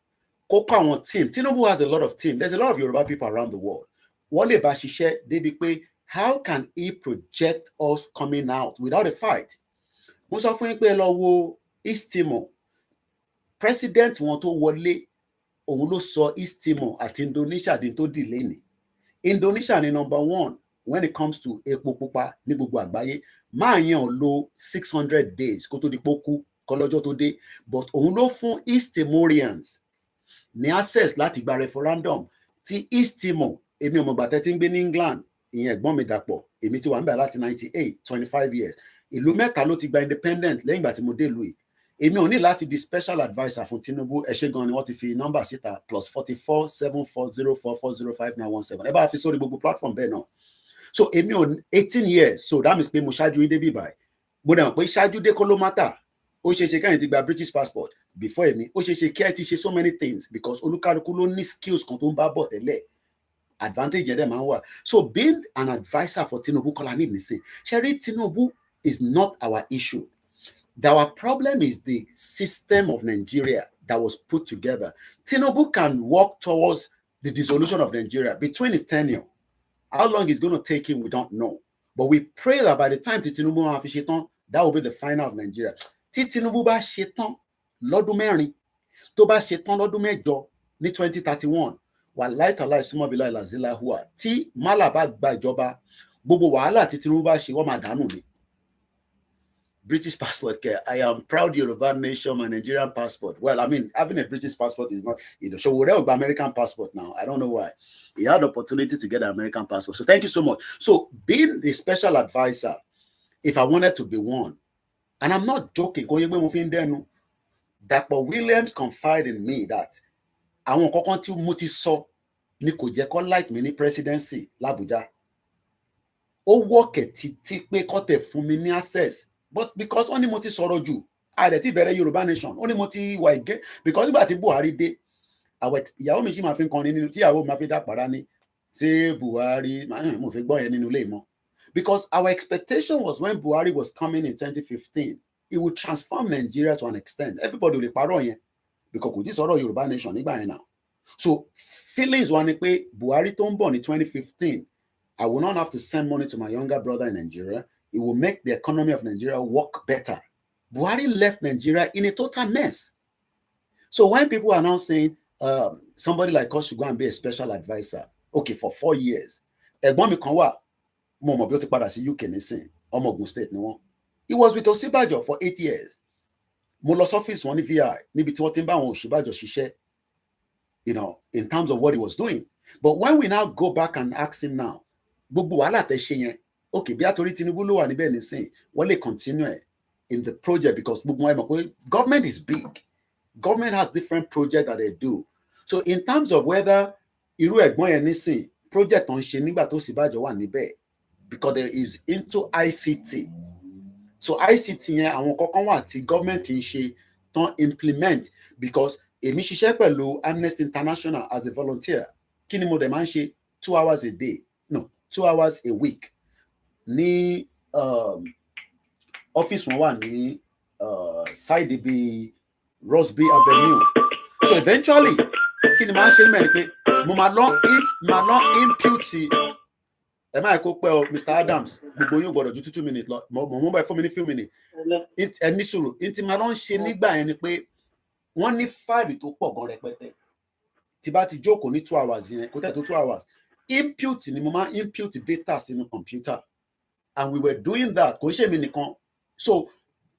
kó kọ́ àwọn team. Tinubu has a lot of team. There's a lot of Yoruba people around the world. Wọ́n lè bá ṣiṣẹ́ débi pé how can he project us coming out without a fight? Mo sọ fún yín pé lọ wo East Timor. President wọn tó wọlé, òun ló sọ East Timor àti Indonesia di tó delay ni. Indonesia ni number 1 when it comes to epo pupa ní gbogbo àgbáyé. Máa yẹn ò lo 600 days kó tó di pókú kọlọ́jọ́ tó dé, but òun ló fún East Timorians ní access láti gba referendum. Ti East Timor, èmi ò mọ̀ gbà tẹ́ tí ń gbé ní England, ìyẹn ẹ̀gbọ́n mi Dàpọ̀ èmi ti wà ń bẹ̀ láti 98 25 years ìlú mẹ́ta ló ti gba independent lẹ́yìn ìgbà tí mo dé ìlú yìí èmi ò ní láti di special adviser fún Tinubu ẹ ṣé gan ni wọ́n ti fi nọ́mbà síta +44 7404405917 ẹ bá fi sórí gbogbo platform bẹ́ẹ̀ náà so èmi ò 18 years so that means pé mo ṣáájú yín débi báyìí mo dẹ̀ mọ̀ pé ṣáájú dé kó ló mátà ó ṣe ṣe káyìn ti gba British passport before èmi ó ṣe ṣe kí ẹ ti ṣe so many things because olúkálukú ló ní skills kan tó ń bá bọ̀ tẹ́lẹ̀ advantage yẹn dẹ̀ máa ń wà so being an adviser for Tinubu kọ́lá ní ìmísìn ṣẹ́rí Tinubu is not our issue. Our problem is the system of Nigeria that was put together. Tinubu can work towards the dissolution of Nigeria between his tenure. How long it's going to take him, we don't know. But we pray that by the time Tinubu máa fi ṣetán, that will be the final of Nigeria. Tí Tinubu bá ṣetán lọ́dún mẹ́rin, tó bá ṣetán lọ́dún mẹ́jọ ní 2031, wàláì tàláì símọ́ bíláì làzílà hùwà, tí Málà bá gba ìjọba, gbogbo wàhálà tí Tinubu bá ṣe, wọ́n máa dànù ni. British passport care. I am proud Yoruba nation, my Nigerian passport. Well, I mean, having a British passport is not, so we'll have American passport now. I don't know why. He had the opportunity to get an American passport. So thank you so much. So being the special advisor, if I wanted to be one, and I'm not joking, that Williams confided in me that I want to continue muti so ni kò jẹ́ kó like me ní presidency l'Abuja. Ó work títí pé kó tẹ̀ fún mi ní access. But because only mo ti sọ̀rọ̀ jù, I ti bẹ̀rẹ̀ Yoruba nation, only mo ti wà again, because nígbà tí Buhari dé, ìyàwó mi sì máa fi kọrin nínú tí ìyàwó máa fi dàpàrà ní, ṣé Buhari, mo fi gbọ́ yẹn nínú ilé mọ́. Because our expectation was when Buhari was coming in 2015, it would transform Nigeria to an extent. Everybody will parọ́ yẹn, because kò tí sọ̀rọ̀ Yoruba nation nígbà yẹn now. So feelings were ni pé Buhari tó ń bọ̀ ní 2015, I will not have to send money to my younger brother in Nigeria. It will make the economy of Nigeria work better. Buhari left Nigeria in a total mess. So when people are now saying somebody like us should go and be a special advisor, okay, for 4 years. Ẹ̀gbọ́n mi kan wà, mo mọ̀ bí ó ti padà sí UK nísìn, ọmọ Ogun State ni wọ́n. He was with Ọ̀ṣínbàjò for 8 years. Mo lọ sọ́fíìsì wọn ní VI, níbi tí wọ́n ti ń bá àwọn Ọ̀ṣínbàjò ṣiṣẹ́, in terms of what he was doing. But when we now go back and ask him now, gbogbo wàhálà tẹ́ ṣe yẹn, okay, bí àtòrí Tinubu ló wà níbẹ̀ nísìn, wọ́n lè continue in the project because government is big. Government has different projects that they do. So in terms of whether irú ẹ̀gbọ́n yẹn nísìn, project tó ń ṣe nígbà tó Ọ̀ṣínbàjò wà níbẹ̀, because there is into ICT. So ICT yẹn àwọn kankan wà tí government ń ṣe tán implement because èmi ṣiṣẹ́ pẹ̀lú Amnesty International as a volunteer. Kí ni mo dẹ̀ máa ń ṣe 2 hours a day? No, 2 hours a week. Ní office wọn wà ní side ibi Rosby Avenue. So eventually kí ni máa ń ṣe ní mẹ́rin pé mo máa lọ impute ẹ máa kó pẹ́ o Mr. Adams gbogbo yóò gbọ́dọ̀ ju 2 minutes lọ mo mú báyìí 4 minutes few minutes ẹ ní sùúrù tí máa lọ ń ṣe nígbà yẹn ni pé wọ́n ní fáìlì tó pọ̀ gan rẹpẹtẹ tí bá ti jókòó ní 2 hours yẹn kó tẹ̀ tó 2 hours impute ni mo máa impute data sínú computer. And we were doing that. So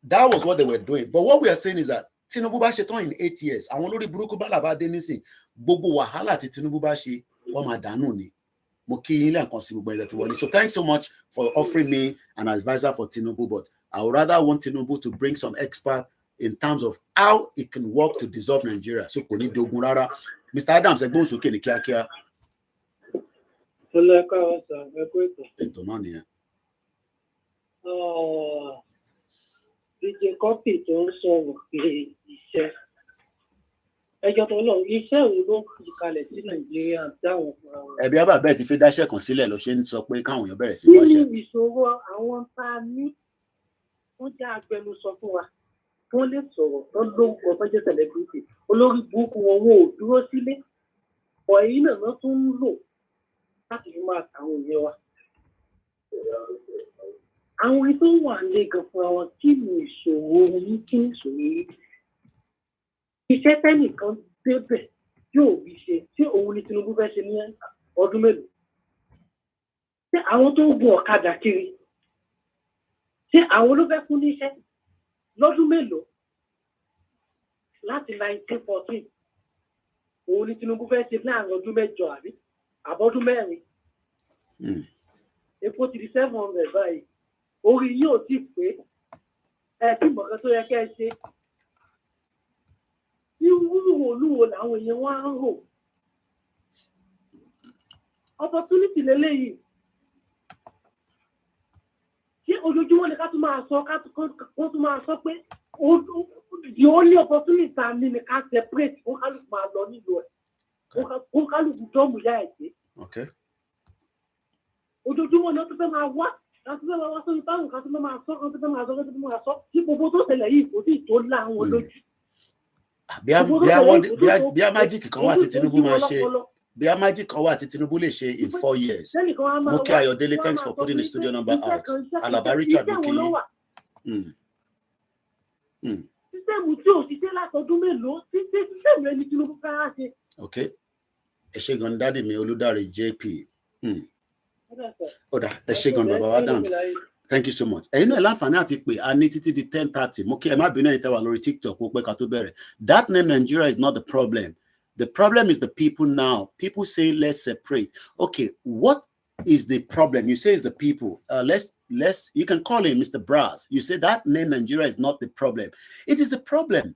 that was what they were doing. But what we are saying is that Tinubu bá ṣe tán in 8 years. Àwọn olórí burúkú bá làbá dé nísìn. Gbogbo wàhálà tí Tinubu bá ṣe, wọ́n máa dànù ni. Mo kí yín lẹ́ẹ̀kan sí gbogbo ilẹ̀ tí wọlé. So thanks so much for offering me an advisor for Tinubu. But I would rather want Tinubu to bring some expert in terms of how it can work to dissolve Nigeria. So kò ní dogun rárá. Mr. Adams, ẹgbọ́n sókè ní kíákíá. Ètò náà nìyẹn. DJ Cuppy tó ń sọ̀rọ̀ pé iṣẹ́ ẹjọ́ tó lọ iṣẹ́ òun ló kalẹ̀ sí Nàìjíríà dáhùn fún àwọn. Ẹbí àbá bẹ́ẹ̀ ti fi dáṣẹ́ kan sílẹ̀ ló ṣe ń sọ pé káwọn èèyàn bẹ̀rẹ̀ sí wáṣẹ́. Nínú ìṣòro àwọn tá a ní wọ́n jẹ́ agbẹnusọ fún wa wọ́n lè sọ̀rọ̀ tó lórúkọ tó jẹ́ celebrity olórí burúkú wọn ò dúró sílé ọ̀yìn náà wọ́n tún ń lò láti fi máa tàwọn ìyẹn wa. Àwọn tó wà lé gan fún àwọn kí ni ìṣòro yìí kí ni ìṣòro yìí. Iṣẹ́ tẹ́nìkan débẹ̀ yóò rí ṣe tí òun ní Tinubu fẹ́ ṣe ní ọdún mélòó. Ṣé àwọn tó ń gun ọ̀kadà kiri? Ṣé àwọn ló fẹ́ fún níṣẹ́ lọ́dún mélòó? Láti 1914 òun ní Tinubu fẹ́ ṣe láàrin ọdún mẹ́jọ àbí àbọ̀dún mẹ́rin. epo ti di 700 báyìí orí yóò ti pé tí mọ̀kàn tó yẹ kẹ́ ẹ ṣe tí olúwo làwọn èèyàn wá ń rò opportunity lélẹ́yìí ṣé ojoojúmọ́ ni ká tún máa sọ pé the only opportunity ta ni ká separate kó kálukú máa lọ nílùú ẹ̀ kó kálukú dọ́ọ̀mù yá ẹ̀ sí. Ojoojúmọ́ náà tó fẹ́ máa wá láti fẹ́ máa wá sórí táwọn kan tó fẹ́ máa sọ kan tó fẹ́ máa sọ tí gbogbo tó ṣẹlẹ̀ yìí kò sí tó láwọn lójú. bí a májíkì kan wà tí Tinubu máa ṣe bí a májíkì kan wà tí Tinubu lè ṣe in 4 years. Moke Ayodele, thanks for putting the studio number out. Alaba Richard Moke. Sísẹ́mù tí ò ṣiṣẹ́ látọdún mélòó sísẹ́mù ẹni Tinubu kára ṣe. Okay. Ẹ ṣé gan dádì mi Olúdáre JP. Ẹ ṣé gan bàbá wa down. Thank you so much. Ẹ̀yin náà láǹfààní àti pé a ní títí di 10:30. Mo kí ẹ má bínú ẹ̀yin tẹ́ wà lórí TikTok ó pẹ́ ká tó bẹ̀rẹ̀. That name Nigeria is not the problem. The problem is the people now. People say let's separate. Okay, what is the problem? You say it's the people. You can call him Mr. Brass. You say that name Nigeria is not the problem. It is the problem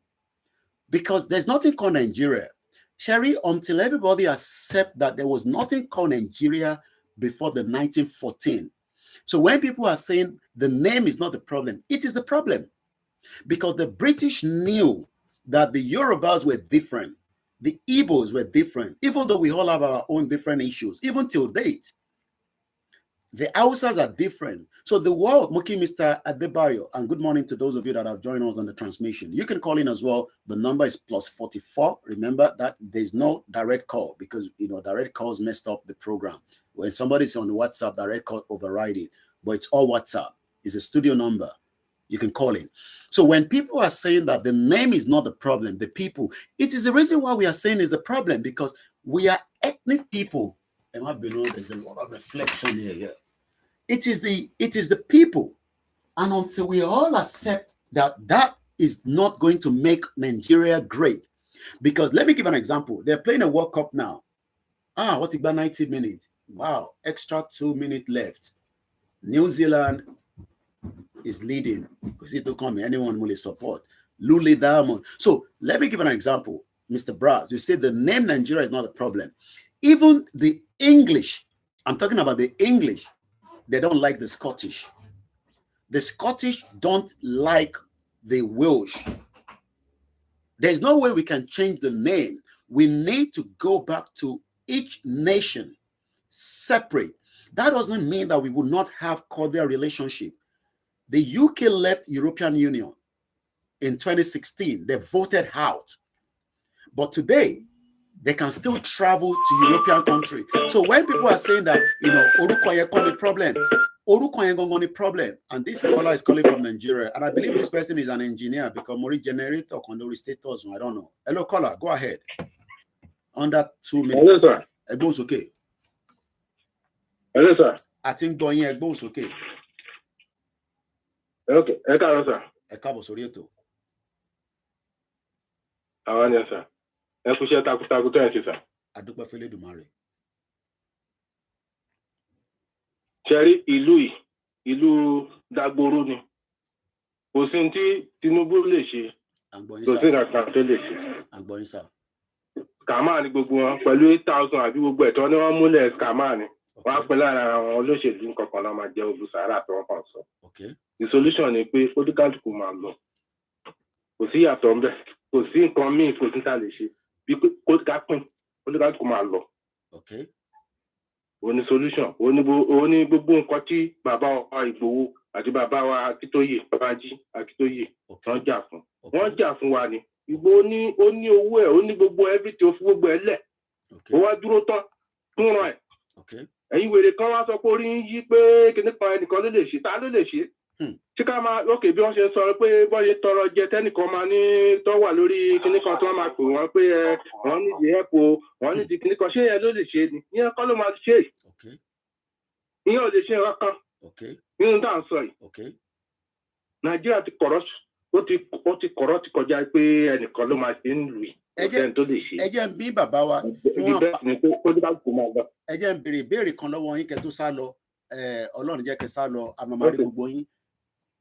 because there's nothing called Nigeria. Sherry, until everybody accept that there was nothing called Nigeria before the 1914. So when people are saying the name is not the problem, it is the problem because the British knew that the Yorubas were different. The Igbos were different, even though we all have our own different issues, even till date. The Hausas are different. So the world, Muki Mr. Adebayo, and good morning to those of you that have joined us on the transmission. You can call in as well. The number is +44. Remember that there's no direct call because, direct calls messed up the program. When somebody's on the WhatsApp, direct call override it. But it's all WhatsApp. It's a studio number. You can call in. So when people are saying that the name is not the problem, the people, it is the reason why we are saying is the problem because we are ethnic people. And I believe there's a lot of reflection here. Yeah. It is the people. And until we all accept that that is not going to make Nigeria great. Because let me give an example. They're playing a World Cup now. What about 90 minutes? Wow, extra 2 minutes left. New Zealand is leading because it will come anyone will support Lule Diamond. So let me give an example, Mr. Brass. You say the name Nigeria is not a problem. Even the English, I'm talking about the English, they don't like the Scottish. The Scottish don't like the Welsh. There's no way we can change the name. We need to go back to each nation separate. That doesn't mean that we will not have cordial relationship. The UK left European Union in 2016. They voted out. But today, they can still travel to European country. So when people are saying that, Orukoye got the problem, Orukoye got the problem, and this caller is calling from Nigeria, and I believe this person is an engineer because Mori generator condori status, I don't know. Hello, caller, go ahead. Under 2 minutes. Hello, sir. Egbo's okay. Hello, sir. I think going here, Egbo's okay. Okay, hello, sir. Ekabo Sorieto. Yes, sir. Sir. Adúpẹ́ f'Elédùmarè. Ṣẹ́rí ìlú Dagboro ni. Kò sí tí Tinubu lè ṣe. Kò sí nǹkan tó lè ṣe. Àgbọ̀yìn sà. Scammer ni gbogbo wọn pẹ̀lú 8,000 àbí gbogbo ẹ̀tọ́ ni wọ́n múlẹ̀ scammer ni. Wọ́n á pín lára àwọn olóṣèlú kankan náà máa jẹ olùsàárà tó wọ́n kàn sọ. The solution ni pé kódíkàlùkù máa lọ. Kò sí ìyàtọ̀ ń bẹ̀. Kò sí nǹkan míì kò sí tá lè ṣe. Bí kódíkàlùkù máa lọ. Ó ní solution. Ó ní gbogbo nǹkan tí bàbá wa Ìgbòho àti bàbá wa Akíntóyè, Babájí Akíntóyè wọ́n jà fún. Wọ́n jà fún wa ni. Ìgbòho ó ní owó ẹ̀, ó ní gbogbo everything, ó fi gbogbo ẹ̀ lẹ̀. Ó wá dúró tán fún ran ẹ̀. Ẹ̀yin wèrè kan wá sọ pé orí ń yí pé kìnnìkan ẹnìkan ló lè ṣe, ta ló lè ṣe? Ṣé ká máa lókè bí wọ́n ṣe sọ pé bọ́ ṣe tọrọ jẹ tẹ́nìkan máa ní tó wà lórí kìnnìkan tí wọ́n máa pè wọ́n pé wọ́n nídìí ẹ̀pọ̀, wọ́n nídìí kìnnìkan, ṣé yẹn ló lè ṣe ni? Ìyẹn kọ́ ló máa ṣe. Ìyẹn ò lè ṣe nǹkan nínú tá à ń sọ yìí. Nàìjíríà ti kọ̀rọ̀ ti kọjá pé ẹnìkan ló máa ṣe ń lù yìí. Ẹ jẹ́ ń bí bàbá wa fún ẹ jẹ́ ń béèrè ìbéèrè kan lọ́wọ́ yín kẹ́ tó sá lọ. Ọlọ́run jẹ́ kẹ́ sá lọ amamari gbogbo yín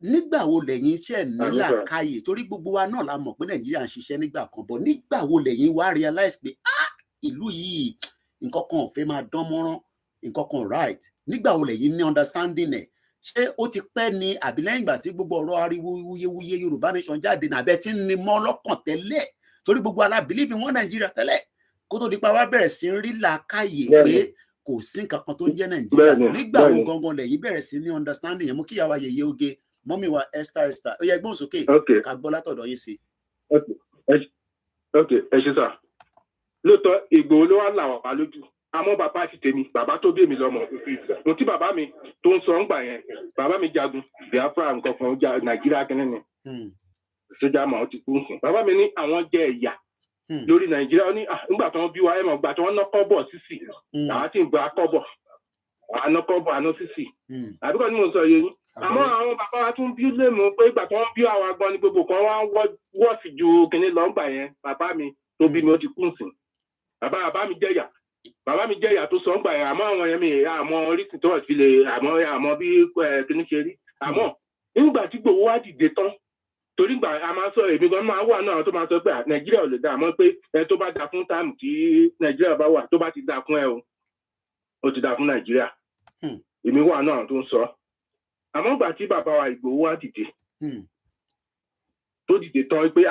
nígbà wo lẹ́yìn iṣẹ́ nílà káyè torí gbogbo wa náà la mọ̀ pé Nàìjíríà ń ṣiṣẹ́ nígbà kan bọ̀ nígbà wo lẹ́yìn wá realize pé ìlú yìí nǹkan kan ò fẹ́ máa dán mọ́rán nǹkan kan right nígbà wo lẹ́yìn ní understanding ẹ̀ ṣé ó ti pẹ́ ni àbí lẹ́yìn ìgbà tí gbogbo ọ̀rọ̀ ariwo wuyewuye Yorùbá nation jáde ní abẹ́ tí ń ni mọ́ lọ́kàn tẹ́lẹ̀ torí gbogbo ala believe in one Nigeria tẹ́lẹ̀ kó tó di pa wá bẹ̀rẹ̀ sí rí làákàyè pé kò sí nǹkan kan tó ń jẹ́ Nàìjíríà nígbà wo gangan lẹ́yìn bẹ̀rẹ̀ sí ní understanding yẹn mú kí ìyàwó ayẹyẹ oge mọ́mí wa Esther ó yẹ gbóhùn sókè ká gbọ́ látọ̀dọ̀ yín sí. ok ẹ ṣe sà lóòótọ́ Ìgbòho ló wá làwọn pa lójú àmọ́ bàbá ti tèmi bàbá tó bí mi lọ́mọ mo tí bàbá mi tó ń sọ ń gbà yẹn bàbá mi jagun Biafra nǹkan kan ja Nàìjíríà kínní ni sójà mà ó ti kú nsìn bàbá mi ní àwọn jẹ ẹ̀yà lórí Nàìjíríà ó ní nígbà tí wọ́n bí wa ẹ̀ mọ̀ gbà tí wọ́n ná kọ́bọ̀ sísì àwọn tí ń gba kọ́bọ̀ àná kọ́bọ̀ àná sísì àbíkọ́ ni mo sọ yẹn àmọ́ àwọn bàbá wa tún bí lè mú pé ìgbà tí wọ́n bí àwọn agbọ́n ní gbogbo kan wọ́n wọ́ọ̀sì ju kínní lọ́ngbà yẹn bàbá mi tó bí mi ó ti kú nsìn bàbá mi jẹ̀yà bàbá mi jẹ̀yà tó sọ ń gbà yẹn àmọ́ àwọn yẹn mi àmọ́ oríṣi tó wà sí lè àmọ́ bí kínní ṣe rí àmọ́ nígbà tí Ìgbòho wá dìde tán torí gbà a máa sọ èmi gan máa wà náà tó máa sọ pé Nàìjíríà ò lè dá àmọ́ pé ẹ tó bá dá fún táàmù tí Nàìjíríà bá wà tó bá ti dá fún ẹ o ó ti dá fún Nàìjíríà èmi wà náà tó ń sọ àmọ́ gbà tí bàbá wa Ìgbòho wá dìde tó dìde tán pé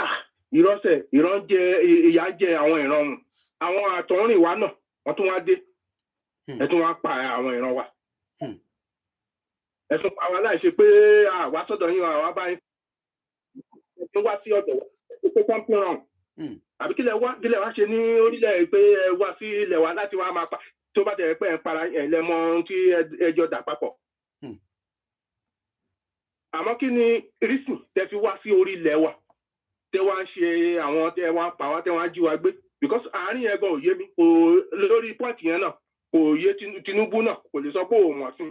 ìran jẹ ìyà jẹ àwọn ìran àwọn àtọ̀rìn wa náà wọ́n tún wá dé ẹ tún wá pa àwọn ìran wa ẹ tún pa wa láì ṣe pé àwa sọ́dọ̀ yín àwa bá yín tó wá sí ọ̀dọ̀ wa pé something wrong àbí kílẹ̀ wá ṣe ní orílẹ̀ pé ẹ wá sí ilẹ̀ wa láti wá máa pa tó bá tẹ̀lé pé ẹ para ẹ lẹ́mọ tí ẹjọ́ dà papọ̀ àmọ́ kí ni rísìn tẹ́ fi wá sí orí ilẹ̀ wa tẹ́ wá ń ṣe àwọn tẹ́ wá pa wá tẹ́ wá jí wa gbé because àárín ẹ̀gbọ́n ò yé mi kò lórí pọ́ǹtì yẹn náà kò yé Tinubu náà kò lè sọ pé òun mọ̀ sí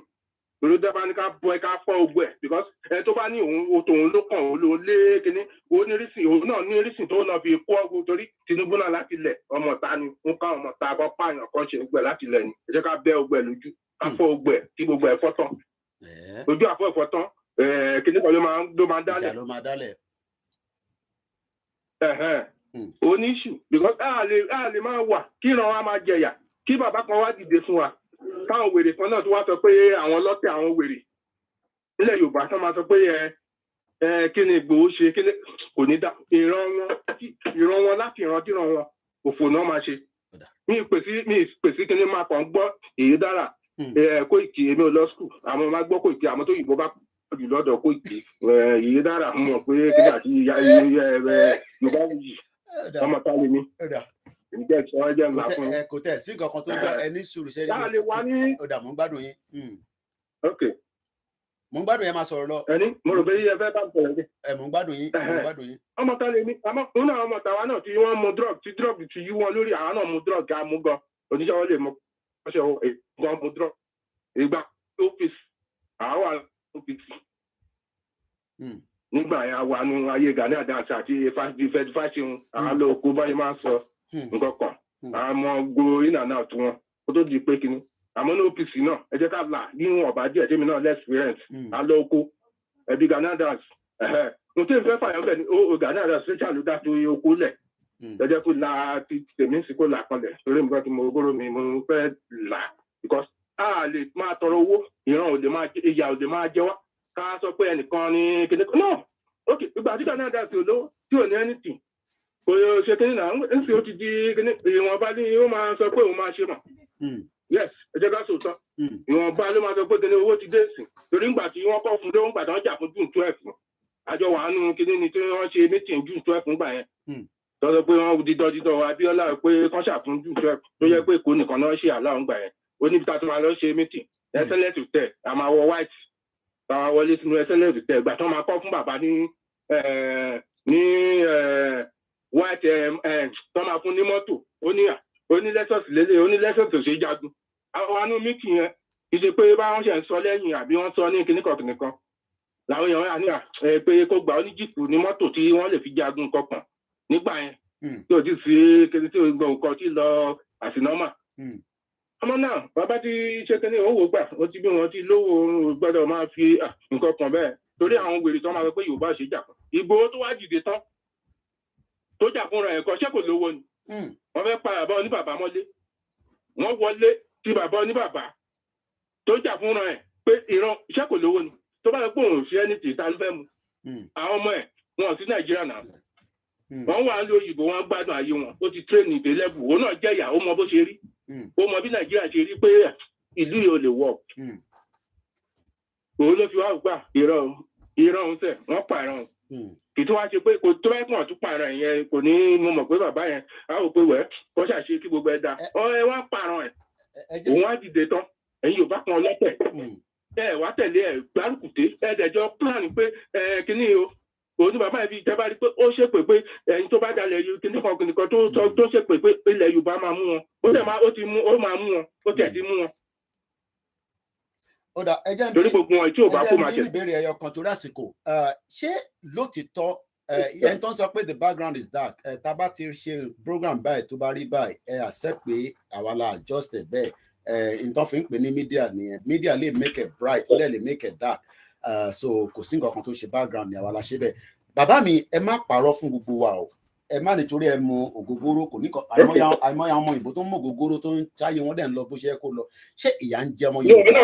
olùdẹ́bà ní ká bọ́ ẹ ká fọ́ ogun ẹ̀ because ẹ tó bá ní òun tòun ló kàn ó ló lé kíní onírísìn òun náà ní rísìn tó náà fi kó ọgùn torí Tinubu náà láti lẹ̀ ọmọọ̀ta ni ń ká ọmọọ̀ta kọ́ pààyàn kan ṣe gbẹ̀ láti lẹ̀ ni ẹ jẹ́ ká bẹ́ ogun ẹ̀ lójú ká fọ́ ogun ẹ̀ kí gbogbo ẹ̀ fọ́ tán ojú àfọ́ ẹ̀fọ́ tán kíní kan ló máa dálẹ̀ oníṣù because a lè máa wà kí ìran wa máa jẹyà kí bàbá kan wá dìde fún wa káwọn wèrè kan náà tó wá sọ pé àwọn lọ́tẹ̀ àwọn wèrè nílẹ̀ Yorùbá tó máa sọ pé kí ni Ìgbòho ṣe kí ni kò ní dá ìran wọn láti ìran díran wọn òfò náà máa ṣe mi pèsè kí ni máa kàn gbọ́ èyí dára Kóìkì èmi ò lọ skul àwọn máa gbọ́ Kóìkì àmọ́ tó yìnbọn bá jù lọ́dọ̀ Kóìkì èyí dára mọ̀ pé kí ni àti Yorùbá yìí ọmọ tá lè ní. Kò tẹ̀ sí nǹkan kan tó jọ ẹni sùúrù ṣe é ní ọ̀dà mò ń gbádùn yín. Mò ń gbádùn yín máa sọ̀rọ̀ lọ. Ẹni mo rò pé ẹ fẹ́ bá bẹ̀rẹ̀ dé. Mò ń gbádùn yín. Ọmọ tá lè ní àmọ́ òun náà ọmọ tàwa náà tí wọ́n mu drug tí drug ti yí wọn lórí àwọn náà mu drug ká mú gan oníṣẹ́ wọn lè mọ ọṣẹ gan mu drug ìgbà ọ́fíìsì àwọn ọ́fíìsì. Nígbà yẹn wà nù ayé Gani Adams àti fẹsifásitì àwọn olóko báyìí máa ń sọ nǹkan kan àmọ́ gbòòrò iná náà tí wọn kó tó di pé kíní àmọ́ ní OPC náà ẹ jẹ́ ká là níwọ̀n ọ̀bá díẹ̀ tèmi náà lẹ́sìpírẹ́ǹsì alọ́ oko ẹbí Gani Adams mo tí ì fẹ́ fàyọ̀ bẹ́ẹ̀ ni Gani Adams ṣe ṣàlùdá tó oko lẹ̀ ẹ jẹ́ kó la tèmi sì kó là kanlẹ̀ torí nǹkan tí mo gbóró mi mo fẹ́ là because a lè máa tọrọ owó ìran ò lè máa ìyà ò lè máa jẹ wá ká sọ pé ẹnìkan ní kíní kan náà ok ìgbà tí Gani Adams ò lówó tí ò ní anything kò yóò ṣe kíní náà ń sì ó ti di kíní ìwọ̀nba ní ó máa sọ pé òun máa ṣe mọ̀ yes ẹ jẹ́ ká sòótọ́ ìwọ̀nba ló máa sọ pé kíní owó ti dé sí torí ńgbà tí wọ́n kọ́ fún lówó ńgbà tí wọ́n jà fún June 12 àjọ wàánu kíní ni tí wọ́n ṣe meeting June 12 ńgbà yẹn tọ́jọ́ pé wọ́n dídọ́ Abíọ́lá pé kán ṣàfún June 12 tó yẹ pé Èkó nìkan náà ṣe àlá ńgbà yẹn ó níbi tá a tún máa lọ ṣe meeting excellent hotel a máa wọ white táwọn wọlé sínú excellent hotel ìgbà tí wọ́n máa kọ́ fún bàbá ní white tó máa fún ní mọ́tò ó ní lẹ́sọ̀sì lélẹ̀ ó ní lẹ́sọ̀sì tó ṣe jagun àwọn anú mítì yẹn kì í ṣe pé báwọn ṣe ń sọ lẹ́yìn àbí wọ́n sọ ní kíníkan kìnìkan làwọn èèyàn wà ní pé kó gbà ó ní jìpù ní mọ́tò tí wọ́n lè fi jagun kankan nígbà yẹn tí ò ti sí kíní tí ò gbọ́ nǹkan tí lọ àsìnọ́mà ọmọ náà bàbá ti ṣe kínní òun wò gbà ó ti bí wọn ti lówó gbọ́dọ̀ máa fi nǹkan kan bẹ́ẹ̀ torí àwọn wèrè tó máa sọ pé Yorùbá ṣe jà kan Ìgbòho tó wá dìde tán tó jà fúnra ẹ̀ kọ́ ṣé kò lówó ni wọ́n fẹ́ pa bàbá oníbàbá mọ́lé wọ́n wọlé ti bàbá oníbàbá tó jà fúnra ẹ̀ pé ìran ṣé kò lówó ni tó bá yẹ pé òun ṣe ẹni tì tá ló fẹ́ mu àwọn ọmọ ẹ̀ wọn sí Nàìjíríà náà wọ́n wà ní òyìnbó wọn gbádùn ayé wọn ó ti tírẹ́nì ìdélẹ́bù òun náà jẹ́yà ó mọ bó ṣe rí ó mọ bí Nàìjíríà ṣe rí pé ìlú yìí ò lè wọ̀ òun ló fi wá gbà ìran òun tẹ̀ wọ́n pààrọ̀ kì í tó wá ṣe pé kò tó bá kàn tún pààrọ̀ yẹn kò ní mo mọ̀ pé bàbá yẹn á rò pé wẹ́ kó ṣàṣe kí gbogbo ẹ̀ dá ẹ wá pààrọ̀ ẹ̀ òun á dìde tán ẹ̀yin Yorùbá kan lọ́tẹ̀ ẹ wá tẹ̀lé ẹ̀ gbárùkùté ẹ̀ dẹ̀jọ́ plan pé kíní o òun ní bàbá yẹn fi ìjọba rí pé ó ṣèpè pé ẹ̀yin tó bá dalẹ̀ kíní kan tó ṣèpè pé ilẹ̀ Yorùbá máa mú wọn ó máa mú wọn ó tẹ̀ sí mú wọn. Ó dà ẹjẹ́ torí gbogbo wọn tí ò bá kó máa jẹ. ìbéèrè ẹyọ kan torí àsìkò ṣé lótìtọ́ ẹni tó ń sọ pé the background is dark tá a bá ti ṣe program báyìí tó bá rí báyìí accept pé àwa la adjust ẹ̀ bẹ́ẹ̀ nǹkan fi ń pè ní media nìyẹn media lè make it bright ó dẹ̀ lè make it dark so kò sí nǹkan kan tó ṣe background ni àwa la ṣe bẹ́ẹ̀ bàbá mi ẹ má parọ́ fún gbogbo wa o ẹ má nítorí ẹ mu ògógóró kò ní kan àìmọye ọmọ ìbò tó ń mú ògógóró tó ń táyé wọn dẹ̀ ń lọ bó ṣe yẹ kó lọ ṣé ìyà ń jẹ ọmọ Yorùbá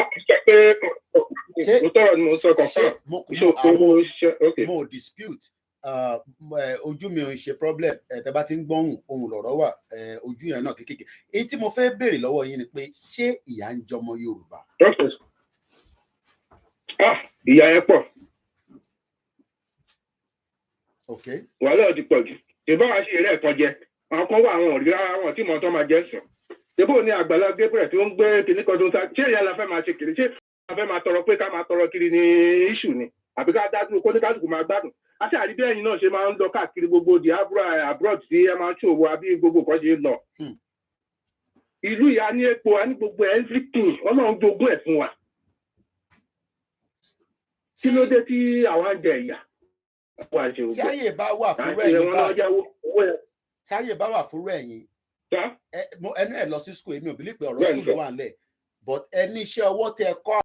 mo dispute ojú mi ò ń ṣe problem tẹ́ bá ti ń gbọ́hùn ohun lọ̀rọ̀ wà ojú yẹn náà kékeré èyí tí mo fẹ́ béèrè lọ́wọ́ yín ni pé ṣé ìyà ń jẹ ọmọ Yorùbá. ìyà yẹn pọ̀. Okay. wàhálà ti pọ̀ jù ìbá wa ṣe eré ẹ̀kan jẹ àwọn kan wà àwọn òrìrá àwọn tí mọ̀ọ́tọ́ máa jẹ́ sùn ìbò ní Àgbàlá Gabriel tí ó ń gbé kìnní kan tó ń ta ṣé ìyá la fẹ́ máa ṣe kiri ṣé la fẹ́ máa tọrọ pé ká máa tọrọ kiri ní iṣu ni àbí ká dá dúró kó ní kálukú máa gbádùn àti àríbí ẹ̀yin náà ṣe máa ń lọ káàkiri gbogbo di abroad tí ẹ máa ń ṣòwò àbí gbogbo kan ṣe lọ. ìlú ìyá ní epo a ní gbogbo everything Ọlọ́run jogún ẹ̀ fún wa kí ló dé tí àwa ń jẹ ìyà. tí ayé bá wà fúnrú ẹ̀yin báyìí tí ayé bá wà fúnrú ẹ̀yin ẹnu ẹ̀ lọ sí school èmi ò bí lè pe ọ̀rọ̀ school ló wà nílẹ̀ but ẹni iṣẹ́ ọwọ́ tẹ kọ́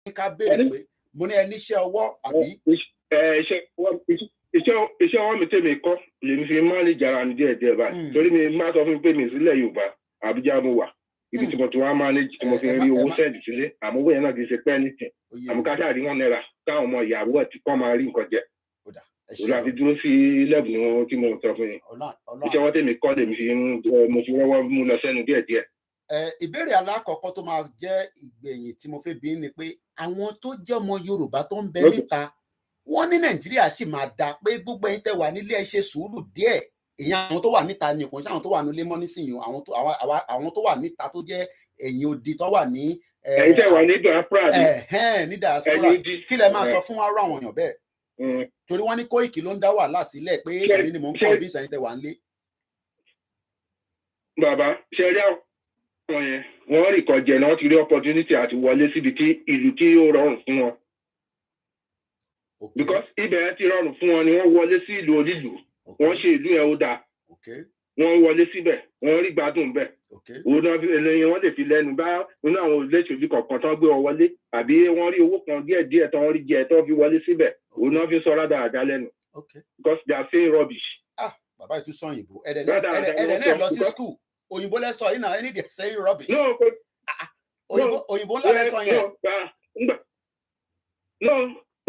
ní ká béèrè pé mo ní ẹni iṣẹ́ ọwọ́ àbí. iṣẹ́ ọwọ́ mi tèmi kọ́ lèmi fi manage ara mi díẹ̀díẹ̀ báyìí torí mi máa sọ fún mi pé mi sílẹ̀ Yorùbá Àbújá mo wà ibi tí mo ti wá manage tí mo fi rí owó sẹ́ẹ̀dì sílé àmọ́ owó yẹn náà kì í ṣe pẹ́ nìkan àmọ́ ká ṣáà rí wọn náírà káwọn ọmọ ìyàwó ẹ̀ tí kọ́ máa rí nǹkan jẹ òun àfi dúró sí lẹ́bù ni wọ́n tí mo sọ fún yín iṣẹ́ wọ́n tèmi kọ́ lèmi fi mo fi rọ́wọ́ mú lọ sẹ́nu díẹ̀díẹ̀. ìbéèrè alákọ̀ọ́kọ́ tó máa jẹ́ ìgbẹ̀yìn tí mo fẹ́ bi ni pé àwọn tó jẹ́ ọmọ Yorùbá tó ń bẹ níta wọ́n ní Nàìjíríà sì máa da pé gbogbo ẹ̀yin tẹ́ wà nílé ẹ ṣe sùúrù díẹ̀ èyàn àwọn tó wà níta ni kò ń ṣe àwọn tó wà nílé mọ́ nísìnyí àwọn tó wà níta tó jẹ́ ẹ̀yìn odi tó wà ní. ẹ̀yin tẹ́ wà ní diaspora ní diaspora kí lẹ máa sọ fún wa rú àwọn èèyàn bẹ́ẹ̀ torí wọ́n ní Kóìkì ló ń dá wàhálà sílẹ̀ pé èmi ni mò ń convince ẹ̀yin tẹ́ wà nílé. bàbá ṣe rí àwọn yẹn wọ́n rí kan jẹ náà ti rí opportunity àti wọlé síbi tí ìlú tí ó rọrùn fún wọn because ibẹ̀ yẹn ti rọrùn fún wọn ni wọ́n wọlé sí ìlú onílùú wọ́n ṣe ìlú yẹn ó dáa wọ́n wọlé síbẹ̀ wọ́n rí gbádùn bẹ́ẹ̀ òun náà ẹlẹ́yin wọ́n lè fi lẹ́nu bá nínú àwọn olóṣèlú kọ̀ọ̀kan tó gbé wọn wọlé àbí wọ́n rí owó kan díẹ̀ tó wọ́n rí jẹ tó fi wọlé síbẹ̀ òun náà fi sọ rádaràda lẹ́nu because they are saying rubbish. bàbá yìí tún sọ òyìnbó ẹ̀dẹ̀ náà lọ sí school òyìnbó lẹ́sọ̀ yìí náà ẹni dẹ̀ saying rubbish òyìnbó ńlá lẹ́sọ̀ yẹn.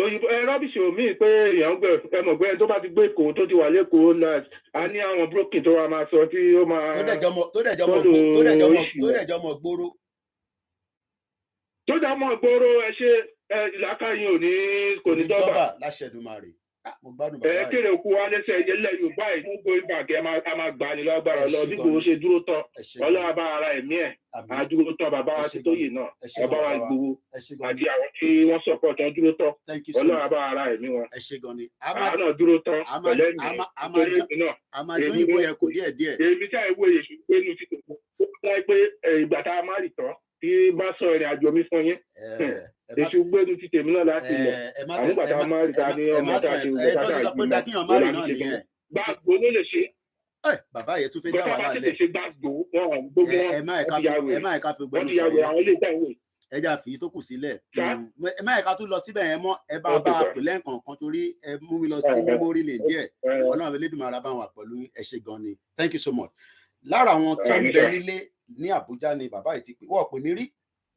òyìnbó rọ́bìṣì omi pé èèyàn gbẹ ẹmọ̀gbẹ́ tó bá ti gbé èkó tó ti wà lẹ́kọ̀ọ́ náà a ní àwọn broken tó wà máa sọ tí ó máa tó dẹ̀jọ́ mọ̀ gbòòrò. tó dẹ̀ mọ̀ gbòòrò ẹ ṣe ìlàkàyìn òní kò ní dọ́bà láṣẹ Èdùmàrè. mo gbádùn bàbá yìí. kéré òkú wa lẹ́sẹ̀ ilẹ̀ Yorùbá yìí mú gbóyè bàgẹ́ a máa gbà ní lágbára lọ bí Ìgbòho ṣe dúró tán Ọlọ́run bá ara ẹ̀mí ẹ̀ á dúró tán bàbá wa Títóyè náà bàbá wa Ìgbòho àti àwọn tí wọ́n sọ̀pọ̀ tán dúró tán Ọlọ́run bá ara ẹ̀mí wọn. àwọn náà dúró tán pẹ̀lẹ́ mi nítorí èmi náà èmi tí àìwò èṣù pé nu ti tòkó ó láì pé ìgbà tá a má rì tán tí bá sọ ìrìn àjò mi fún yín èṣù gbẹ́nu ti tèmi náà láti ilẹ̀ àwọn bàtà máa rí ta ní ọmọ tá a ṣe ìwé tá a ṣe ìgbìmọ̀ gbàgbó ló lè ṣe bàbá yẹn tún fẹ́ dá wàhálà lẹ̀. ẹ má ẹ̀ka fi gbẹnu sọ yẹn. ẹ jà fi tó kù sílẹ̀. ẹ má ẹ̀ka tún lọ síbẹ̀ yẹn mọ́ ẹ bá pè lẹ́ǹkọ̀ọ̀kan torí ẹ mú mi lọ sí memory lane díẹ̀. Ọlọ́run Elédùmarè bá wà pẹ̀lú ẹ ṣé gan ni. Thank you so much. Lára àwọn tó ń bẹ nílé ní Àbújá ni bàbá yìí ti pè wọ́n pè mí rí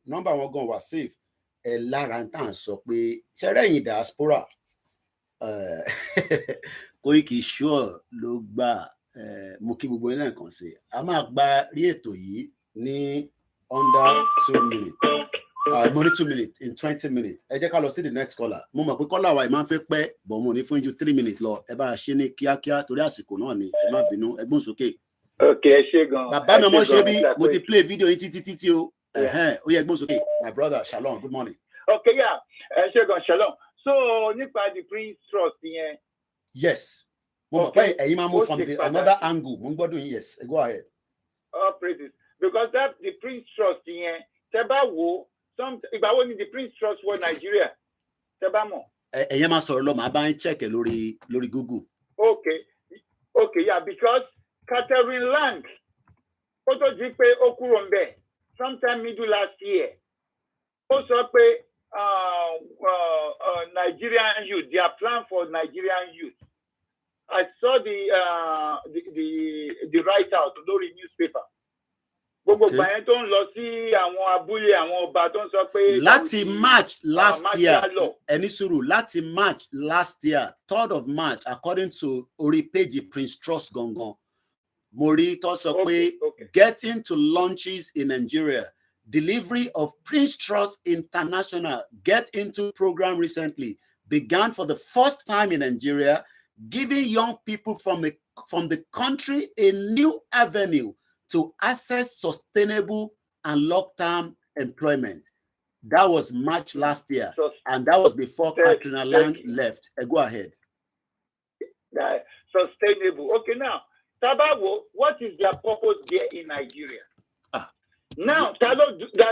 nọ́mbà wọn gan wà safe. Ẹ lára ń tàn sọ pé ṣẹ́rẹ́yìn diaspora Koiki sure ló gbà mo kí gbogbo ilé nǹkan sí a máa gba rí ètò yìí ní under 2 minutes mo ní 2 minutes in 20 minutes ẹ jẹ́ ká lọ sí the next caller mo mọ̀ pé caller wa ẹ̀ máa ń fẹ́ pẹ́ bọ̀ mo ní fún ju 3 minutes lọ ẹ bá a ṣe ní kíákíá torí àsìkò náà ni ẹ má bínú ẹ gbóhùn sókè. ok ẹ ṣé gan. bàbá mi ọmọ ṣe bí mo ti play video yín títí o ó yẹ gbóhùn sókè my brother Shalom good morning. ok yeah ẹ ṣé gan Shalom so nípa the Prince Trust yẹn. yes mo mọ̀ pé ẹ̀yin máa move from the another angle mo ń gbọ́dọ̀ yín yes go ahead. all praises because that the Prince Trust yẹn tẹ́ bá wò ìgbà wo ni the Prince Trust wọ Nigeria tẹ́ bá mọ̀. ẹ̀yin máa sọ̀rọ̀ lọ màá bá ń check lórí Google. okay yeah because Catherine Lang ó tó di pé ó kúrò ń bẹ̀ sometime middle last year ó sọ pé Nigerian youth their plan for Nigerian youth I saw the write out lórí newspaper. Gbogbo gbàyẹn tó ń lọ sí àwọn abúlé àwọn ọba tó ń sọ pé. Láti March last year, ẹni sùúrù láti March last year, 3rd of March, according to orí page Prince Trust gangan, mo rí tó sọ pé getting to launches in Nigeria, delivery of Prince Trust International get into program recently began for the first time in Nigeria, giving young people from the country a new avenue to access sustainable and long-term employment. That was March last year, and that was before Katrina Lang left. Go ahead. Sustainable. Okay, now, Tabago, what is their purpose there in Nigeria? Now, they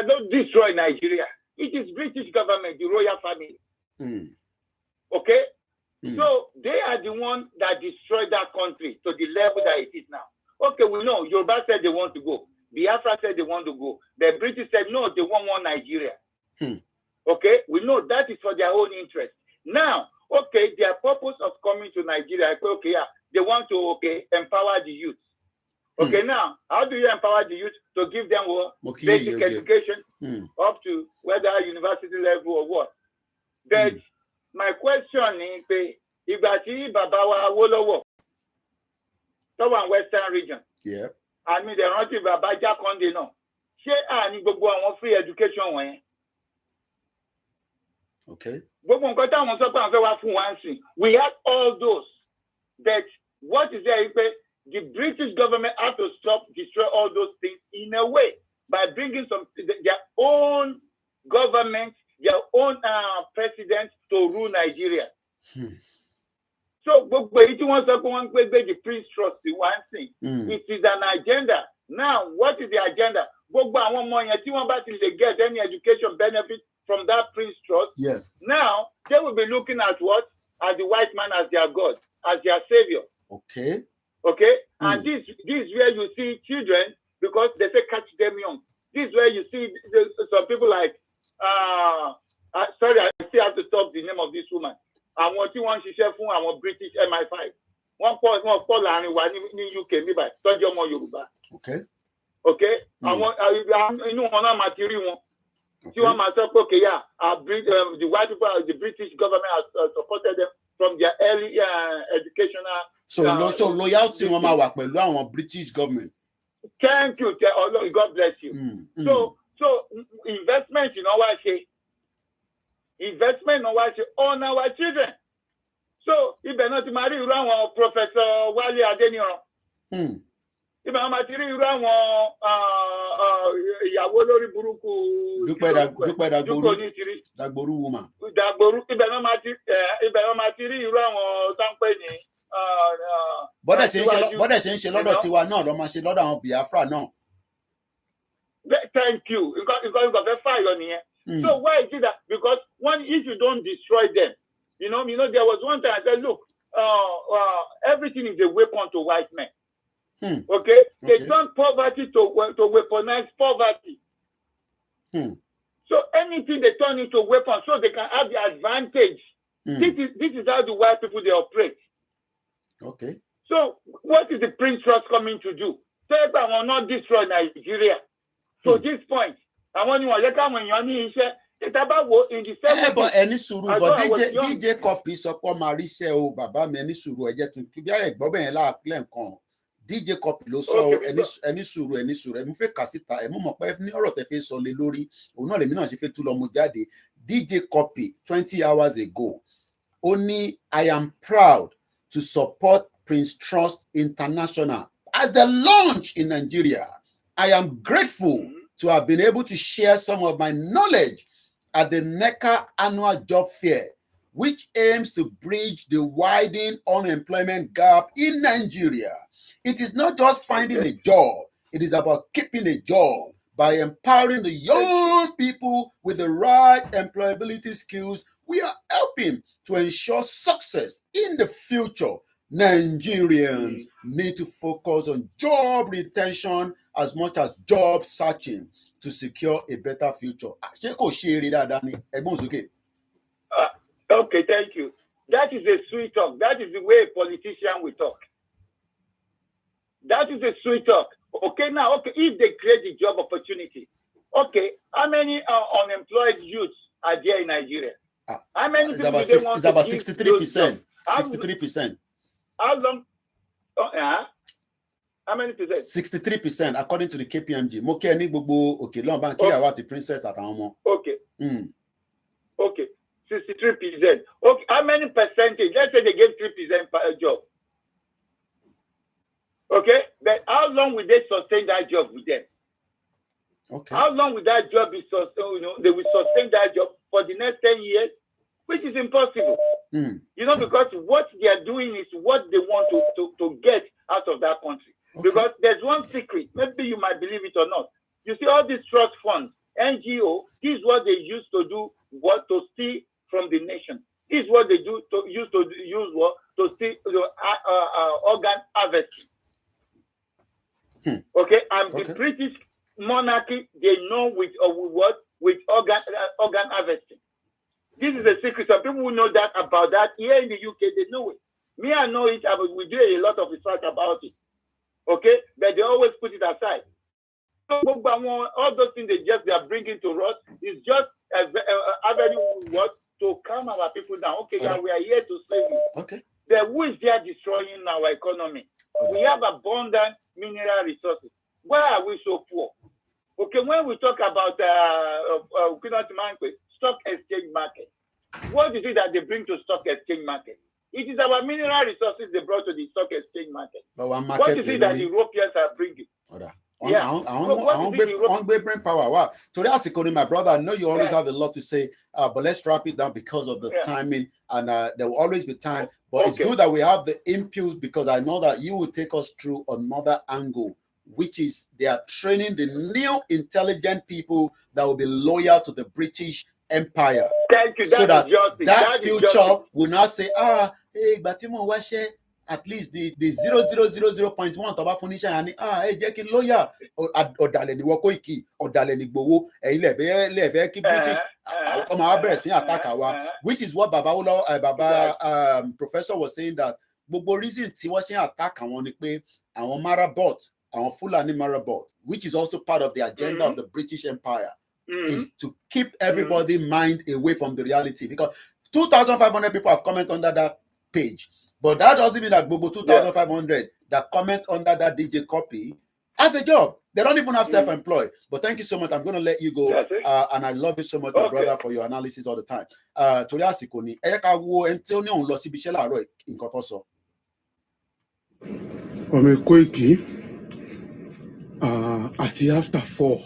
don't destroy Nigeria. It is British government, the royal family. Okay? So they are the one that destroyed that country to the level that it is now. Okay, we know Yoruba said they want to go. Biafra said they want to go. The British said no, they want more Nigeria. Okay, we know that is for their own interest. Now, okay, their purpose of coming to Nigeria, okay, yeah, they want to empower the youth. Okay, now, how do you empower the youth to give them basic education up to whether university level or what? But my question is, ìgbà tí bàbá wa Awólọ́wọ̀ tó wà Western region, àmì ìdẹ̀rántí bàbá Jákàndé náà, ṣé àní gbogbo àwọn free education wọ̀nyẹn? Gbogbo nǹkan táwọn sọ pé àwọn fẹ́ wá fún wa ń sìn, we had all those, but what is there is pé the British government had to destroy all those things in a way by bringing their own government, their own president to rule Nigeria. So, gbogbo èyí tí wọ́n sọ pé wọ́n ń gbé the Prince Trust one thing. It is an agenda. Now, what is the agenda? Gbogbo àwọn ọmọ yẹn tí wọ́n bá ti lè get any education benefit from that Prince Trust. Yes. Now, they will be looking at what? As the white man as their God, as their savior. Okay. Okay? And this is where you see children, because they say catch them young. This is where you see some people like, sorry, I still have to talk the name of this woman. Àwọn tí wọ́n ń ṣiṣẹ́ fún àwọn British MI5 wọ́n pọ̀ láàrin wa ní UK níbàyí tọ́jú ọmọ Yorùbá. Okay. Àwọn inú wọn náà máa ti rí wọn tí wọ́n máa sọ pé okay, yeah, the white people, the British government has supported them from their early educational. So loyalty wọn máa wà pẹ̀lú àwọn British government. Thank you, God bless you. So investment in our ṣe. Investment on our children. So, ibẹ̀ náà ti máa rí irú àwọn Professor Wálé Adéníran. Ibẹ̀ náà máa ti rí irú àwọn ìyàwó lórí burúkú. Dúpẹ́ Dagboru woman. Dagboru, ibẹ̀ náà máa ti rí irú àwọn táǹpẹ́ ní. Bọ́dẹ̀ ṣe ń ṣe lọ́dọ̀ tiwa náà lọ́ máa ṣe lọ́dọ̀ àwọn Biafra náà. Thank you. Because fẹ́ fàyọ nìyẹn. So why is it that? Because if you don't destroy them, you know, there was one time I said, look, everything is a weapon to white men. Okay? They turn poverty to weaponize poverty. So anything they turn into a weapon so they can have the advantage. This is how the white people they operate. Okay. So what is the Prince Trust coming to do? Say that I will not destroy Nigeria. So this point, I want you to look at when you're in the same but any suru, but DJ Cuppy sọ pé máa rí iṣẹ́ o bàbá mi ẹni sùúrù ẹ jẹ́ tún bí ayé gbọ́ bẹ́ẹ̀ láàpẹ́ nǹkan DJ Cuppy ló sọ ẹni sùúrù ẹ mú fẹ́ kà síta ẹ mú mọ̀ pé ní ọ̀rọ̀ tẹ́ fẹ́ sọ lé lórí òun náà lèmi náà ṣe fẹ́ tú lọ mú jáde DJ Cuppy 20 hours ago ó ní I am proud to support Prince Trust International as they launch in Nigeria. I am grateful to have been able to share some of my knowledge at the NECA annual job fair, which aims to bridge the widening unemployment gap in Nigeria. It is not just finding a job, it is about keeping a job by empowering the young people with the right employability skills. We are helping to ensure success in the future. Nigerians need to focus on job retention as much as job searching to secure a better future. Okay, thank you. That is a sweet talk. That is the way a politician will talk. That is a sweet talk. Okay, now, if they create the job opportunity, how many unemployed youths are there in Nigeria? How many people do they want to about give 63%. 63%. How long? How many percent? 63% according to the KPMG. Mo kí ẹni gbogbo òkè lọ́n bá ń kí àwa àti princess àtàwọn ọmọ. Okay. 63%. Okay, how many percentage? Let's say they get 3% per job. Okay, but how long will they sustain that job with them? Okay. How long will that job be sustained? They will sustain that job for the next 10 years, which is impossible. Because what they are doing is what they want to get out of that country. Okay. Because there's one secret, maybe you might believe it or not. You see, all these trust funds, NGO, this is what they used to do, to steal from the nation. This is what they do to steal organ harvesting. Okay, and the British monarchy, they know with organ harvesting. This is a secret. Some people know that about that. Here in the UK, they know it. Me, I know it, but we do a lot of research about it. Okay, but they always put it aside. So, all those things they are bringing to us is just to calm our people down. Okay, guys, we are here to save you. Okay. But who is there destroying our economy? We have abundant mineral resources. Why are we so poor? Okay, when we talk about stock exchange market, what is it that they bring to stock exchange market? It is our mineral resources they brought to the stock exchange market. What is it that the Europeans are bringing? I want to bring power. Wow. So that's my brother. I know you always have a lot to say, but let's wrap it down because of the timing, and there will always be time. But it's good that we have the input because I know that you will take us through another angle, which is they are training the new intelligent people that will be loyal to the Empire. Thank you. So that future will not say, hey, Batimo Washe, at least the 0.000.1 Toba Funisha and hey, Jackie lawyer or Daleni Wakoiki or Daleni Bowo, a leve keep British attack, which is what Baba Professor was saying that Bobo reason Tiwashing attack and one Marabot, our Fulani Marabot, which is also part of the agenda of the British Empire. Is to keep everybody mind away from the reality, because 2,500 people have commented under that page, but that doesn't mean that Bobo 2,500 that comment under that DJ Cuppy have a job. They don't even have self-employed. But thank you so much. I'm going to let you go, and I love you so much, my brother, for your analysis all the time. Torí àsìkò ni eka wo enti oni on lọ síbi iṣẹ́ láàárọ̀ nǹkan tó sọ. Ọmọ Koiki àti after 4.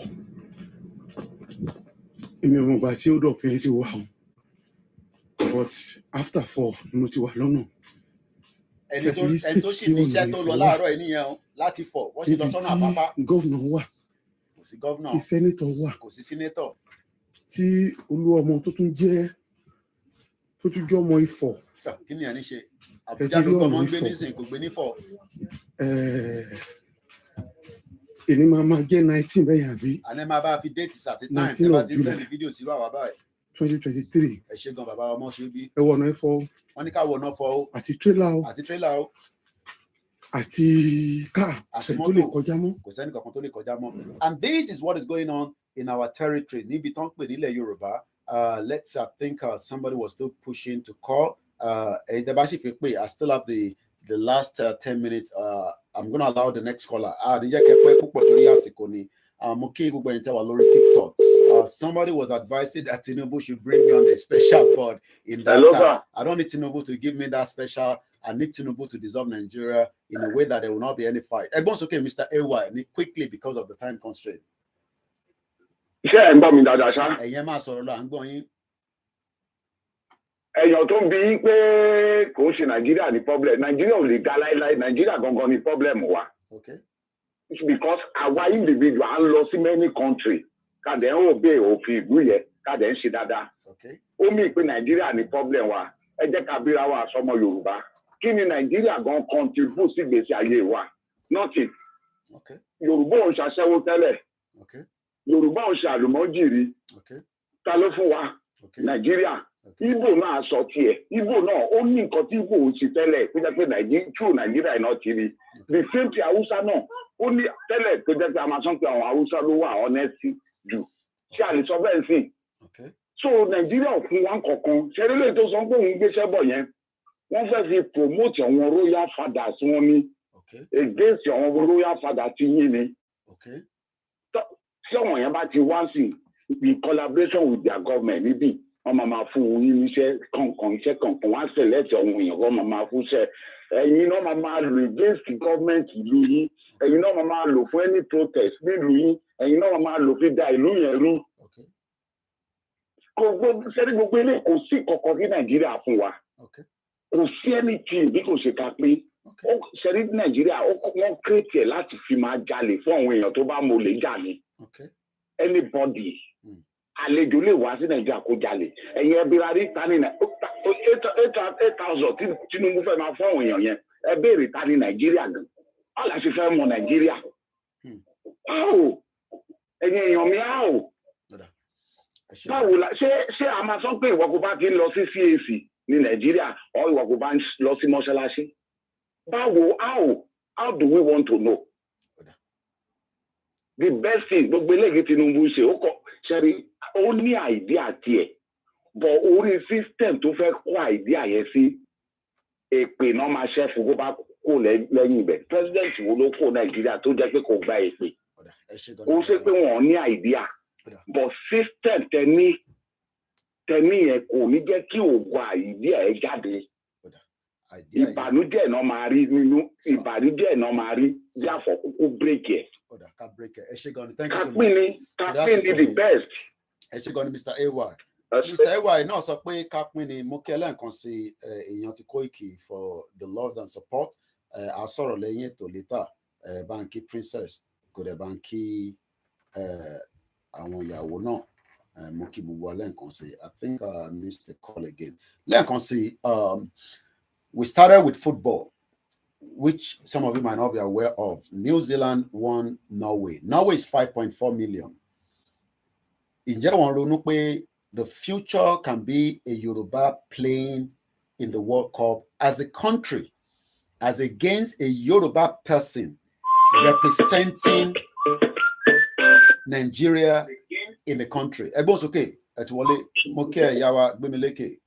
But after 4, mo ti wà lọ́nà. Ẹni tó sì ní iṣẹ́ tó lọ láàárọ̀ ènìyàn o láti fọ̀ wọ́n sì lọ sọ́nà àpápá. Governor wà. Kò sí governor. Kí senator wà. Kò sí senator. Tí olúọmọ tó tún jẹ́ ọmọ Ifọ̀. Kí ni ẹni ṣe? Àbújá ló gbọ́mọ ń gbé nísìnyí kò gbé nífọ̀. Èmi máa jẹ́ 19 bẹ́ẹ̀ àbí. And then my baby date is at the time. 19 of Send the July. video sí wa báyìí. 2023. Ẹ ṣé gan bàbá ọmọ ṣe bí. Ẹ wọ̀nà ẹ̀fọ́. Wọ́n ní ká wọ̀nà fọ́ o. Àti trailer o. Àti trailer o. Àti car. Àti Kò lè kọjá mọ́. Kò sẹ́ni kankan tó lè kọjá mọ́. And this is what is going on in our territory. Níbi tán pè nílẹ̀ Yorùbá. Let's think somebody was still pushing to call. I still have the last 10 minutes. I'm going to allow the next caller. TikTok. Somebody was advising that Tinubu should bring me on a special board in that time. I don't need Tinubu to give me that special. I need Tinubu to dissolve Nigeria in a way that there will not be any fight. Everyone's okay, Mr. AY, quickly because of the time constraint. Ṣé ẹ ń gbọ́ mi dáadáa ṣá? Ẹ̀yin máa sọ̀rọ̀ lọ, à ń gbọ́ yín. Èèyàn tó ń bi pé kò ń ṣe Nàìjíríà ní problem. Nàìjíríà ò lè dá láíláí. Nàìjíríà gangan ní problem wa. Okay. It's because àwa individual ń lọ sí many country. Kàdé ń obey òfin ìlú yẹn. Kàdé ń ṣe dáadáa. Okay. Ó mì pé Nàìjíríà ní problem wa. Ẹ jẹ́ ká bíra wa sọmọ Yorùbá. Kí ni Nàìjíríà gan contribute sí ìgbésí ayé wa? Nothing. Okay. Yorùbá ò ń ṣaṣẹ́wó tẹ́lẹ̀. Okay. Yorùbá ò ṣe àlùmọ́jìrì. Okay. Ta ló fún wa? Okay. Nàìjíríà. Igbo náà sọ tiẹ̀. Igbo náà ó ní nǹkan tí Igbo ò sí tẹ́lẹ̀ tó jẹ́ pé Nàìjíríà náà ti rí. The same thing Hausa náà ó ní tẹ́lẹ̀ tó jẹ́ pé a máa sọ pé àwọn Hausa ló wà honesty jù. Ṣé a lè sọ bẹ́ẹ̀ sí? So Nàìjíríà ò fún wa kankan. Ṣé eré tó sọ pé òun gbéṣẹ́ bọ̀ yẹn? Wọ́n fẹ́ fi promote àwọn royal fathers wọn ní. Against àwọn royal fathers ti yín ni. Tí àwọn yẹn bá ti wá sí in collaboration with their government níbí. Wọ́n máa fún yín níṣẹ́ kankan wọ́n á select àwọn èèyàn wọ́n máa fún iṣẹ́ ẹ̀yin náà máa lò against the government ìlú yín ẹ̀yin náà máa lò fún any protest nílùú yín ẹ̀yin náà máa lò fi da ìlú yẹn rú. Sẹ́ni gbogbo ilé kò sí kankan ní Nàìjíríà fún wa kò sí anything bí kò ṣe ká pé sẹ́ni Nàìjíríà wọ́n create ẹ̀ láti fi máa jalè fún àwọn èèyàn tó bá mọ olè jà ní anybody. Àlejò lè wá sí Nàìjíríà kó jalè ẹ̀yin ẹbí ra rí tani 8,000 tí Tinubu fẹ́ máa fún àwọn èèyàn yẹn ẹ béèrè tani Nàìjíríà gan ọ̀là ṣe fẹ́ mọ Nàìjíríà báwo ẹ̀yin èèyàn mi áò báwo la ṣé a máa sọ pé ìwọ kò bá ti ń lọ sí CAC ní Nàìjíríà or ìwọ kò bá ń lọ sí mọ́ṣáláṣí báwo how do we want to know? The best thing gbogbo eléyìí Tinubu ṣe ó kọ ṣẹ́rí ó ní àìdíà tiẹ̀ bọ̀ orí system tó fẹ́ kó àìdíà yẹn sí èpè náà máa ṣẹ́ fún bó bá kó lẹ́yìn ibẹ̀ president wo ló kó Nàìjíríà tó jẹ́ pé kò gba èpè ó ṣe pé wọ́n ní àìdíà bọ̀ system tẹ̀mí yẹn kò ní jẹ́ kí òògùn àìdíà ẹ̀ jáde ìbànújẹ́ náà máa rí nínú ìbànújẹ́ náà máa rí bí àfọ̀kúkú bírèkì ẹ̀. Kápín ni the best. Ẹ ṣé gan ni Mr. AY. Mr. AY náà sọ pé kápín ni mo kí ẹlẹ́ǹkan sí èèyàn ti Koiki for the loves and support. A sọ̀rọ̀ lẹ́yìn ètò létà báńkì Princess kò dẹ̀ báńkì àwọn ìyàwó náà mo kí gbogbo ẹlẹ́ǹkan sí. I think I missed the call again. Lẹ́ǹkan sí we started with football, which some of you might not be aware of. New Zealand won Norway. Norway is 5.4 million. Ǹjẹ́ wọ́n ronú pé the future can be a Yoruba playing in the World Cup as a country, as against a Yoruba person representing Nigeria in the country? Ẹgbọ́n sókè, ẹ̀tí wọlé, mo kí ẹ̀ yá wa gbé mi lékè.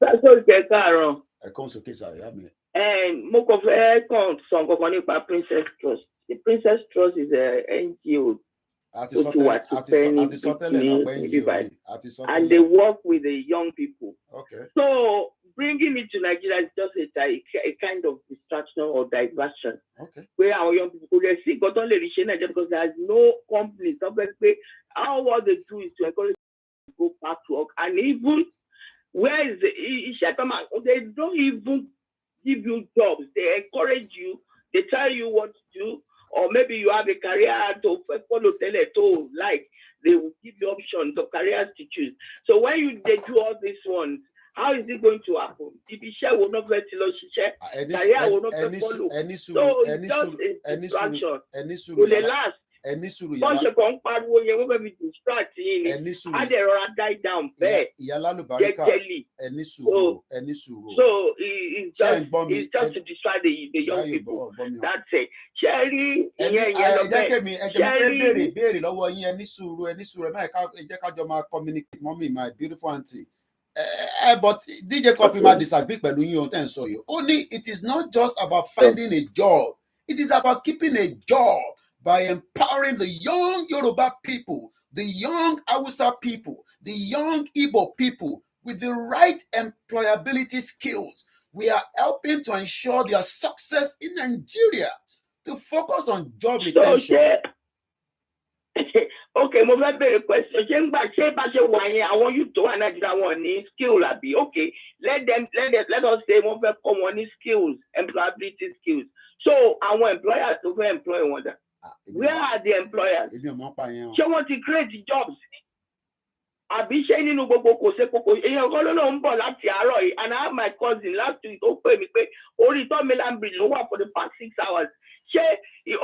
That's okay, Karen. Ẹ̀kọ́ sókè sàyà mi. Mo kàn fẹ́ kàn sọ nǹkan kan nípa Princess Trust. The Princess Trust is a NGO. And they work with the young people. Okay. So bringing it to Nigeria is just a kind of distraction or diversion. Okay. Where our young people they see got only reaching Nigeria because there's no company. How what they do is to encourage them to go back to work. And even where is they don't even give you jobs. They encourage you. They tell you what to do. Or maybe you have a career to follow Teleto, like they will give you options of careers to choose. So when they do all these ones, how is it going to happen? Ibi iṣẹ́ wo náà fẹ́ ti lọ ṣiṣẹ́? Career wo náà fẹ́ follow? So it's just a distraction. Kò lè last. Bọ́n ṣe kàn ń pariwo yẹn wọ́n fẹ́ fi distract yín ni. Á dẹ̀ rọra die down bẹ́ẹ̀. Jẹ́jẹ́lì. So it's just to distract the young people. That's it. Ṣẹ́rí ìyẹn lọ bẹ́ẹ̀. Ṣẹ́rí béèrè lọ́wọ́ yín ẹni sùúrù ẹ jẹ́ ká jọ máa communicate mọ́mí my beautiful aunty. But DJ Cuppy might disagree pẹ̀lú yín ohun tẹ́ ń sọ yìí. Only it is not just about finding a job. It is about keeping a job by empowering the young Yoruba people, the young Hausa people, the young Igbo people with the right employability skills. We are helping to ensure their success in Nigeria to focus on job retention. Okay, mo fẹ́ bẹ̀rẹ̀ question. Ṣé bá ṣe wà yẹn àwọn youth tó wà Nàìjíríà wọn ní skill àbí? Okay, let us say wọ́n fẹ́ kọ́ wọn ní skills, employability skills. So àwọn employers tó fẹ́ employ wọn dà. Where are the employers? Ṣé wọ́n ti create jobs? Àbí ṣé nínú gbogbo kò ṣe kókó èèyàn kan ló ń bọ̀ láti àárọ̀ yìí, and I have my cousin last week ó pè mí pé orí tó Mainland Bridge ló wà for the past 6 hours. Ṣé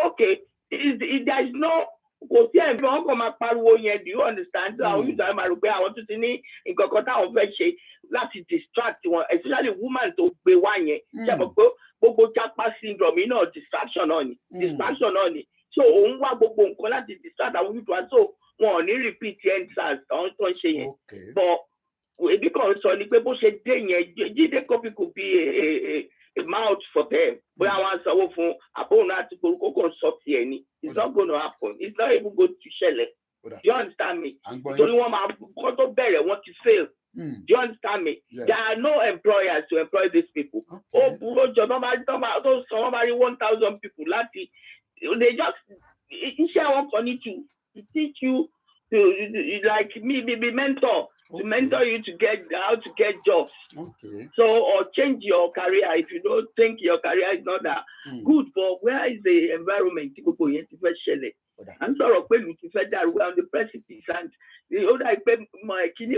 okay, there is no kò sí ẹ̀fọ́ wọn kò máa pariwo yẹn, do you understand? Àwọn yóò dáná máa rò pé àwọn tó ti ní nǹkan kan táwọn fẹ́ ṣe láti distract wọn, especially woman tó gbé wá yẹn. Ṣé mo pé gbogbo japa syndrome yìí náà distraction náà ni. So òun wá gbogbo nǹkan láti distract àwọn youth wa, so wọn ò ní repeat answers àwọn tó ń ṣe yẹn. But ebi kan sọ ni pé bó ṣe dé yẹn Jídé Cuppy could be a mouth for them. Bóyá wọn sanwó fún àbóhùn láti korúkọ kan sọ tiẹ̀ ni. It's not going to happen. It's not even going to ṣẹlẹ̀. Do you understand me? Torí wọn máa kọ́ tó bẹ̀rẹ̀ wọn ti fail. Do you understand me? Yeah. There are no employers to employ these people. Oh, tó sọ wọn bá rí 1,000 people láti. They just iṣẹ́ wọn kàn ní to teach you to like me be mentor. To mentor you to get how to get jobs. Okay. So or change your career if you don't think your career is not that good. But where is the environment? People yẹn ti fẹ́ ṣẹlẹ̀. I'm sorry, we ti fẹ́ dàrú. We are on the precipice and the other pé kíní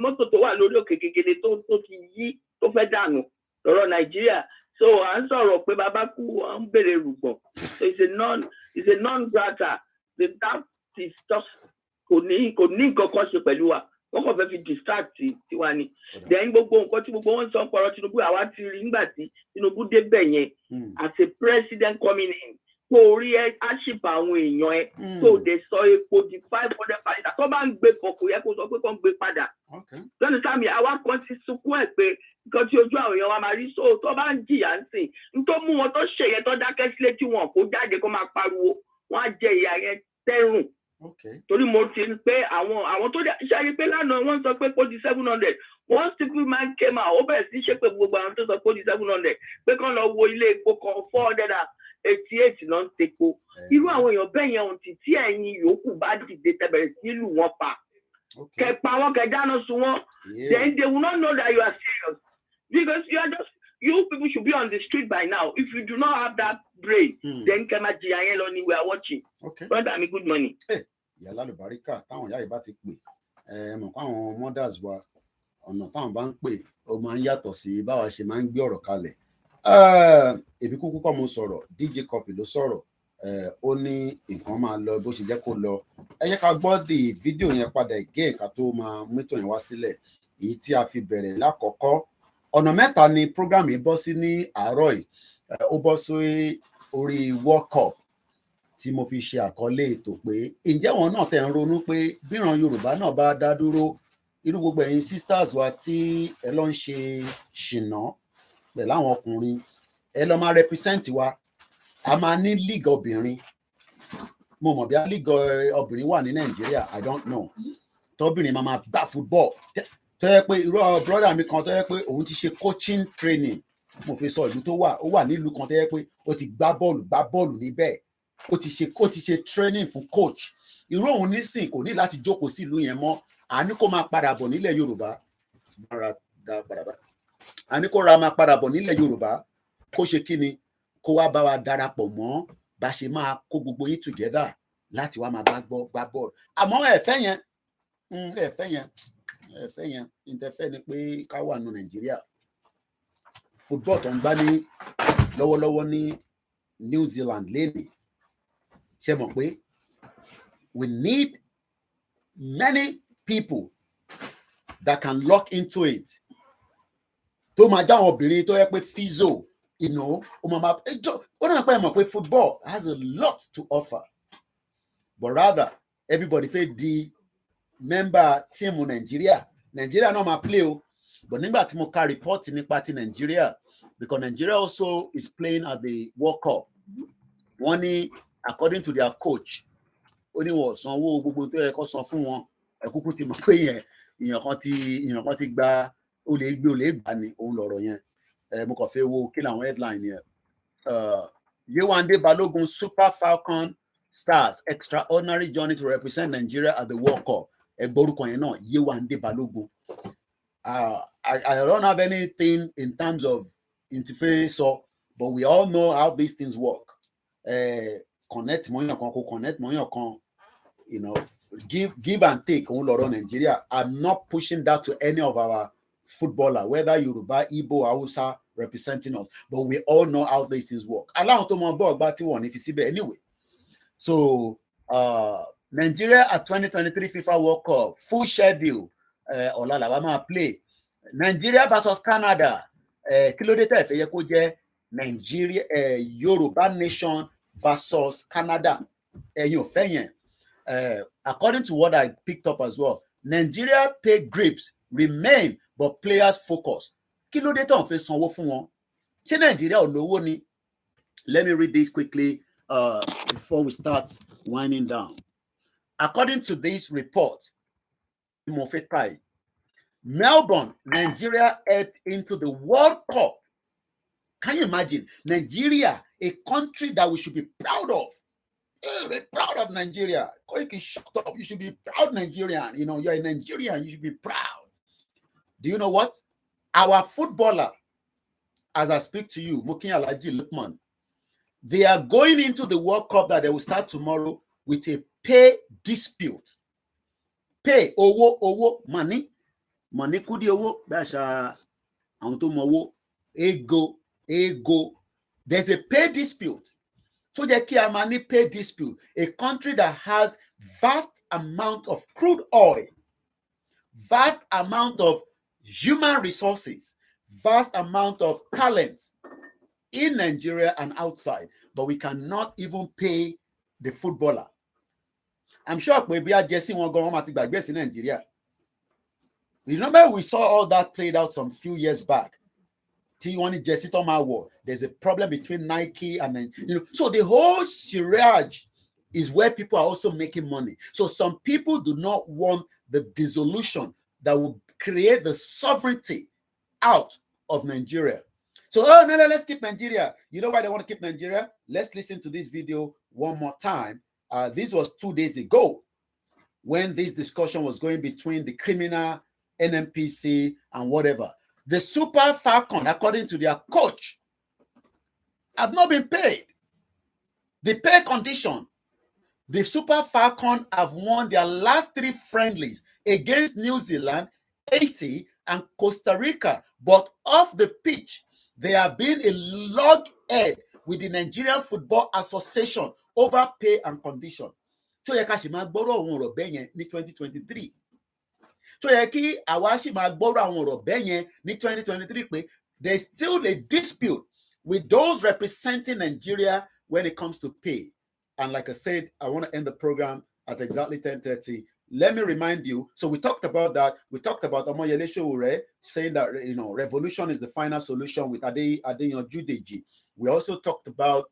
mọ́tò tó wà lórí òkè kékeré tó ti yí tó fẹ́ dànù lọ́rọ̀ Nàìjíríà. So I'm sorry, pé bàbá kú ń bèrè rúgbọ̀n. So it's a non-grata. That is just kò ní nǹkan kan ṣe pẹ̀lú wa. Wọ́n kàn fẹ́ fi distract tiwa ni. Then gbogbo nǹkan tí gbogbo wọn sọ pọ̀rọ̀ Tinubu àwa ti rí nígbà tí Tinubu débẹ̀ yẹn as a president coming in. Kò rí hardship àwọn èèyàn ẹ. So they sọ epo di 500 padà. Tó bá ń gbé pọ̀ kò yẹ kó sọ pé kó ń gbé padà. Lọ́nà sáàmì àwa kan ti sunkún ẹ̀ pé nǹkan tí ojú àwọn èèyàn wa máa rí. So tó bá ń jìyà ń sìn. Nítorí mú wọn tó ṣèyẹ tó dákẹ́ sílé tí wọn kó jáde kó máa pariwo. Wọ́n á jẹ ìyà yẹn tẹ́rùn. Torí mo ti rí pé àwọn tó ṣáyé pé lánàá wọ́n sọ pé kó di 700. One stupid man came out ó bẹ̀rẹ̀ sí ṣe pé gbogbo àwọn tó sọ kó di 700 pé kán lọ wo ilé epo kan 488 ló ń tepo. Irú àwọn èèyàn bẹ́ẹ̀ yẹn ohun tí ẹ̀yin yòókù bá dìde tẹ̀bẹ̀rẹ̀ sí lù wọ́n pa. Kẹpa wọn kẹ dáná sun wọn. Then they will not know that you are serious because you people should be on the street by now. If you do not have that brain, then kẹ́ máa jìyà yẹn lọ ni we are watching. Brother mi good morning. Yàrá lùbáríkà táwọn ìyá yìí bá ti pè mọ̀ pé àwọn mothers wa ọ̀nà táwọn bá ń pè ó máa ń yàtọ̀ sí báwa ṣe máa ń gbé ọ̀rọ̀ kalẹ̀. Èmi kúkú kọ́ mo sọ̀rọ̀ DJ Cuppy ló sọ̀rọ̀ ó ní nǹkan máa lọ bó ṣe jẹ́ kó lọ. Ẹ jẹ́ ká gbọ́ di fídíò yẹn padà again ká tó máa mẹ́tò yẹn wá sílẹ̀ èyí tí a fi bẹ̀rẹ̀ lákọ̀ọ́kọ́. Ọ̀nà mẹ́ta ni program yìí bọ́ sí ní àárọ̀ yìí. Ó bọ́ sí orí World Cup tí mo fi ṣe àkọlé ètò pé ǹjẹ́ wọn náà tẹ̀ ń ronú pé bíran Yorùbá náà bá dá dúró irú gbogbo ẹ̀yin sisters wa tí ẹ lọ ń ṣe ṣìnà pẹ̀lú àwọn ọkùnrin ẹ lọ máa represent wa a máa ní league obìnrin mo mọ̀ bí a league obìnrin wà ní Nàìjíríà I don't know tọ́bìnrin máa gbá football tó yẹ pé irú brother mi kan tó yẹ pé òun ti ṣe coaching training mo fi sọ ìlú tó wà ó wà nílùú kan tó yẹ pé ó ti gbá bọ́ọ̀lù níbẹ̀ ó ti ṣe training fún coach irú òun nísìn kò ní láti jókòó sí ìlú yẹn mọ́ àní kó máa padà bọ̀ nílẹ̀ Yorùbá àní kó ra máa padà bọ̀ nílẹ̀ Yorùbá kó ṣe kí ni kó wá bá wa darapọ̀ mọ́ bá ṣe máa kó gbogbo yín together láti wá máa gbá bọ́ọ̀lù àmọ́ ẹ̀fẹ́ yẹn ẹ̀fẹ́ yẹn ìtẹ́fẹ́ ni pé ká wà nù Nàìjíríà football tó ń gbá ní lọ́wọ́lọ́wọ́ ní New Zealand lénìí ṣe mọ̀ pé we need many people that can lock into it tó máa já àwọn obìnrin tó yẹ pé fíìzò ó máa ó náà pẹ́ mọ̀ pé football has a lot to offer but rather everybody fẹ́ di member tíìmù Nàìjíríà náà máa play o but nígbà tí mo ka report nípa ti Nàìjíríà because Nigeria also is playing at the World Cup wọ́n ní according to their coach ó ní wọ́n sanwó gbogbo tó yẹ kó san fún wọn ẹ̀kúkú ti mọ̀ pé èèyàn kan ti gba olè gbà ní òun lọ̀rọ̀ yẹn mo kàn fẹ́ wo kí làwọn headline yẹn Yewande Balogun Super Falcon Stars extraordinary journey to represent Nigeria at the World Cup ẹgbórúkọ yẹn náà Yewande Balogun I don't have anything in terms of interface but we all know how these things work connect mọ́yàn kan kò connect mọ́yàn kan give and take òun lọ̀rọ̀ Nigeria. I'm not pushing that to any of our footballer whether Yoruba, Igbo, Hausa representing us but we all know how these things work aláwọn tó mọ bọ́ọ̀ gbá tí wọ́n ní fi síbẹ̀ anyway so Nigeria at 2023 FIFA World Cup full schedule ọ̀la làwa máa play Nigeria versus Canada kí ló dé tẹ́ ẹ fẹ́ yẹ kó jẹ́ Nigeria Yoruba nation versus Canada ẹ̀yin ò fẹ́ yẹn according to what I picked up as well Nigeria pay grips remain but players focus kí ló dé tán fẹ́ sanwó fún wọn ṣé Nigeria ò lówó ni let me read this quickly before we start winding down according to this report mo fẹ́ kà Melbourne Nigeria head into the World Cup. Can you imagine Nigeria, a country that we should be proud of? We're proud of Nigeria. Shut up. You should be proud Nigerian. You're a Nigerian. You should be proud. Do you know what? Our footballer, as I speak to you, Mukin Alaji Lukman, they are going into the World Cup that they will start tomorrow with a pay dispute. Pay, owo, money kudi owo, basha, àwọn tó mọ owó, ego. There's a pay dispute. So jẹ́ kí a máa ní pay dispute. A country that has vast amount of crude oil, vast amount of human resources, vast amount of talent in Nigeria and outside, but we cannot even pay the footballer. I'm sure maybe I just see one government back best in Nigeria. Remember we saw all that played out some few years back. There's a problem between Nike and so the whole charade is where people are also making money. So some people do not want the dissolution that will create the sovereignty out of Nigeria. So no, let's keep Nigeria. You know why they want to keep Nigeria? Let's listen to this video one more time. This was 2 days ago when this discussion was going between the criminal NNPC and whatever. The Super Falcon, according to their coach, have not been paid. The pay condition, the Super Falcon have won their last 3 friendlies against New Zealand, Haiti, and Costa Rica. But off the pitch, they have been a loghead with the Nigerian Football Association over pay and condition. So yẹ ká ṣì máa gbọ́rọ̀ àwọn ọ̀rọ̀ bẹ́ẹ̀ yẹn ní 2023. So yẹ kí àwa ṣì máa gbọ́rọ̀ àwọn ọ̀rọ̀ bẹ́ẹ̀ yẹn ní 2023 pé there is still a dispute with those representing Nigeria when it comes to pay. And like I said, I want to end the program at exactly 10:30. Let me remind you. So we talked about that. We talked about Omoyele Sowore saying that revolution is the final solution with Adeyan Judeji. We also talked about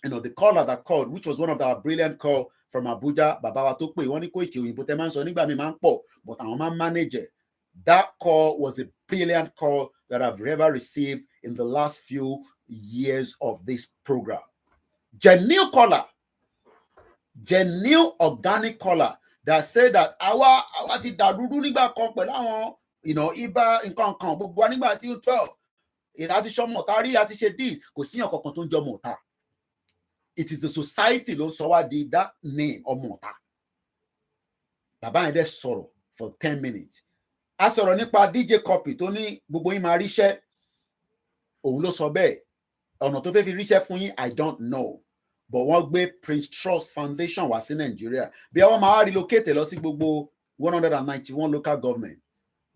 the caller that called, which was one of our brilliant call from Abuja. Babawa tó pè wọ́n ní Koiki Òyìnbó tẹ́ máa ń sọ nígbà mi máa ń pọ̀, but àwọn máa ń manage it. That call was a brilliant call that I've ever received in the last few years of this program. Genuine caller, genuine organic caller that said that àwa ti dàdúdú nígbà kan pẹ̀lú àwọn ibà nǹkan kan gbogbo wa nígbà tí ó 12 ìdájí sọmọ tá rí àti ṣe this kò síyàn kankan tó ń jọ mọ̀ta. It is the society ló sọ wá di that name ọmọ ọ̀tá. Bàbá yẹn dẹ̀ sọ̀rọ̀ for 10 minutes. a sọ̀rọ̀ nípa DJ Cuppy tó ní gbogbo yín máa ríṣẹ́ òun ló sọ bẹ́ẹ̀ ọ̀nà tó fẹ́ fi ríṣẹ́ fún yín I don't know but wọ́n gbé Prince Trust Foundation wá sí Nàìjíríà bí wọ́n máa relocate lọ sí gbogbo 191 local government.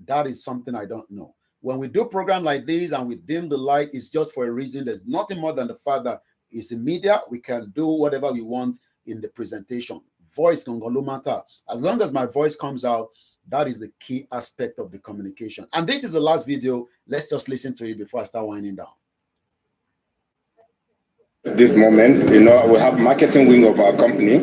That is something I don't know. When we do program like this and we dim the light, it's just for a reason. There's nothing more than the fact that it's in media. We can do whatever we want in the presentation. Voice don't matter. As long as my voice comes out, that is the key aspect of the communication. And this is the last video. Let's just listen to it before I start winding down. This moment, we have marketing wing of our company.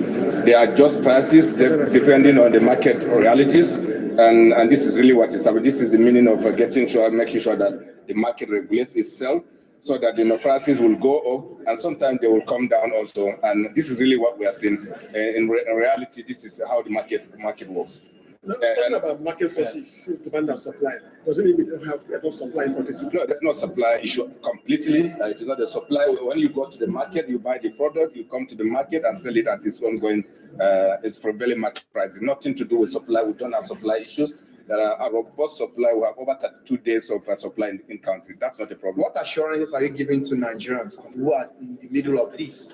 They adjust prices depending on the market realities. And this is really what is happening. This is the meaning of making sure that the market regulates itself so that prices will go up and sometimes they will come down also. And this is really what we are seeing. In reality, this is how the market works. Talking about market forces, demand and supply, doesn't mean we don't have enough supply in participants? No, that's not supply issue completely. It is not the supply. When you go to the market, you buy the product, you come to the market and sell it at its ongoing, its prevailing market price. Nothing to do with supply. We don't have supply issues. There are a robust supply. We have over 32 days of supply in country. That's not a problem. What assurances are you giving to Nigerians who are in the middle of this?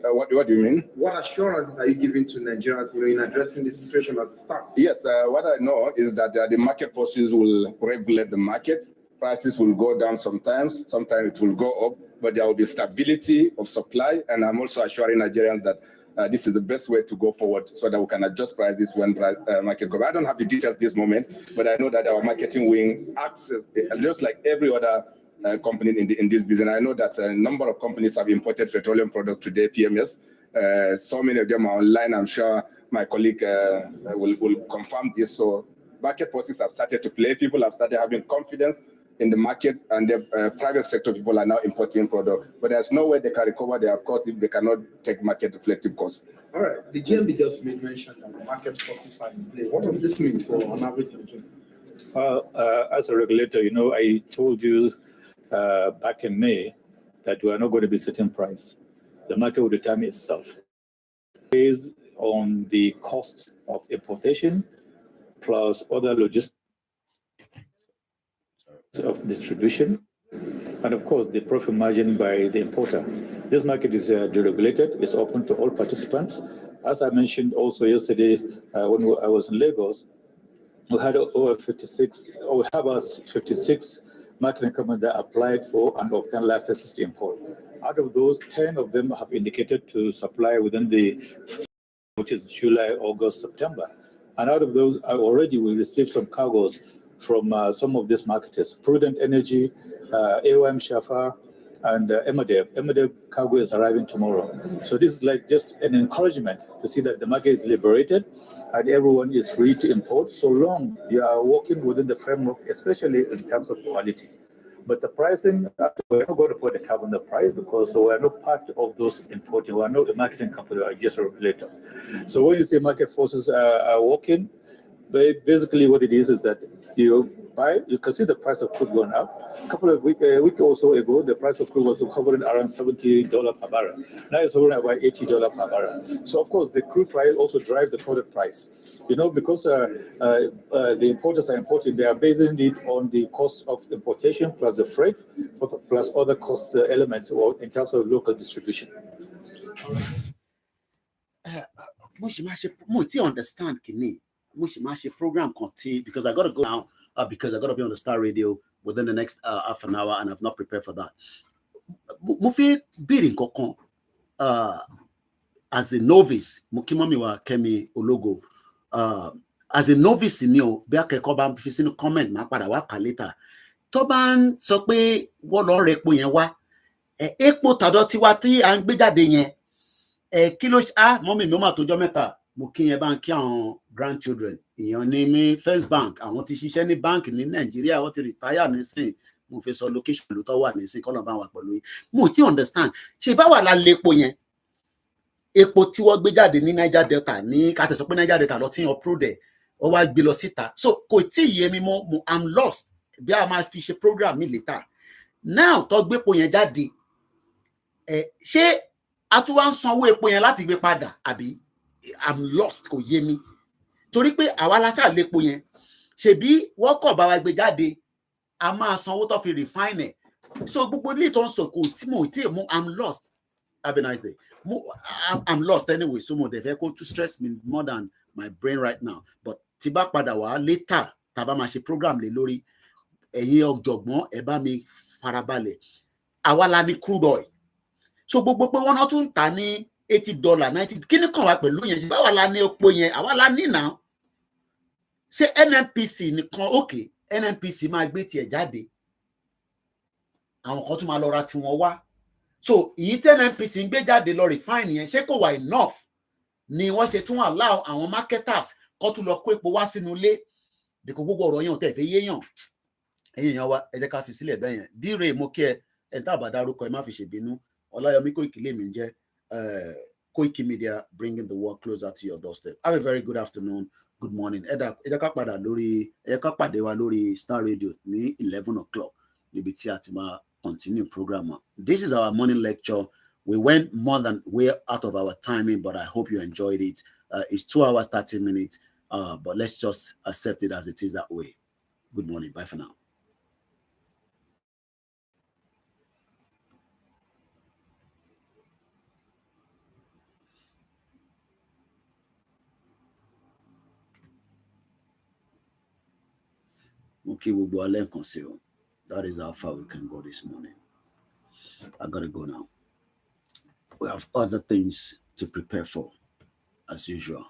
What do you mean? What assurances are you giving to Nigerians in addressing the situation as it starts? Yes, what I know is that the market forces will regulate the market. Prices will go down sometimes it will go up, but there will be stability of supply. And I'm also assuring Nigerians that this is the best way to go forward so that we can adjust prices when market goes. I don't have the details this moment, but I know that our marketing wing acts just like every other company in this business. I know that a number of companies have imported petroleum products today, PMS. So many of them are online. I'm sure my colleague will confirm this. So market forces have started to play. People have started having confidence in the market, and the private sector people are now importing products. But there's no way they can recover their costs if they cannot take market reflective costs. All right. The GMB just made mention that the market forces are in play. What does this mean for an average Nigerian? As a regulator, I told you back in May that we are not going to be setting price. The market will determine itself based on the cost of importation plus other logistics of distribution, and of course the profit margin by the importer. This market is deregulated. It's open to all participants. As I mentioned also yesterday when I was in Lagos, we had over 56 marketing companies that applied for and obtained licenses to import. Out of those, 10 of them have indicated to supply within which is July, August, September. And out of those, already we received some cargoes from some of these marketers: Prudent Energy, AOM Shafa, and Emadev. Emadev cargo is arriving tomorrow. So this is like just an encouragement to see that the market is liberated and everyone is free to import so long you are working within the framework, especially in terms of quality. But the pricing, we're not going to put a cap on the price because we're not part of those importing. We're not a marketing company, we're just a regulator. So when you say market forces are working, basically what it is that you can see the price of crude going up. A couple of weeks or so ago, the price of crude was hovering around $70 per barrel. Now it's hovering about $80 per barrel. So of course, the crude price also drives the product price. Because the importers are importing, they are basing it on the cost of importation plus the freight, plus other cost elements in terms of local distribution. Understand, Kini. Program because I got to go now because I got to be on the Star Radio within the next half an hour and I've not prepared for that. Mufi bidding kokon as a novice, Mukimamiwa Kemi Ologo. As a novice in you, be a kekoba mfisino comment ma pada wa later. Toban sọ pé wọ́n lọ rẹ epo yẹn wá. Epo tàdọ̀ tiwa tí à ń gbé jáde yẹn. Kí ló mọ́mì mi ó mà tójọ́ mẹ́ta. Mo kí yẹn bá ń kí àwọn grandchildren. Ìyẹn ní mi First Bank. Àwọn tí ṣiṣẹ́ ní báǹkì ní Nàìjíríà, wọ́n ti retire nísìn. Mo fẹ́ sọ location ló tọ́ wà nísìn kọ́nà bá wà pẹ̀lú yín. Mo ti understand. Ṣé bá wà lálẹ́ epo yẹn? Epo tí wọ́n gbé jáde ní Niger Delta ní ká tẹ̀ sọ pé Niger Delta lọ tí ń upload ẹ̀ ó wá gbé lọ síta. So kò tí ì yé mi mọ́, I'm lost. Bí a máa fi ṣe program mi later. Now tó gbé epo yẹn jáde, ṣé a tún wá ń sanwó epo yẹn láti gbé padà àbí? I'm lost, kò yé mi. Torí pé àwa la ṣáà lépo yẹn. ṣebí wọ́n kọ̀ bá wa gbé jáde a máa sanwó tó fi refine ẹ̀ so gbogbo ilé tó ń sọ kò tí mo I'm lost. Have a nice day. I'm lost anyway so mo dẹ̀ fẹ́ kó to stress me more than my brain right now but tí bá padà wá later tá bá máa ṣe program lé lórí ẹ̀yin ọ̀jọ̀gbọ́n ẹ bá mi farabalẹ̀ àwa la ní crude oil so gbogbo pé wọ́n náà tún tà ní $80 $90 kí ni kàn wá pẹ̀lú yẹn ṣe báwa la ní epo yẹn àwa la ní náà ṣé NNPC nìkan okay NNPC máa gbé tiẹ̀ jáde àwọn kan tún máa lọ ra tiwọn wá so èyí tí NNPC ń gbé jáde lọ refine yẹn ṣé kò wà enough ni wọ́n ṣe tún allow àwọn marketers kó tún lọ kó epo wá sínú ilé dèkò gbogbo ọ̀rọ̀ yẹn ò tẹ̀ fẹ́ yéèyàn ẹ̀yin èèyàn wa ẹ jẹ́ ká fi sílẹ̀ bẹ́ẹ̀ yẹn díre mo kí ẹ tá bá dárúkọ ẹ má fi ṣèbínú Ọláyọmí Kóìkì lèmi ń jẹ́ Koiki Media bringing the world closer to your doorstep. Have a very good afternoon, good morning. Ẹ jẹ́ ká pàdé wa lórí Star Radio ní 11 o'clock níbi tí a ti máa continue program. This is our morning lecture. We went more than way out of our timing, but I hope you enjoyed it. It's 2 hours 30 minutes, but let's just accept it as it is that way. Good morning. Bye for now. Okay, we'll go and conceal. That is how far we can go this morning. I gotta go now. We have other things to prepare for, as usual.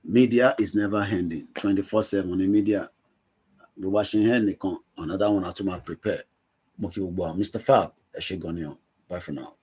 Media is never ending. 24/7 in media. We're watching here. Another one I to prepare. Mr. Fab, bye for now.